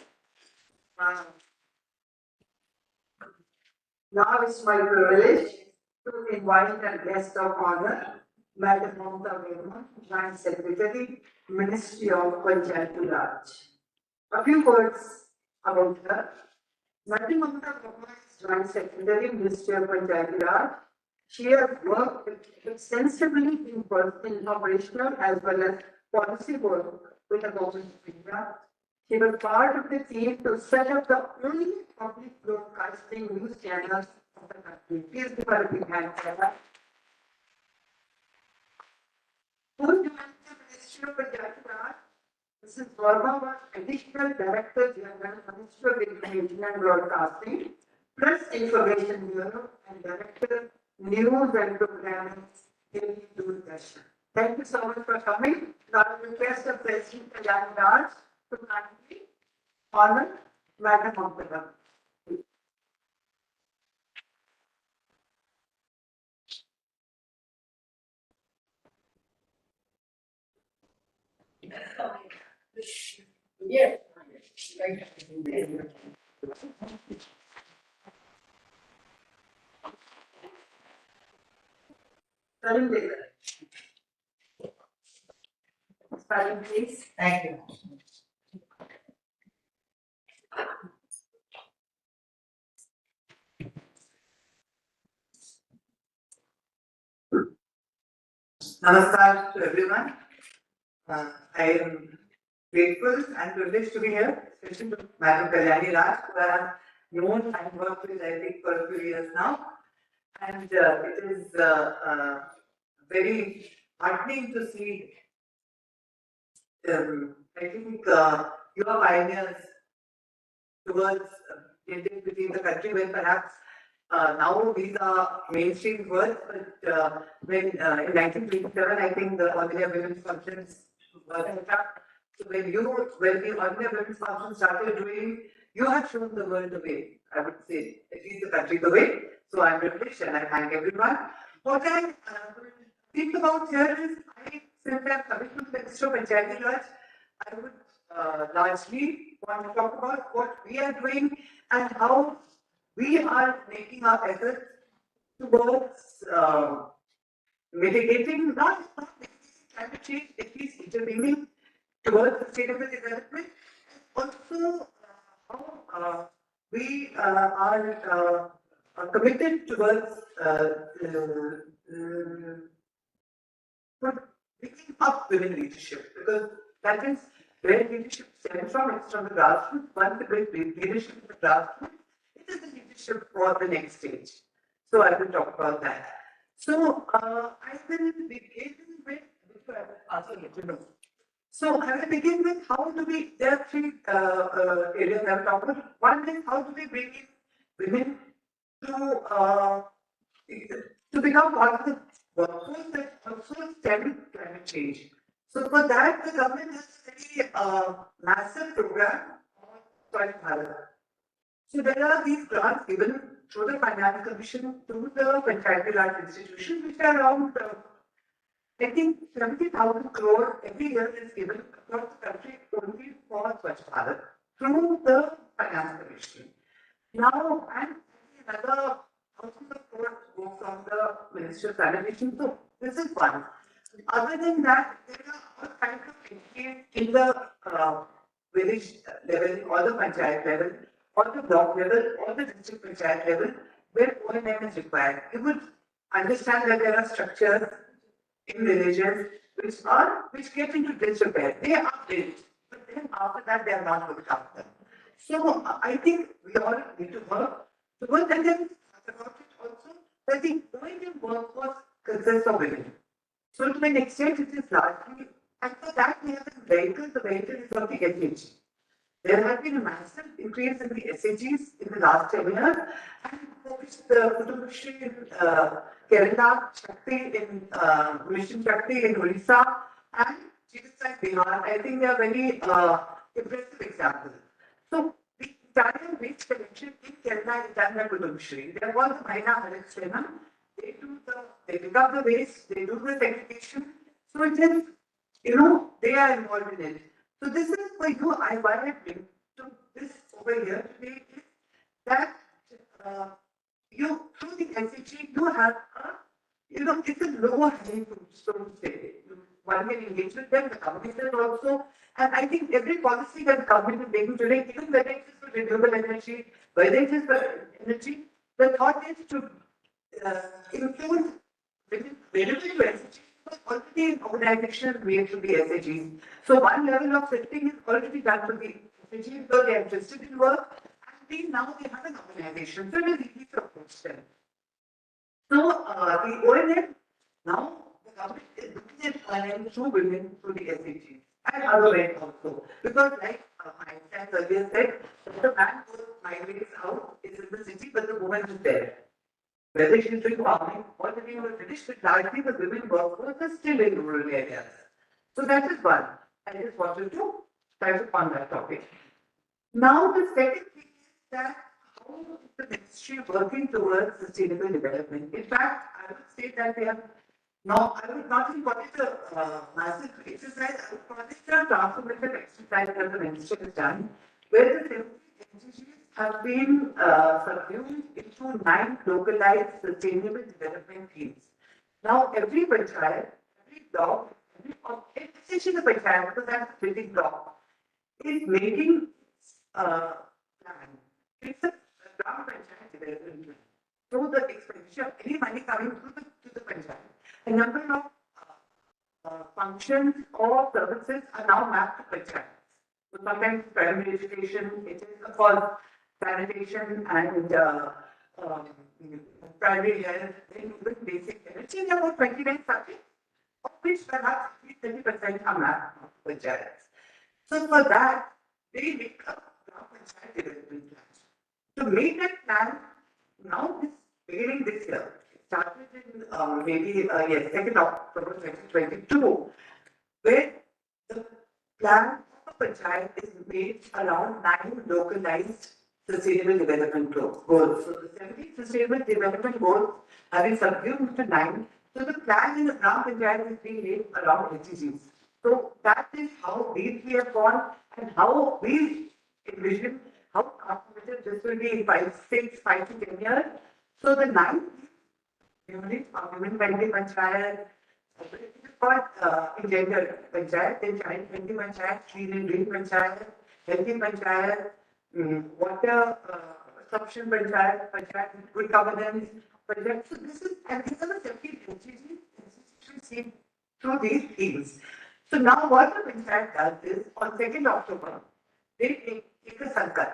Now it's my privilege to invite a guest of honor, Madam Mamta Verma, Joint Secretary, Ministry of Panchayat Raj. A few words about her. Madam Mamta Verma is Joint Secretary, Ministry of Panchayat Raj. She has worked extensively in operational as well as policy work with the government of India. She was part of the team to set up the only public broadcasting news channels of the country. Please give her a big hand for that. Ministry of Panchayat Raj, Mrs. Verma was Additional Director General, Ministry of Information and Broadcasting, Press Information Bureau, and Director News and Programming in Doordarshan. Thank you so much for coming. Now I request the President Kalyani Raj to kindly honor Madam Mamta. Yes. Spelling, please. Thank you. Namaskar to everyone. I am grateful and privileged to be here, especially to Madam Kalyani Raj, who I have known and worked with, I think, for a few years now. And it is very heartening to see, I think, you are pioneers towards getting between the country where perhaps now these are mainstream words, but when in 1927, I think the All India Women's Conference was set up. So when the All India Women's Conference started doing, you have shown the world the way, I would say, at least the country the way. So I'm privileged and I thank everyone. What I think about here is, since I'm coming to the Ministry of Panchayat Raj, I would largely want to talk about what we are doing and how we are making our efforts towards mitigating, not climate change, at least intervening towards sustainable development. Also, how we are committed towards picking up women leadership, because that is where leadership stems from. It's from the grassroots. Once the great leadership in the grassroots, it is the leadership for the next stage. So I will talk about that. So I will begin with, So I will begin with how do we, there are three areas I will talk about. One is how do we bring in women to become part of the workforce that also stem climate change. So for that, the government has a very massive program on Swachh Bharat. So there are these grants given through the Finance Commission to the Panchayat Raj institutions, which are around, I think, 70,000 crore every year is given across the country only for Swachh Bharat through the Finance Commission. Now, and another thousands of crores go from the Ministry of Sanitation. So this is one. Other than that, there are all kinds of initiatives in the village level, or the panchayat level, or the block level, or the district panchayat level, where O&M is required. You would understand that there are structures in villages which get into disrepair. They are built, but then after that they are not looked after. So I think we all need to work towards, and then about it also, I think O&M workforce consists of women. So to an extent, it is largely, and for that we have a vehicle. The vehicle is of the SAG. There has been a massive increase in the SAGs in the last 10 years, and for which the Kutumbashri in Kerala, Shakti in Mission Shakti in Odisha, and Chittisgarh, Bihar, I think they are very impressive examples. So the entire waste collection in Kerala is done by Kutumbashri. There was a Mahina Harit Sena. They pick up the waste, they do the segregation. So it is, they are involved in it. So this is for you, why I bring to this over here today is that you, through the SAG, you have it's a lower hanging fruit, so to say. One can engage with them, the government also, and I think every policy that the government is making today, even whether it is for renewable energy, whether it is for energy, the thought is to include wherever you SHGs, because already in organizations create to be SHGs. So one level of setting is already done for the SHGs because they are interested in work, and now they have an organization, so it is easy to approach them. So the ONM, now the government is looking at financial through women through the SHGs and other ways also. Because like Einstein earlier said, the man who migrates out is in the city, but the woman is there. Whether she's doing farming or the people finished with largely the women workforce is still in rural areas. So that is one. I just wanted to touch upon that topic. Now the second thing is that how is the ministry working towards sustainable development? In fact, I would say that they have I would not even call it a massive exercise, I would call it a transformative exercise that the ministry has done, where the 70 SDGs have been subsumed into 9 localized sustainable development themes. Now, every panchayat, every block, especially the panchayat, because that's a big block, is making plan. It's a ground panchayat development plan. So the expenditure, any money coming to the panchayat, a number of functions or services are now mapped to panchayats. So sometimes primary education, it is of course sanitation and primary health, then even basic health. There are about 29 subjects, of which perhaps 30% are mapped to panchayats. So for that, they make a panchayat development plan. To make that plan, now beginning this year, it started in maybe 2nd October 2022, where the plan of panchayat is based around 9 localized sustainable development goals. So the 70 sustainable development goals have been subsumed into 9. So the plan in the Gram Panchayat is being made around SDGs. So that is how we have gone and how we envision how transformative this will be in 5 to 10 years. So the 9 units are women friendly panchayat, gender panchayat, then child friendly panchayat, clean and green panchayat, healthy panchayat, water consumption panchayat, panchayat with good governance panchayat. So this is, and these are the 70 SDGs through these themes. So now what the panchayat does is on 2nd October, they take a sankalp.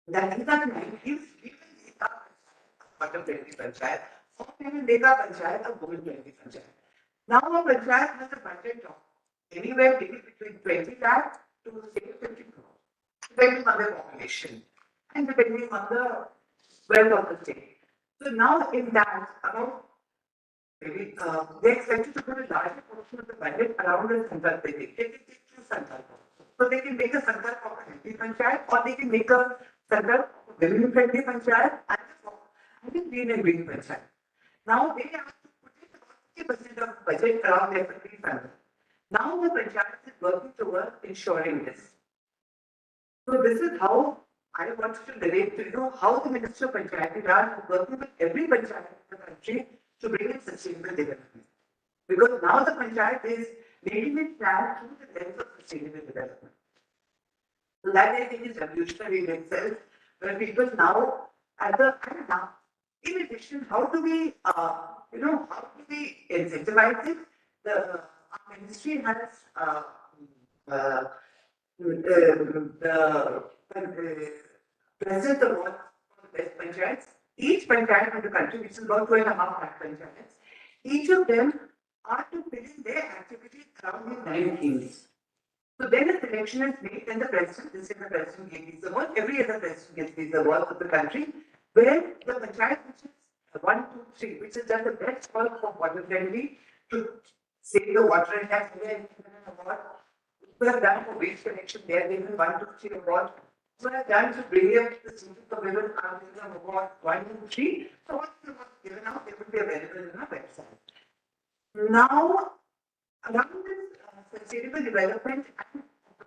That is that 9 themes, we will make a bottom 20 panchayat, or we will make a panchayat, a gold 20 panchayat. Now a panchayat has a budget of anywhere between 20 lakh to say 50 crore, depending on the population and depending on the wealth of the state. So now in that, about maybe they expected to put a larger portion of the budget around the sankalp. They can take 2 sankalp. So they can make a sankalp of a healthy panchayat, or they can make a sankalp of a women friendly panchayat and green and green panchayat. Now they have to put 50% of budget around their 50 sankalp. Now the panchayat is working towards ensuring this. So this is how I wanted to relate to you how the Minister of Panchayati Raj is working with every panchayat in the country to bring in sustainable development. Because now the panchayat is making it plan through the lens of sustainable development. So that I think is revolutionary in itself, where people now, in addition, how do we incentivize it? Our ministry has the President Award for the best panchayats. Each panchayat in the country, which is about 2.5 lakh panchayats, each of them are to fill in their activities around these 9 themes. So then a selection is made, and the president, this is the president gave these awards, every other president gets these awards of the country, where the panchayat, which is 1, 2, 3, which has done the best work for water friendly to save the water and have an award. We have done for waste collection, they are given 1, 2, 3 awards. So I have done to bring up the students of women are given award 1, 2, 3. So once the awards given out, they will be available on our website. Now, around this sustainable development,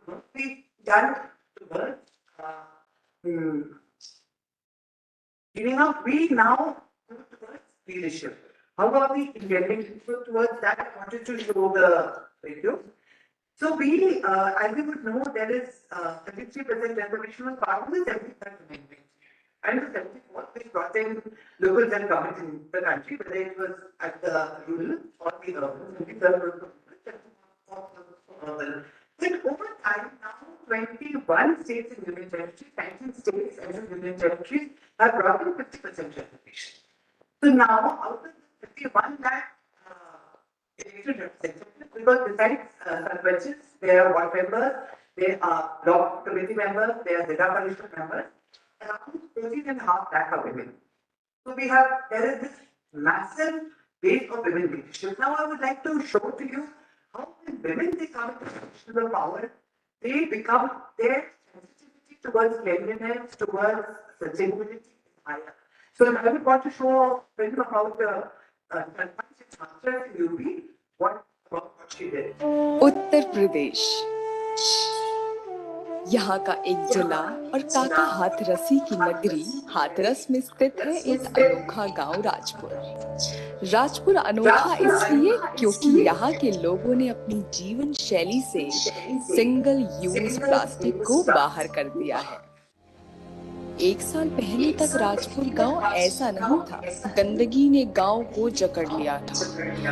what we've done towards we now go towards leadership. How are we getting towards that? I wanted to show the video. So we, as you would know, there is 33% reservation was part of the 75th Amendment. And the 74th, which brought in locals and governments in the country, whether it was at the rural or the urban. But over time, now 21 states and union territories, 19 states and union territories have brought in 50% reservation. So now, out of the 51 lakh elected representatives, because besides sarpanches, there are ward members, there are block committee members, there are Zilla Parishad members, around 14.5 lakh are women. So we have, there is this massive base of women leadership. Now I would like to show to you how when women they come to positions of power, they become, their sensitivity towards cleanliness, towards sustainability is higher. So I would want to show a film about the master in UP, what she did. Uttar Pradesh, यहाँ का एक जिला और काका हाथरसी की नगरी हाथरस में स्थित है एक अनोखा गांव राजपुर। राजपुर अनोखा इसलिए क्योंकि यहाँ के लोगों ने अपनी जीवन शैली से सिंगल यूज प्लास्टिक को बाहर कर दिया है। एक साल पहले तक राजपुर गांव ऐसा नहीं था। गंदगी ने गांव को जकड़ लिया था।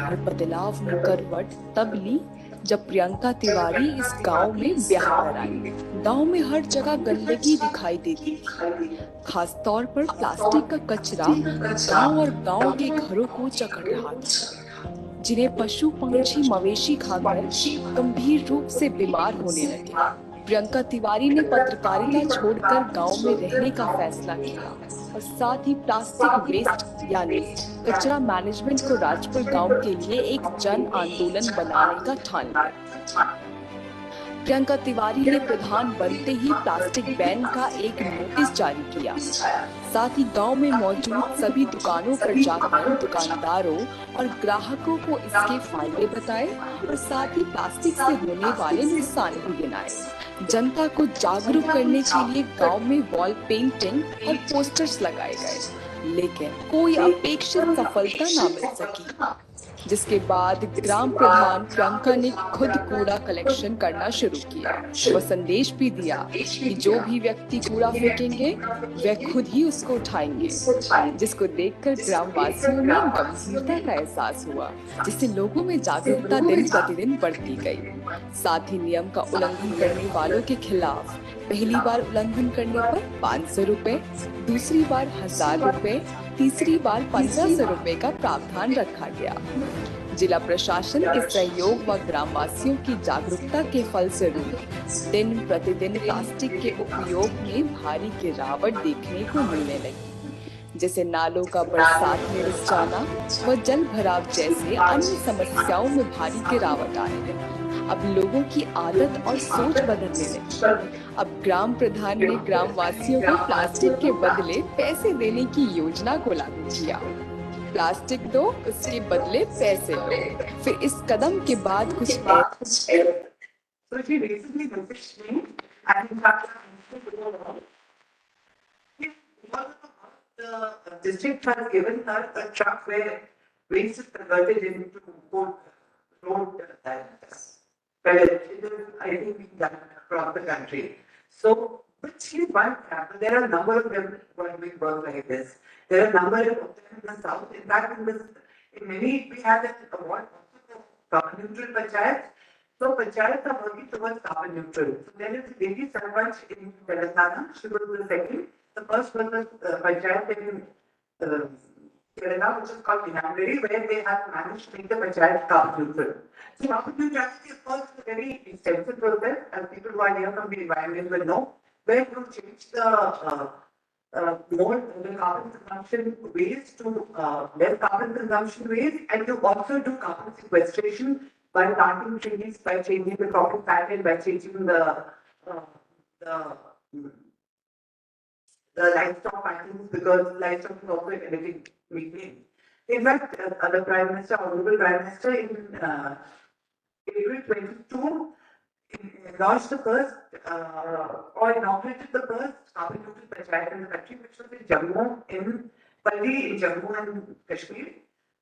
वो बदलाव ने करवट तब ली जब प्रियंका तिवारी इस गांव में ब्याह कर आई। गांव में हर जगह गंदगी दिखाई देती थी, खास तौर पर प्लास्टिक का कचरा गांव और गांव के घरों को जकड़ रहा था, जिन्हें पशु पंछी मवेशी खाकर गंभीर रूप से बीमार होने लगे। प्रियंका तिवारी ने पत्रकारिता छोड़कर गांव में रहने का फैसला किया और साथ ही प्लास्टिक वेस्ट यानी कचरा मैनेजमेंट को राजपुर गांव के लिए एक जन आंदोलन बनाने का ठान लिया। प्रियंका तिवारी ने प्रधान बनते ही प्लास्टिक बैन का एक नोटिस जारी किया। साथ ही गांव में मौजूद सभी दुकानों पर जाकर दुकानदारों और ग्राहकों को इसके फायदे बताए और साथ ही प्लास्टिक से होने वाले नुकसान भी गिनाए। जनता को जागरूक करने के लिए गांव में वॉल पेंटिंग और पोस्टर्स लगाए गए, लेकिन कोई अपेक्षित सफलता न मिल सकी, जिसके बाद ग्राम प्रधान प्रियंका ने खुद कूड़ा कलेक्शन करना शुरू किया। वह संदेश भी दिया कि जो भी व्यक्ति कूड़ा फेंकेंगे वह खुद ही उसको उठाएंगे, जिसको देखकर ग्रामवासियों में गंभीरता का एहसास हुआ, जिससे लोगों में जागरूकता दिन प्रतिदिन बढ़ती गई। साथ ही नियम का उल्लंघन करने वालों के खिलाफ पहली बार उल्लंघन करने पर 500 रुपए, दूसरी बार 1000 रुपए, तीसरी बार 1500 रुपए का प्रावधान रखा गया। जिला प्रशासन के सहयोग व ग्रामवासियों की जागरूकता के फलस्वरूप दिन प्रतिदिन प्लास्टिक के उपयोग में भारी गिरावट देखने को मिलने लगी, जैसे नालों का बरसात में रिस जाना व जल भराव जैसे अन्य समस्याओं में भारी गिरावट आने लगी। अब लोगों की आदत और सोच बदलने लगी। अब ग्राम प्रधान ने ग्रामवासियों को प्लास्टिक के बदले पैसे देने की योजना को लागू किया। प्लास्टिक दो, उसके बदले पैसे लो। फिर इस कदम के बाद कुछ the district has given her a truck where waste is converted into road tires. Well, it is, I think, being done across the country. So, but she is one example. There are a number of them who are doing work like this. There are a number of them in the south. In fact, in many, we have an award also for carbon neutral panchayat. So, panchayats are working towards carbon neutral. So, there is a lady Sarpanch in Telangana. She was the second. The first one was panchayat in Kerala, which is called Vinamgiri, where they have managed to make the panchayat carbon neutral. So, carbon neutrality, of course, is a very extensive process, as people who are here from the environment will know, where you change the more the carbon consumption ways to less carbon consumption ways, and you also do carbon sequestration by planting trees, by changing the cropping pattern, by changing the livestock patterns, because livestock is also emitting methane. In fact, the Prime Minister, Honorable Prime Minister, in April 22, launched the first or inaugurated the first carbon neutral panchayat in the country, which was in Jammu, in Palli, in Jammu and Kashmir.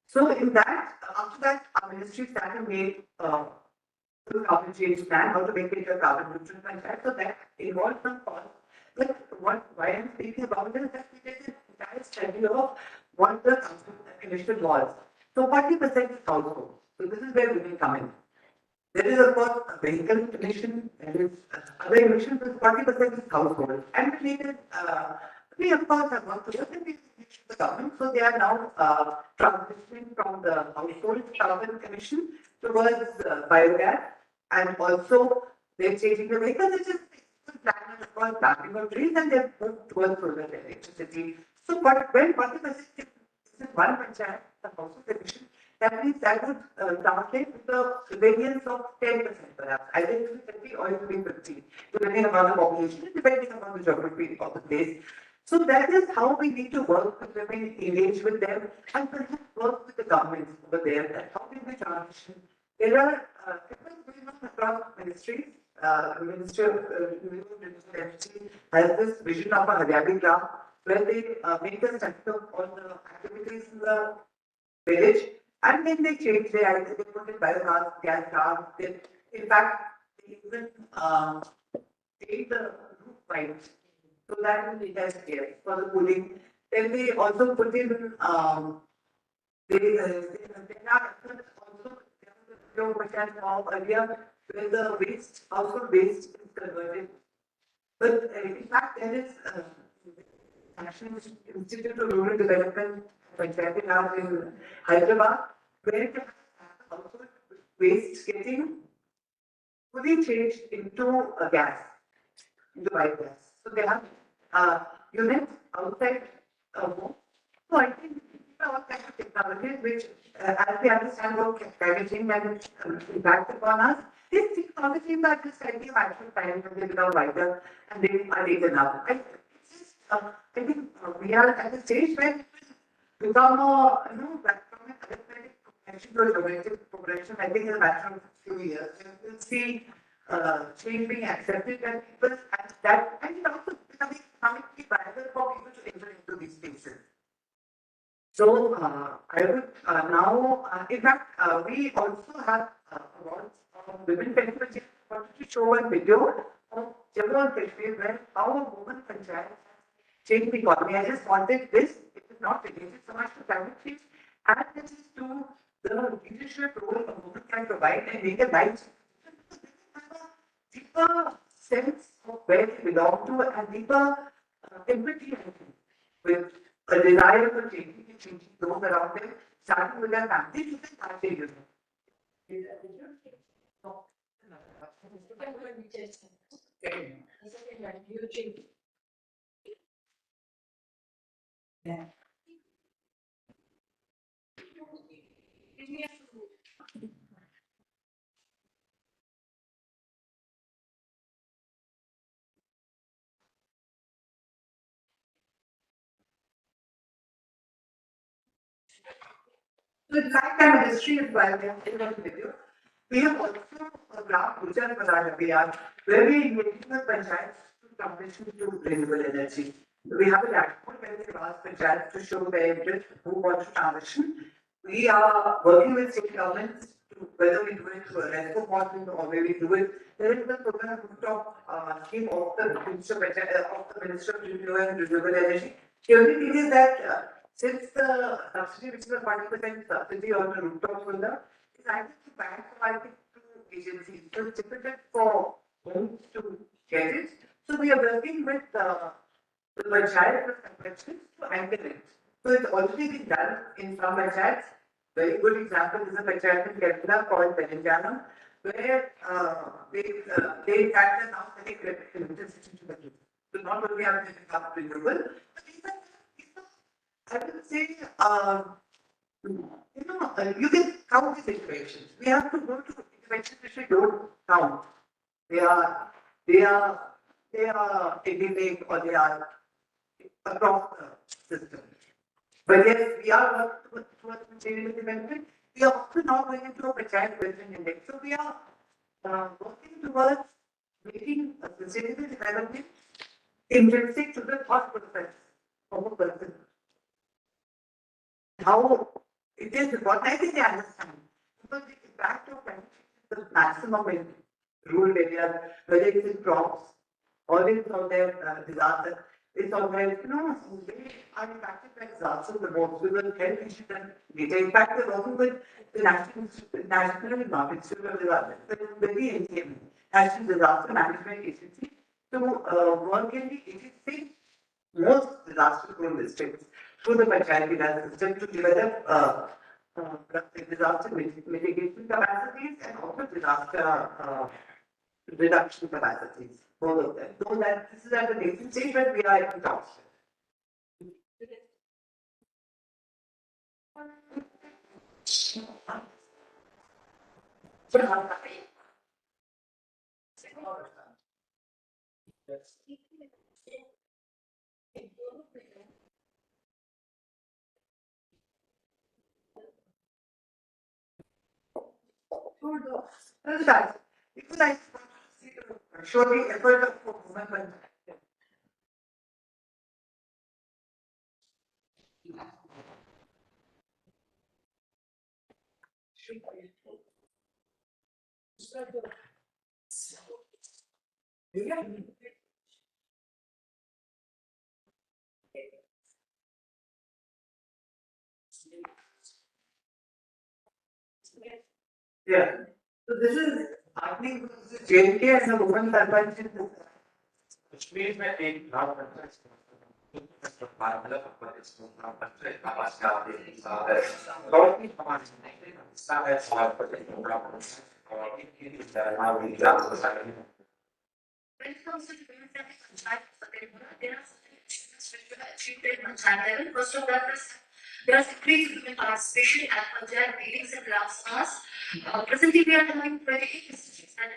So in that, after that, our ministry started made the carbon change plan, how to make it a carbon neutral panchayat. So that involved some cost. But why I'm speaking about this is that we did an entire study of what the carbon emission was. So 40% is household. So this is where women come in. There is, of course, a vehicle emission, there is other emissions, but 40% is household. And we of course have worked together and we reached the government. So they are now transitioning from the household carbon emission towards biogas, and also they're changing the vehicles. It's just plan, of course, planting of trees, and they're moved towards solar electricity. So but when 40% is one panchayat, the household emission, that means that would translate to the variance of 10% perhaps. I think it will be 20 or it will be 50, depending upon the population, depending upon the geography of the place. So that is how we need to work with women, engage with them, and perhaps work with the governments over there. That how can we transition? There are efforts going on across ministries. Minister of Energy has this vision of a Haryali Gram, where they make a study of all the activities in the village, and then they change their ideas. They put in biomass, gas plants. In fact, they even take the roof pipes, so that will be less air for the cooling. Then they also put in there are efforts also which I saw earlier, where the waste, household waste is converted. But in fact, there is National Institute of Rural Development, Panchayati Raj in Hyderabad, where the household waste getting fully changed into gas, into biogas. So they have units outside home. So I think all kinds of technologies which, as we understand what climate change and impact upon us, these technologies are just slightly a matter of time when they become wider and they are taken up. I think we are at a stage where it will become a, from an arithmetic progression to a geometric progression. I think in a matter of a few years, we will see change being accepted and people, and it also becoming economically viable for people to enter into these spaces. So I would now, in fact, we also have awards of women benefits. I wanted to show a video of Jammu and Kashmir where how a woman panchayat changed the economy. I just wanted this. It is not related so much to climate change, and this is to the leadership role a woman can provide and make a life. Deeper sense of where they belong to and deeper empathy with a desire for changing those around them, starting with their families, you can start changing them. Yeah. So in fact, our ministry is in the video. We have also a Gram Gujar Pradhan Abhiyan, where we engage with panchayats to transition to renewable energy. We have a dashboard where we ask panchayats to show their interest, who wants to transition. We are working with state governments to whether we do it through a RESCO model or where we do it. There is a program rooftop scheme of the Minister of Renewable Energy. The only thing is that since the subsidy, which is a 40% subsidy on the rooftop solar, is either to banks or I think to agencies. So it's difficult for homes to get it. So we are working with the panchayat conventions to anchor it. So it's already been done in some panchayats. Very good example is a panchayat in Kerala called Telangana, where they had now setting electricity to the grid. So not only are they become renewable, but I would say, you can count these interventions. We have to go to interventions which we don't count. They are endemic or they are across the system. But yes, we are working towards material development. We are also now going into a panchayat building index. So we are working towards making a sustainable development intrinsic to the thought process of a person. How it is important. I think they understand. Because the impact of climate change is the maximum in rural areas, whether it's in crops or it's on their disaster. It's always, they are impacted by disasters the most because health issues and data. In fact, they're working with the National Institute of Disaster, the NCM, National Disaster Management Agency, to work in the 86 most disaster-prone districts through the Panchayati Raj system to develop disaster mitigation capacities and also disaster reduction capacities. Both of them. So that this is at the nascent stage, but we are in talks. Surely effort of women. Yeah. So this is happening because this JNK as a woman survives in this. Kashmir में एक गांव बनता है When it comes to the women that there are certain achievements which were achieved at panchayat level. First of all, there is increased women participation at panchayat meetings and Gram Sabhas. Presently, we are having 28 institutes and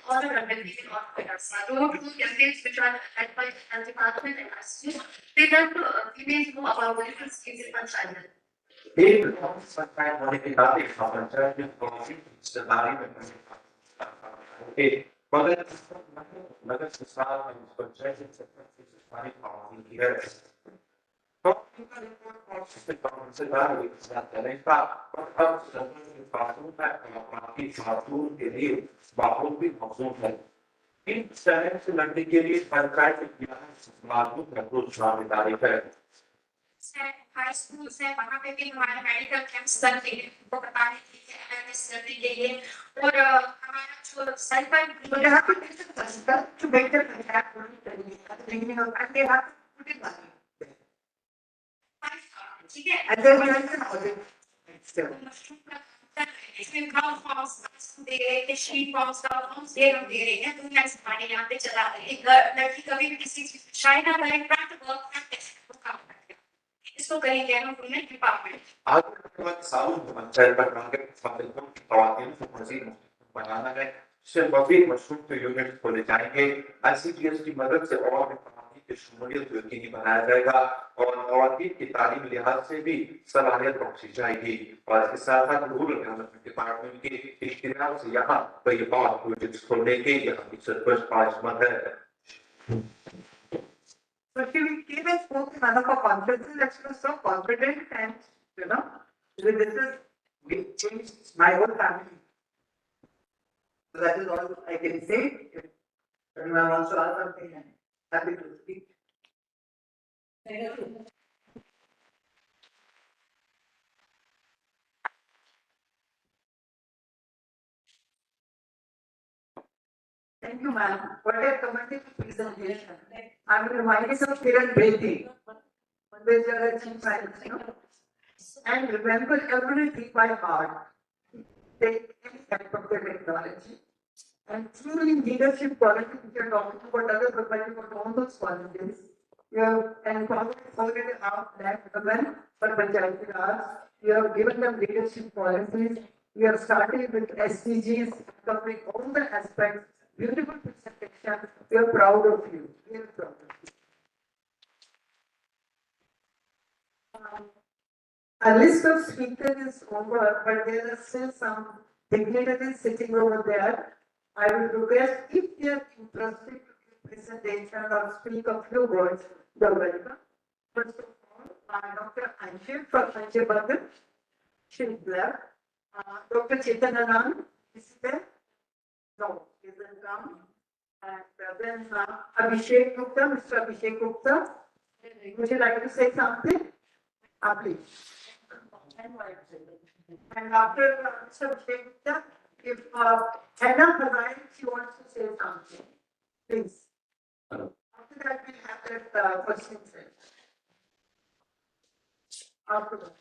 all are undertaking on finance. Road campaigns which are led by the health department and institutes. They help females know about the different schemes in panchayat level. एक सरकार होने के बाद एक पंचायत में policy सरकारी में मगर सरकार में पंचायत से सरकारी पॉलिसी की है तो इनका रिपोर्ट सरकार भी साथ करेगा और अब सरकार के पासों का आपकी छात्रों के लिए बहुत भी मौजूद है इन तरह से लड़ने के लिए सरकार की लागू प्रपोज जिम्मेदारी है हाई स्कूल से वहाँ पे भी हमारे मेडिकल कैंप्स चलते हैं वो बताने के लिए अवेयरनेस करने के लिए और हमारा जो self help They have to take the step to make them adapt at the beginning of and they have to put it back. ठीक है And then we have an audit. इसमें गाँव फॉर्म्स दे रहे हैं sheet forms का forms they रहे हैं दुनिया से पानी यहाँ पे चला रहे हैं एक लड़की कभी भी किसी चाइना का एक प्रैक्टिकल प्रैक्टिस काम करते हैं इसको कहेंगे हम वुमेन डिपार्टमेंट आज के बाद सालों पंचायत पर मांगे फातिलों की खवातीन को मजीद बनाना है सिर्फ मजीद मशरूम यूनिट खोले जाएंगे ICDS की मदद से और खवातीन की शमूलियत यकीनी बनाया जाएगा और खवातीन की तालीम लिहाज से भी सलाहियत बख्शी जाएगी और इसके साथ साथ रूरल डेवलपमेंट डिपार्टमेंट के इख्तियार से यहाँ कई बार प्रोजेक्ट्स खोलने के यहाँ की सरपंच पाजमत है So she came and spoke in one of our conferences and she was so confident and this is we changed my whole family. So that is all I can say. If anyone wants to ask something, I'm happy to speak. Thank you, ma'am. What a commendable presentation. I'm reminded of Kiran Bedi. And remember everything by heart. Take any type of the technology. And truly leadership qualities, if you're talking about other providing for all those qualities, you have empowered 4.5 lakh women for Panchayati Raj. You have given them leadership qualities. You have started with SDGs, covering all the aspects. Beautiful presentation. We are proud of you. We are proud of you. A list of speakers is over, but there are still some dignitaries sitting over there. I would request if they are interested to give presentation or speak a few words, you're welcome. First of all, Dr. Anshul from Sanjay Bandhan. She is there. Dr. Chetan Anand is there. No, he isn't come. And then Abhishek Gupta, Mr. Abhishek Gupta. Would you like to say something? Please. And after Mr. Abhishek Gupta, if Hannah Hazai, she wants to say something, please. After that, we have that question set. After that.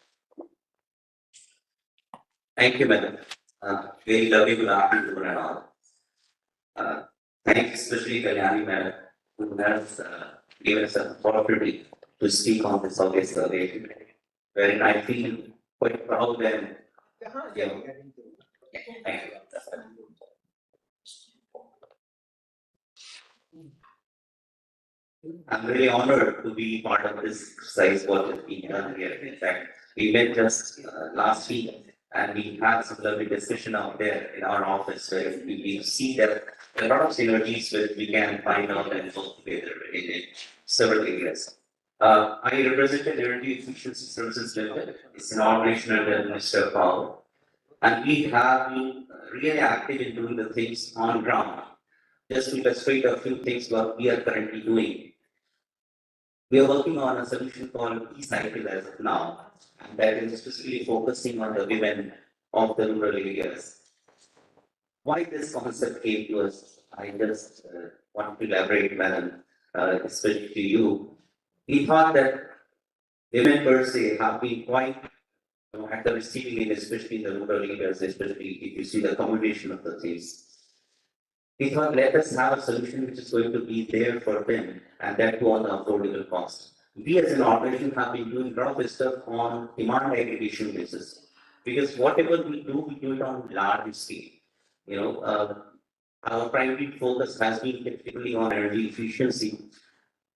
Thank you, madam. Very lovely to have you and all. Thanks especially Kalyani madam, who has given us an opportunity to speak on this August survey, wherein I feel quite proud and yeah. Thank you. I'm really honored to be part of this exercise what is being done here. In fact, we met just last week and we had some lovely discussion out there in our office where we see that there are a lot of synergies which we can find out and work together in several areas. I represented Energy Efficiency Services Limited. It's an organization under Mr. Powell. And we have been really active in doing the things on ground. Just to illustrate a few things what we are currently doing. We are working on a solution called e-cycle as of now, and that is specifically focusing on the women of the rural areas. Why this concept came to us, I just want to elaborate, madam, especially to you. We thought that women per se have been quite at the receiving end, especially in the rural areas, especially if you see the combination of the things. We thought, let us have a solution which is going to be there for them, and that too on the affordable cost. We as an organization have been doing a lot of stuff on demand aggregation basis, because whatever we do it on large scale. You know, our primary focus has been typically on energy efficiency.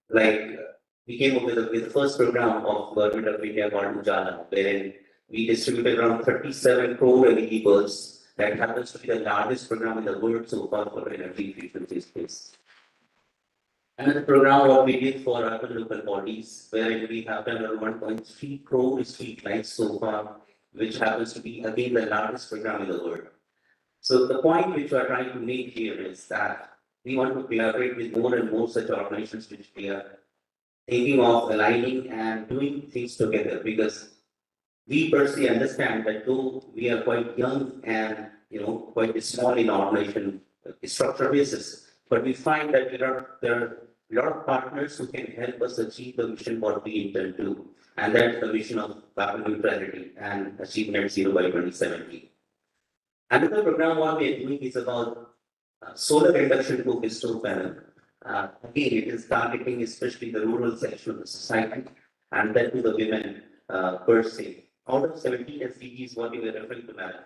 Like we came up with the first program of Government of India called Ujala, wherein we distributed around 37 crore LED bulbs. That happens to be the largest program in the world so far for energy efficiency space. Another program what we did for urban local bodies, where we have done around 1.3 crore street lights so far, which happens to be again the largest program in the world. So the point which we are trying to make here is that we want to collaborate with more and more such organizations which we are thinking of aligning and doing things together, because we personally understand that though we are quite young and quite small in organization structure basis, but we find that there are a lot of partners who can help us achieve the mission what we intend to, and that's the mission of carbon neutrality and achieve net zero by 2070. Another program what we are doing is about solar induction to stove panel. Again, it is targeting especially the rural section of the society, and then to the women per se. Out of 17 SDGs, what you were referring to, madam,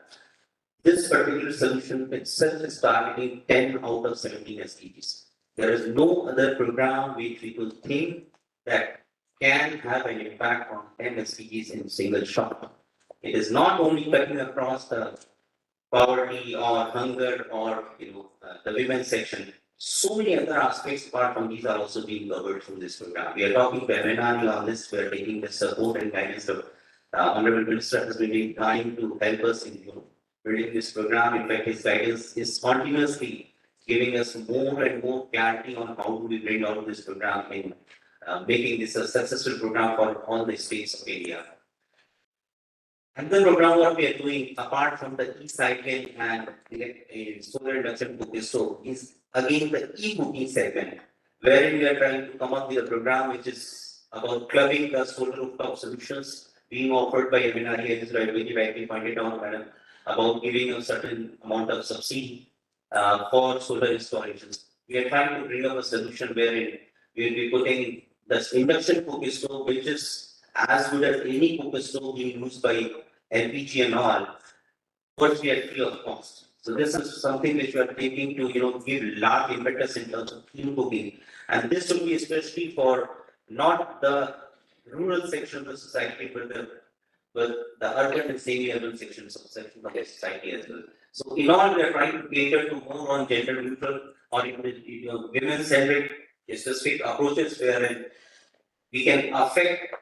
this particular solution itself is targeting 10 out of 17 SDGs. There is no other program which we could think that can have an impact on 10 SDGs in a single shot. It is not only cutting across the poverty or hunger or the women's section. So many other aspects apart from these are also being covered through this program. We are talking to MNRE on this. We are taking the support and guidance of Honorable Minister has been trying to help us in building this program. In fact, his guidance is continuously giving us more and more clarity on how do we bring out this program in making this a successful program for all the states of India. Another program what we are doing apart from the e-cycling and solar induction cooking stove is again the e-cooking segment, wherein we are trying to come up with a program which is about clubbing the solar rooftop solutions being offered by MNRE, as very rightly pointed out, madam, about giving a certain amount of subsidy for solar installations. We are trying to bring up a solution wherein we will be putting the induction cooking stove, which is as good as any cooking stove being used by LPG and all, but we are free of cost. So this is something which we are taking to give large impetus in terms of clean cooking, and this will be especially for not the rural section of the society, but the urban and semi-urban sections of the society as well. So in all, we are trying to cater to more on gender neutral or women-centric specific approaches wherein we can affect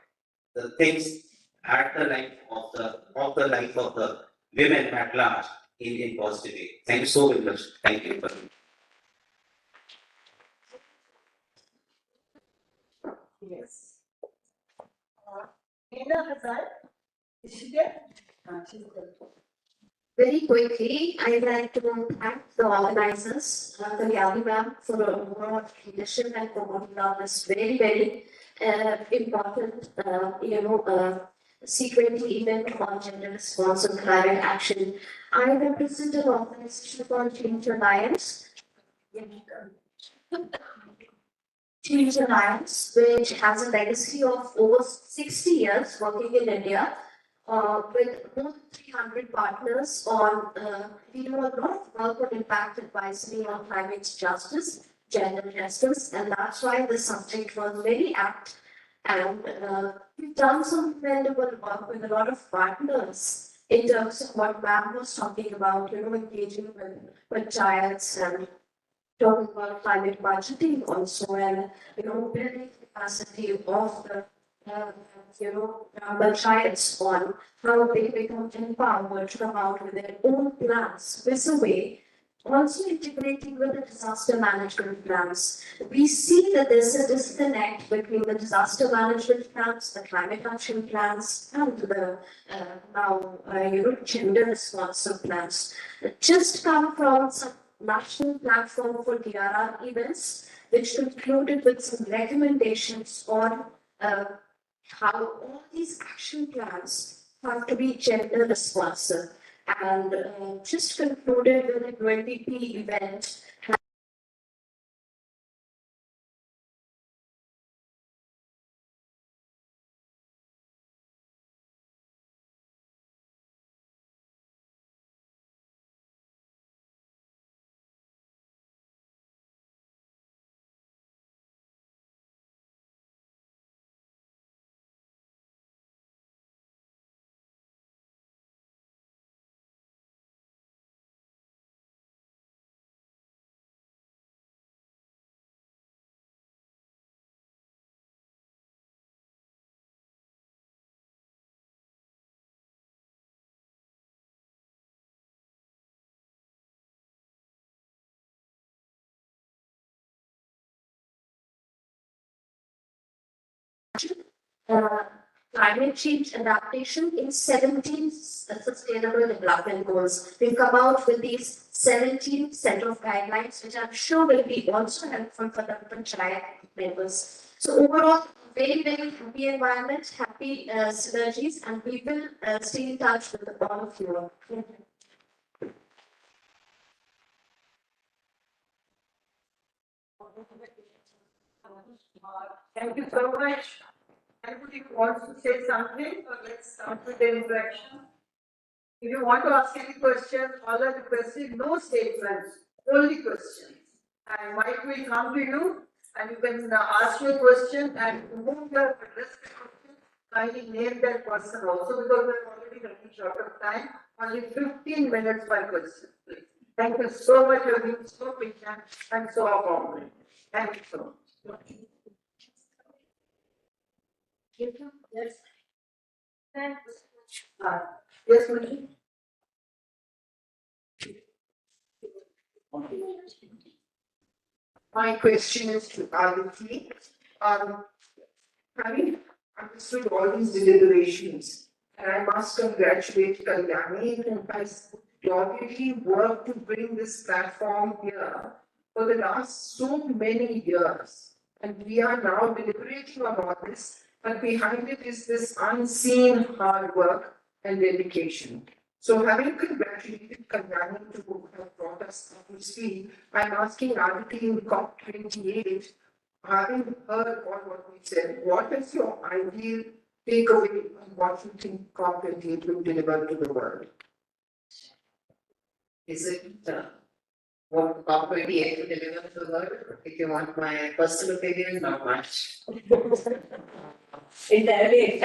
the things at the life of the life of the women at large in positive way. Thank you so very much. Thank you. Yes. Neena Hazai, is she there? She's there. Very quickly, I'd like to thank the organizers, Kalyani ma'am, for the overall leadership and promoting on this very, very important, C20 event on gender response and climate action. I represent an organization called Change Alliance. Change Alliance, which has a legacy of over 60 years working in India. With more than 300 partners on, we do a lot of work on impact advisory on climate justice, gender justice, and that's why this subject was very apt. And we've done some commendable work with a lot of partners in terms of what ma'am was talking about, engaging with giants and talking about climate budgeting also, and building capacity of the the giants on how they become empowered to come out with their own plans, this way, also integrating with the disaster management plans. We see that there's a disconnect between the disaster management plans, the climate action plans, and the gender responsive plans. Just come from some national platform for DRR events, which concluded with some recommendations on how all these action plans have to be gender responsive, and just concluded with a 20p event. Climate change adaptation in 17 sustainable development goals. We've come out with these 17 set of guidelines, which I'm sure will be also helpful for the panchayat members. So overall, very, very happy environment, happy synergies, and we will stay in touch with all of you. Thank you so much. Anybody who wants to say something, or let's start with the interaction. If you want to ask any questions, all are requested, no statements, only questions. And Mike will come to you, and you can ask your question and move your address the question. Kindly name that person also, because we're already running short of time. Only 15 minutes per question, please. Thank you so much for being so patient and so accommodating. Thank you so much. Yes. Thanks. Yes, Mani. My question is to Aditi. Having understood all these deliberations, and I must congratulate Kalyani, who has doggedly worked to bring this platform here for the last so many years. And we are now deliberating on all this. But behind it is this unseen hard work and dedication. So having congratulated Kalyani to have brought us up to speed, I'm asking Aditi in COP28, having heard all what we said, what is your ideal takeaway on what you think COP28 will deliver to the world? Is it what COP28 will deliver to the world? If you want my personal opinion, not much. Entirely.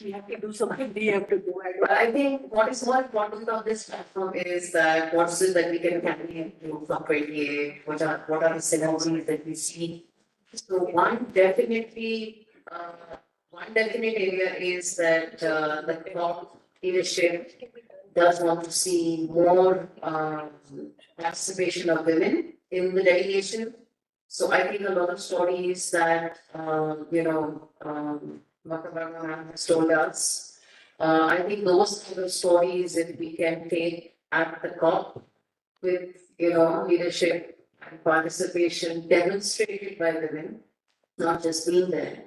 We have to do something, we have to do it. But I think what is more important of this platform is that what is it that we can carry into COP28, what are the synergies that we see. So one, definitely one definite area is that the top leadership does want to see more participation of women in the delegation. So I think a lot of stories that, Makabanga ma'am has told us, I think those kind of stories, if we can take at the COP with, leadership and participation demonstrated by women, not just being there.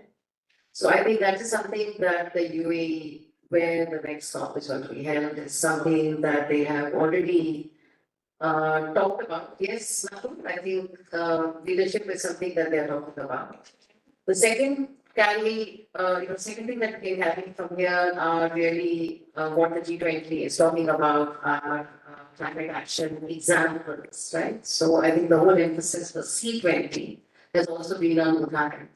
So I think that is something that the UAE, where the next COP is going to be held, is something that they have already talked about. Yes, I think leadership is something that they are talking about. The second second thing that we're having from here are really what the G20 is talking about are climate action examples, right? So I think the whole emphasis for C20 has also been on Udaharan.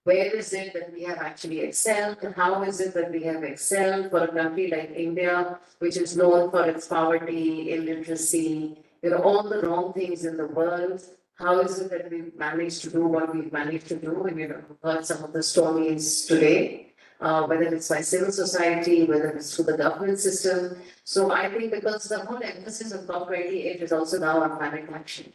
Where is it that we have actually excelled? How is it that we have excelled for a country like India, which is known for its poverty, illiteracy, all the wrong things in the world? How is it that we've managed to do what we've managed to do? And we've heard some of the stories today, whether it's by civil society, whether it's through the government system. So I think because the whole emphasis of COP28 is also now on climate action.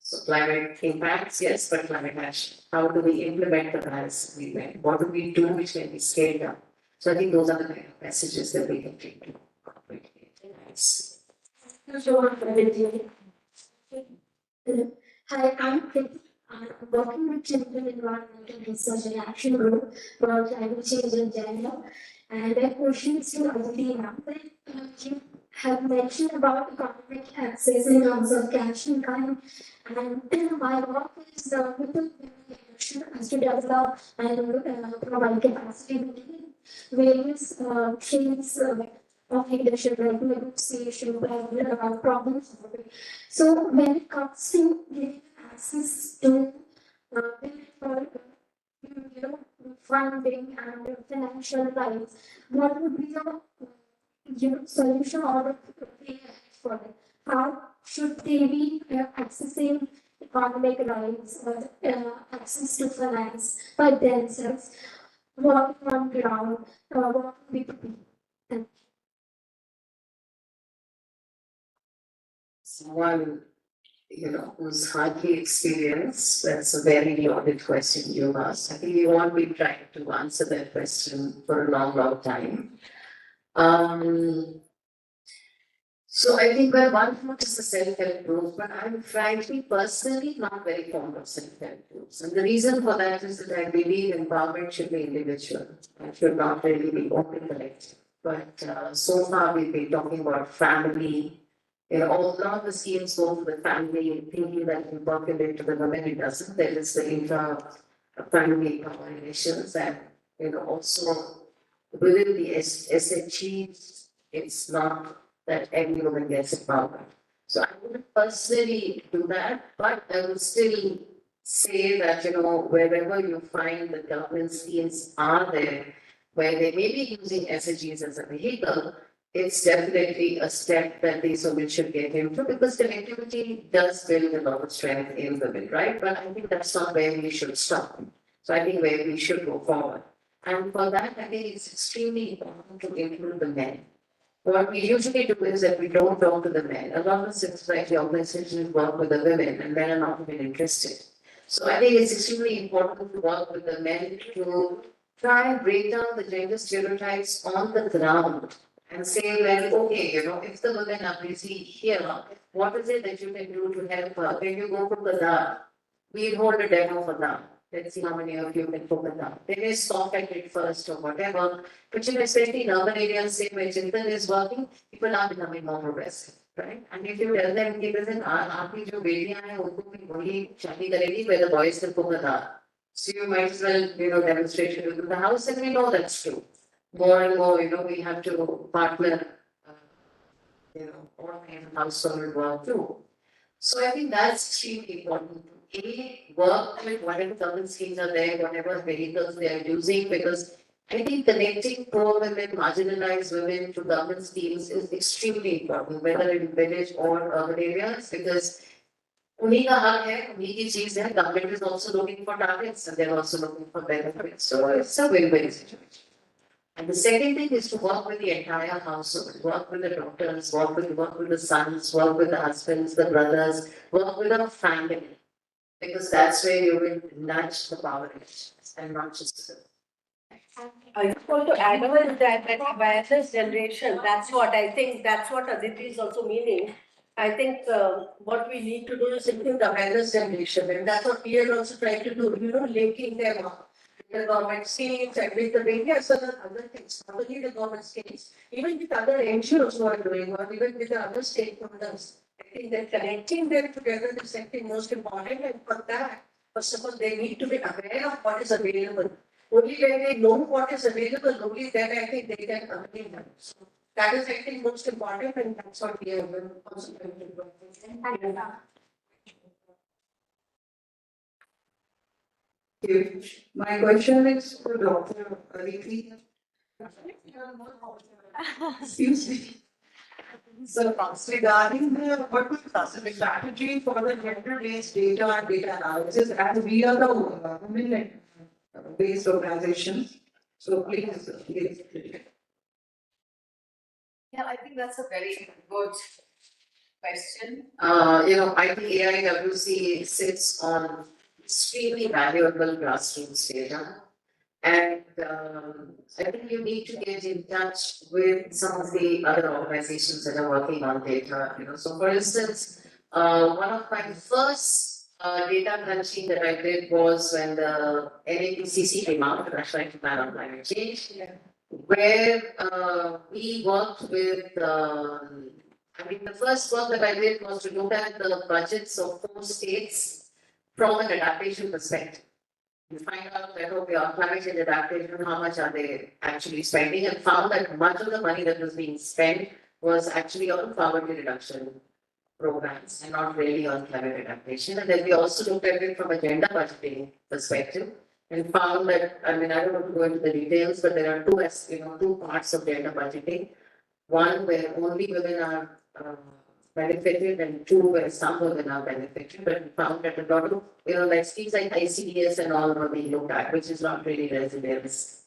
So climate impacts, yes, but climate action. How do we implement the Paris Agreement? What do we do which can be scaled up? So I think those are the kind of messages that we can take to COP28. Thanks. Hi, I'm Kriti. I'm working with Children Environmental Research and Action Group for climate change in general. And my question is to Aditi now. You have mentioned about economic access in terms of cash income. And my work is with the mission as to develop and provide capacity building various traits of leadership, like negotiation, problem solving. So when it comes to giving access to funding and financial rights, what would be the solution or the way for it? How should they be accessing economic rights or access to finance by themselves? What on ground? What would be the Thank you. Someone, who's hardly experienced, that's a very loaded question you asked. I think you won't be trying to answer that question for a long, long time. So I think, well, one foot is the self-help group, but I'm frankly, personally, not very fond of self-help groups. And the reason for that is that I believe empowerment should be individual. It should not really be open collective. But so far we've been talking about family. A lot of the schemes go to the family, thinking that you work it to the women, it doesn't. There is the intra-family relations, and also within the SHGs, it's not that every woman gets empowered. So I wouldn't personally do that, but I would still say that, wherever you find the government schemes are there, where they may be using SHGs as a vehicle, it's definitely a step that these women should get into, because connectivity does build a lot of strength in women, right? But I think that's not where we should stop. So I think where we should go forward. And for that, I think it's extremely important to include the men. What we usually do is that we don't talk to the men. A lot of civil society organizations work with the women, and men are not even interested. So I think it's extremely important to work with the men to try and break down the gender stereotypes on the ground and say, well, okay, if the women are busy here, what is it that you can do to help her? When you go to Qatar, we'll hold a demo for that. Let's see how many of you can cook it up. They may stop at it first or whatever. But especially in urban areas, say where Chintan is working, people are becoming more progressive, right? And if you tell them, listen, aapki jo betiyan hai, unko bhi wahi shaadi karegi where the boys can cook it up. So you might as well, demonstrate it in the house, and we know that's true. More and more, we have to partner, all kinds of household work too. So I think that's extremely important. Work with whatever government schemes are there, whatever vehicles they are using, because I think connecting poor women, marginalized women to government schemes is extremely important, whether in village or urban areas, because उन्हीं का हक है, उन्हीं की चीज है. Government is also looking for targets and they're also looking for benefits. So it's a win-win situation. And the second thing is to work with the entire household, work with the daughters, work with the sons, work with the husbands, the brothers, work with the family. Because that's where you will nudge the power relations and not just the. I just want to add on to that awareness generation, that's what I think, that's what Aditi is also meaning. I think what we need to do is improve the awareness generation, and that's what we are also trying to do, linking them up. The government schemes and with the various other things, not only the government schemes, even with other NGOs who are doing, or even with the other stakeholders. I think that connecting them together is something most important, and for that, first of all, they need to be aware of what is available. Only when they know what is available, only then I think they can avail them. So that is, I think, most important, and that's what we are also going to do. My question is to Dr. Aditi. Excuse me. So regarding what is the strategy for the gender-based data and data analysis, as we are the women-based organization, so please. Yeah, I think that's a very good question. I think AIWC sits on extremely valuable grassroots data. And I think you need to get in touch with some of the other organizations that are working on data. So for instance, one of my first data crunching that I did was when the NAPCC came out, the National Plan on Climate Change, where we worked with. The first work that I did was to look at the budgets of 4 states from an adaptation perspective. You find out that, okay, on climate change adaptation, how much are they actually spending, and found that much of the money that was being spent was actually on poverty reduction programs and not really on climate adaptation. And then we also looked at it from a gender budgeting perspective and found that, I don't want to go into the details, but there are two parts of gender budgeting. One where only women are benefited, and 2 where some women are benefited, but we found that a lot of, like schemes like ICDS and all were being looked at, which is not really resilience.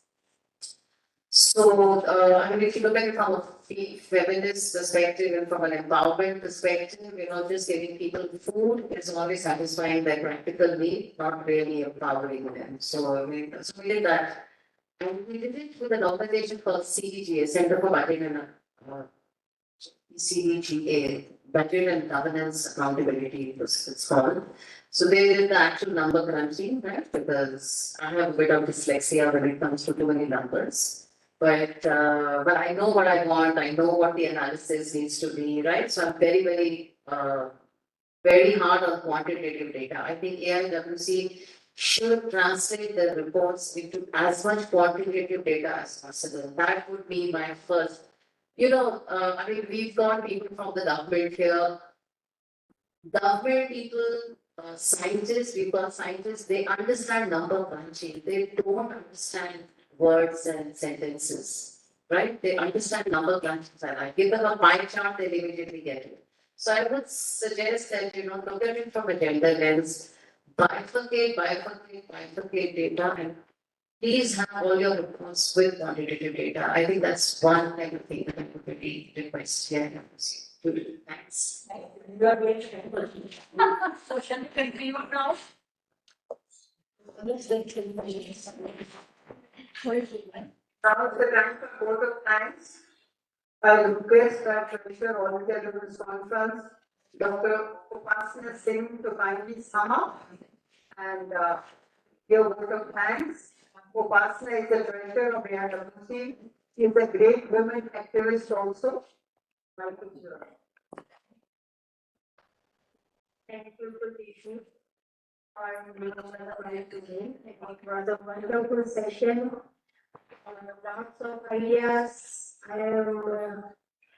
So, if you look at it from a feminist perspective and from an empowerment perspective, just giving people food is always satisfying their practical need, not really empowering them. So, we did that. And we did it with an organization called CDGA, Center for Budget and CDGA, Budget and Governance Accountability, it's called. So they did the actual number crunching, right? Because I have a bit of dyslexia when it comes to too many numbers. But I know what I want. I know what the analysis needs to be, right? So I'm very, very, very hard on quantitative data. I think AIWC should translate the reports into as much quantitative data as possible. That would be my first. We've got people from the government here. Government people, scientists, we've got scientists, they understand number crunching. They don't understand words and sentences, right? They understand number crunching. I give them a pie chart, they'll immediately get it. So I would suggest that, look at it from a gender lens, bifurcate data, and please have all your reports with quantitative data. I think that's one kind of thing that I would really request here. Thanks. You are going to so shall we conclude now? Now is the time for vote of thanks. I request that Treasurer All India Women's Conference, Dr. Upasana Singh, to kindly sum up and give a vote of thanks. Upasana is the Treasurer of AIWC. She is a great women activist also. Thank you for teaching. It was a wonderful session. Lots of ideas. I am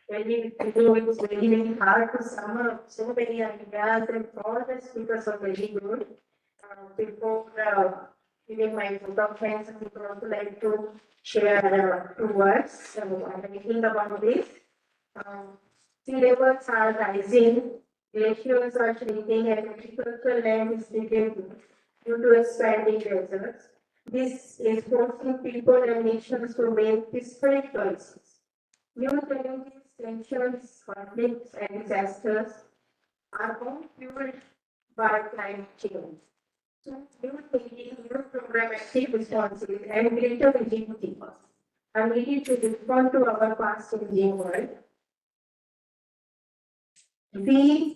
it's very hard to sum up so many ideas, and all the speakers are very good. Before giving my vote of thanks, I would also like to share 2 words. So I'm thinking about this. Sea levels are rising Glaciers are shrinking and agricultural land is degrading due to expanding deserts. This is forcing people and nations to make disparate choices. New challenges, tensions, conflicts, and disasters are all fueled by climate change. So, new thinking, new programmatic responses, and greater agility are needed to respond to our fast changing world. The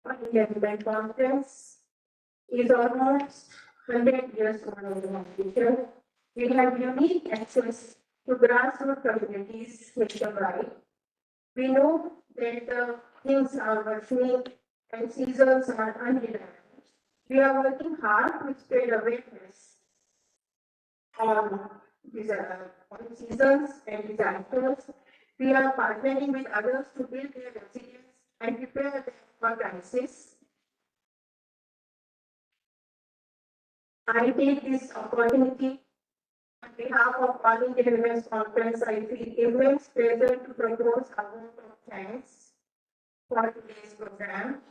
Environment Conference is almost 100 years old in the future. We have unique access to grassroots communities nationwide. We know that things are worsening and seasons are undeniable. We are working hard to spread awareness on seasons and disasters. We are partnering with others to build their resilience and prepare them for crisis. I take this opportunity on behalf of All India Women's Conference. I feel immense pleasure to propose a vote of thanks for today's program.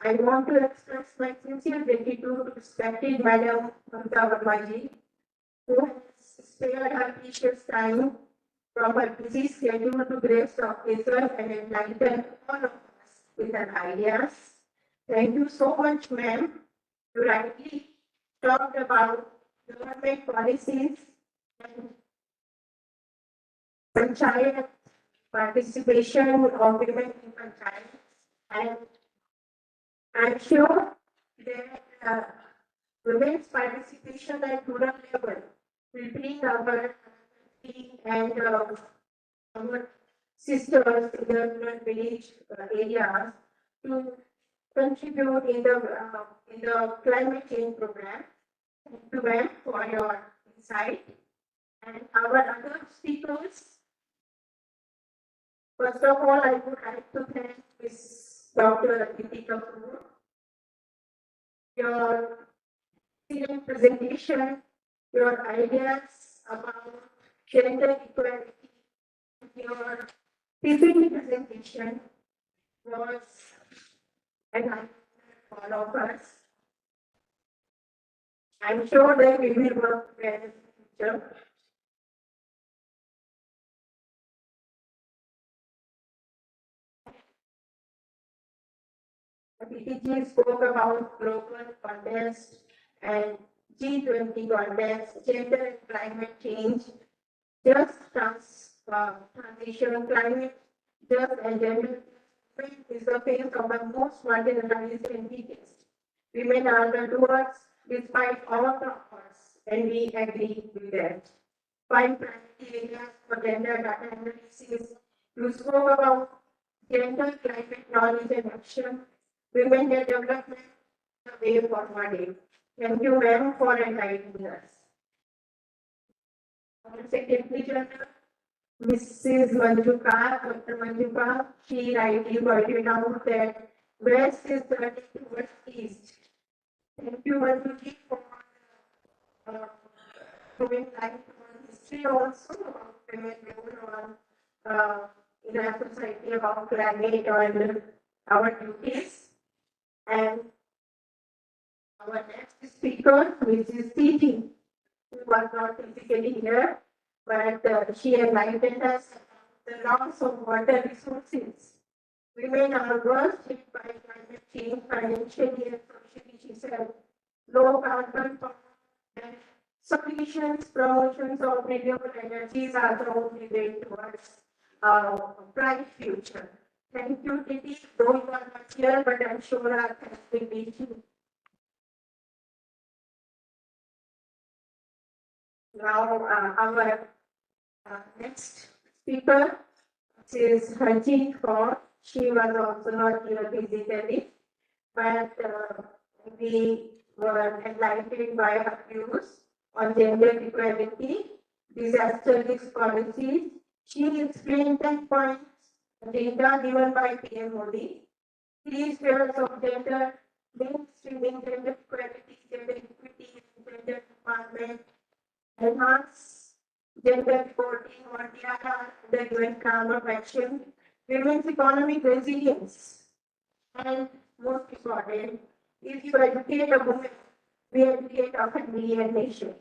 I want to express my sincere gratitude to respected Madam Mamta Vermaji, who has spared her precious time from her busy schedule to grace the occasion and enlighten all of us with her ideas. Thank you so much, ma'am. You rightly talked about government policies and panchayat participation of women in panchayat, and I'm sure that women's participation at rural level will bring our country and our sisters in the rural village areas to contribute in the climate change program. Thank you, ma'am, for your insight. And our other speakers, first of all, I would like to thank Ms. Dr. Aditi Kapoor. Your excellent presentation, your ideas about gender equality, your PPT presentation was enlightening for all of us. I'm sure that we will work well in the future. PPT spoke about global context and G20 context, gender and climate change, just transition, climate, just and gender is the face of the most marginalized entities. Women are the doers despite all the odds, and we agree with that. 5 priority areas for gender data analysis. You spoke about gender, climate knowledge and action, women and development, the way forward. Thank you, ma'am, for enlightening us. Our Secretary General, Mrs. Manjuka, Dr. Manjuka, she rightly pointed out that West is turning towards East. Thank you, Manjuki, for throwing light on history also about women role on in our society about climate and our duties. And our next speaker, Mrs. Titi, who was not physically here, but she enlightened us about the loss of water resources. Women are worst hit by climate change financially and socially, she said. Low carbon and solutions, promotions of renewable energies are the only way towards a bright future. Thank you, Titi. Though you are not here, but I'm sure our thanks will be you. Now, our next speaker is Harjeet Kaur. She was also not here physically, but we were enlightened by her views on gender equality, disaster risk policies. She explained 10 points, data given by PM Modi, 3 spheres of gender, mainstreaming gender equality, gender equity, gender empowerment, enhance gender reporting on DRR, the UN Plan of Action, women's economic resilience, And most important, if you educate a woman, we educate our family and nation.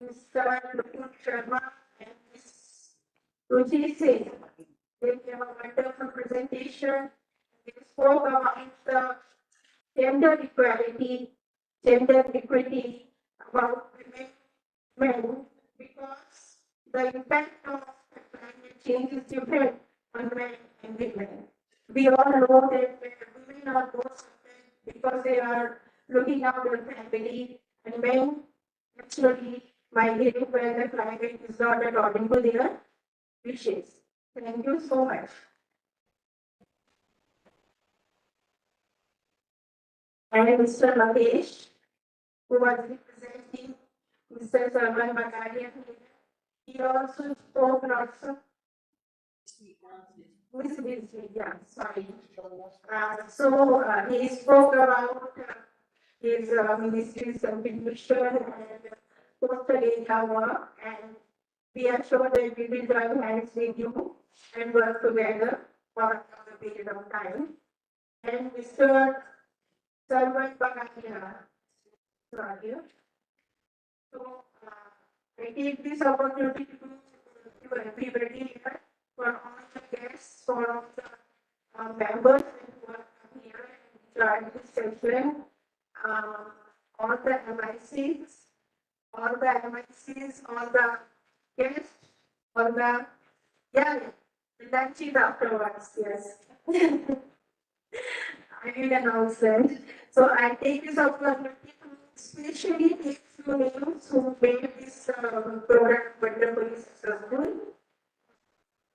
Mr. Nupur Sharma and Ms. Ruchi Singh, they gave a wonderful presentation. They spoke about the gender equality, gender equity, about women, men, because the impact of climate change is different on men and women. We all know that women are more affected because they are looking after family, and men actually migrating where the climate is not according to their wishes. Thank you so much. And Mr. Mahesh, who was representing Mr. Sarvan Bagaria, he also spoke lots of yeah, sorry. He spoke about his ministry's contribution and post-data work, and we are sure that we will join hands with you and work together for a period of time. And Mr. Sarvan Bagaria, sorry. So, I take this opportunity to thank everybody here, for all the guests, for all the members who are here and join this session, all the MICs, all the guests, all the, yeah, the lunch is afterwards, yes. I will announce that. So I take this opportunity to especially take few names who made this program wonderfully successful.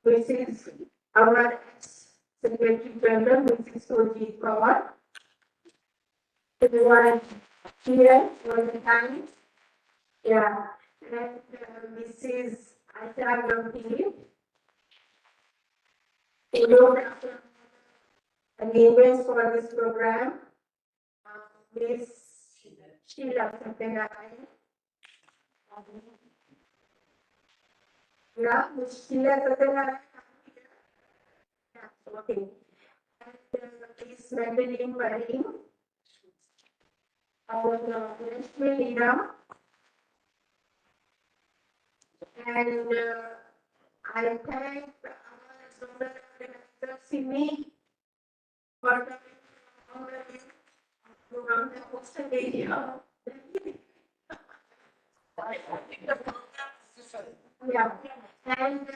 This is our ex-Secretary General, Mrs. Surjit Pawar. Everyone here all the time. Yeah. And Mrs. Aisha Gambhir. And events for this program, Ms. Sheila Satyanarayan. Yeah, Ms. Sheila Satyanarayan. Yeah, okay. And Ms. Madeline Marin. Our national leader. And I thank our zonal organizer, Simi, for coming from the coastal area. Yeah, and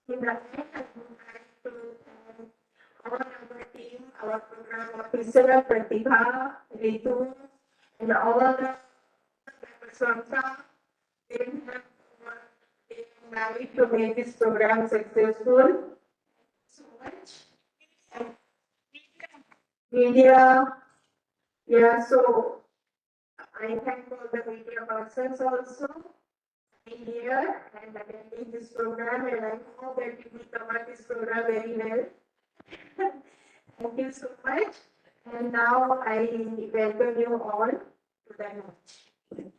in the end, I would like to thank our team, our program officer, Pratibha, Ritu, and all the members from staff. They have worked day and night to make this program successful. So much. And media, yeah, so I thank all the media persons also in here and attending this program, and I hope that you will cover this program very well. Thank you so much. And now I welcome you all to the lunch.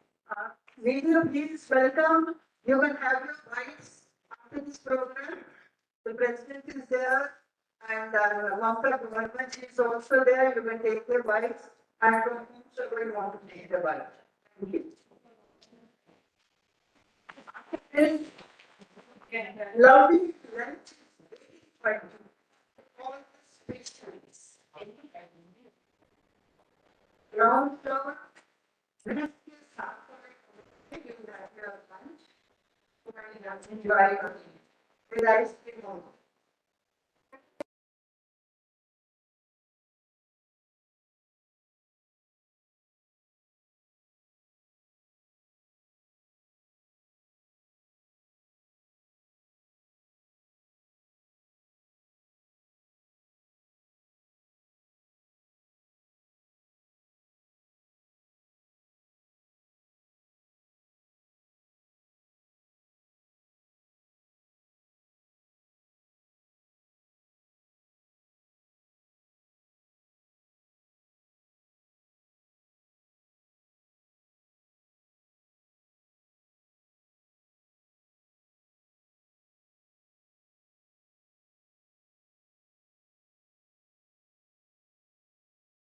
Media, please welcome. You can have your bites after this program. The president is there and Mamta government is also there. You can take your bites and from whomsoever you want to take the bite. Thank you. Lovely lunch for all the specialists. Long term, enjoy with ice cream.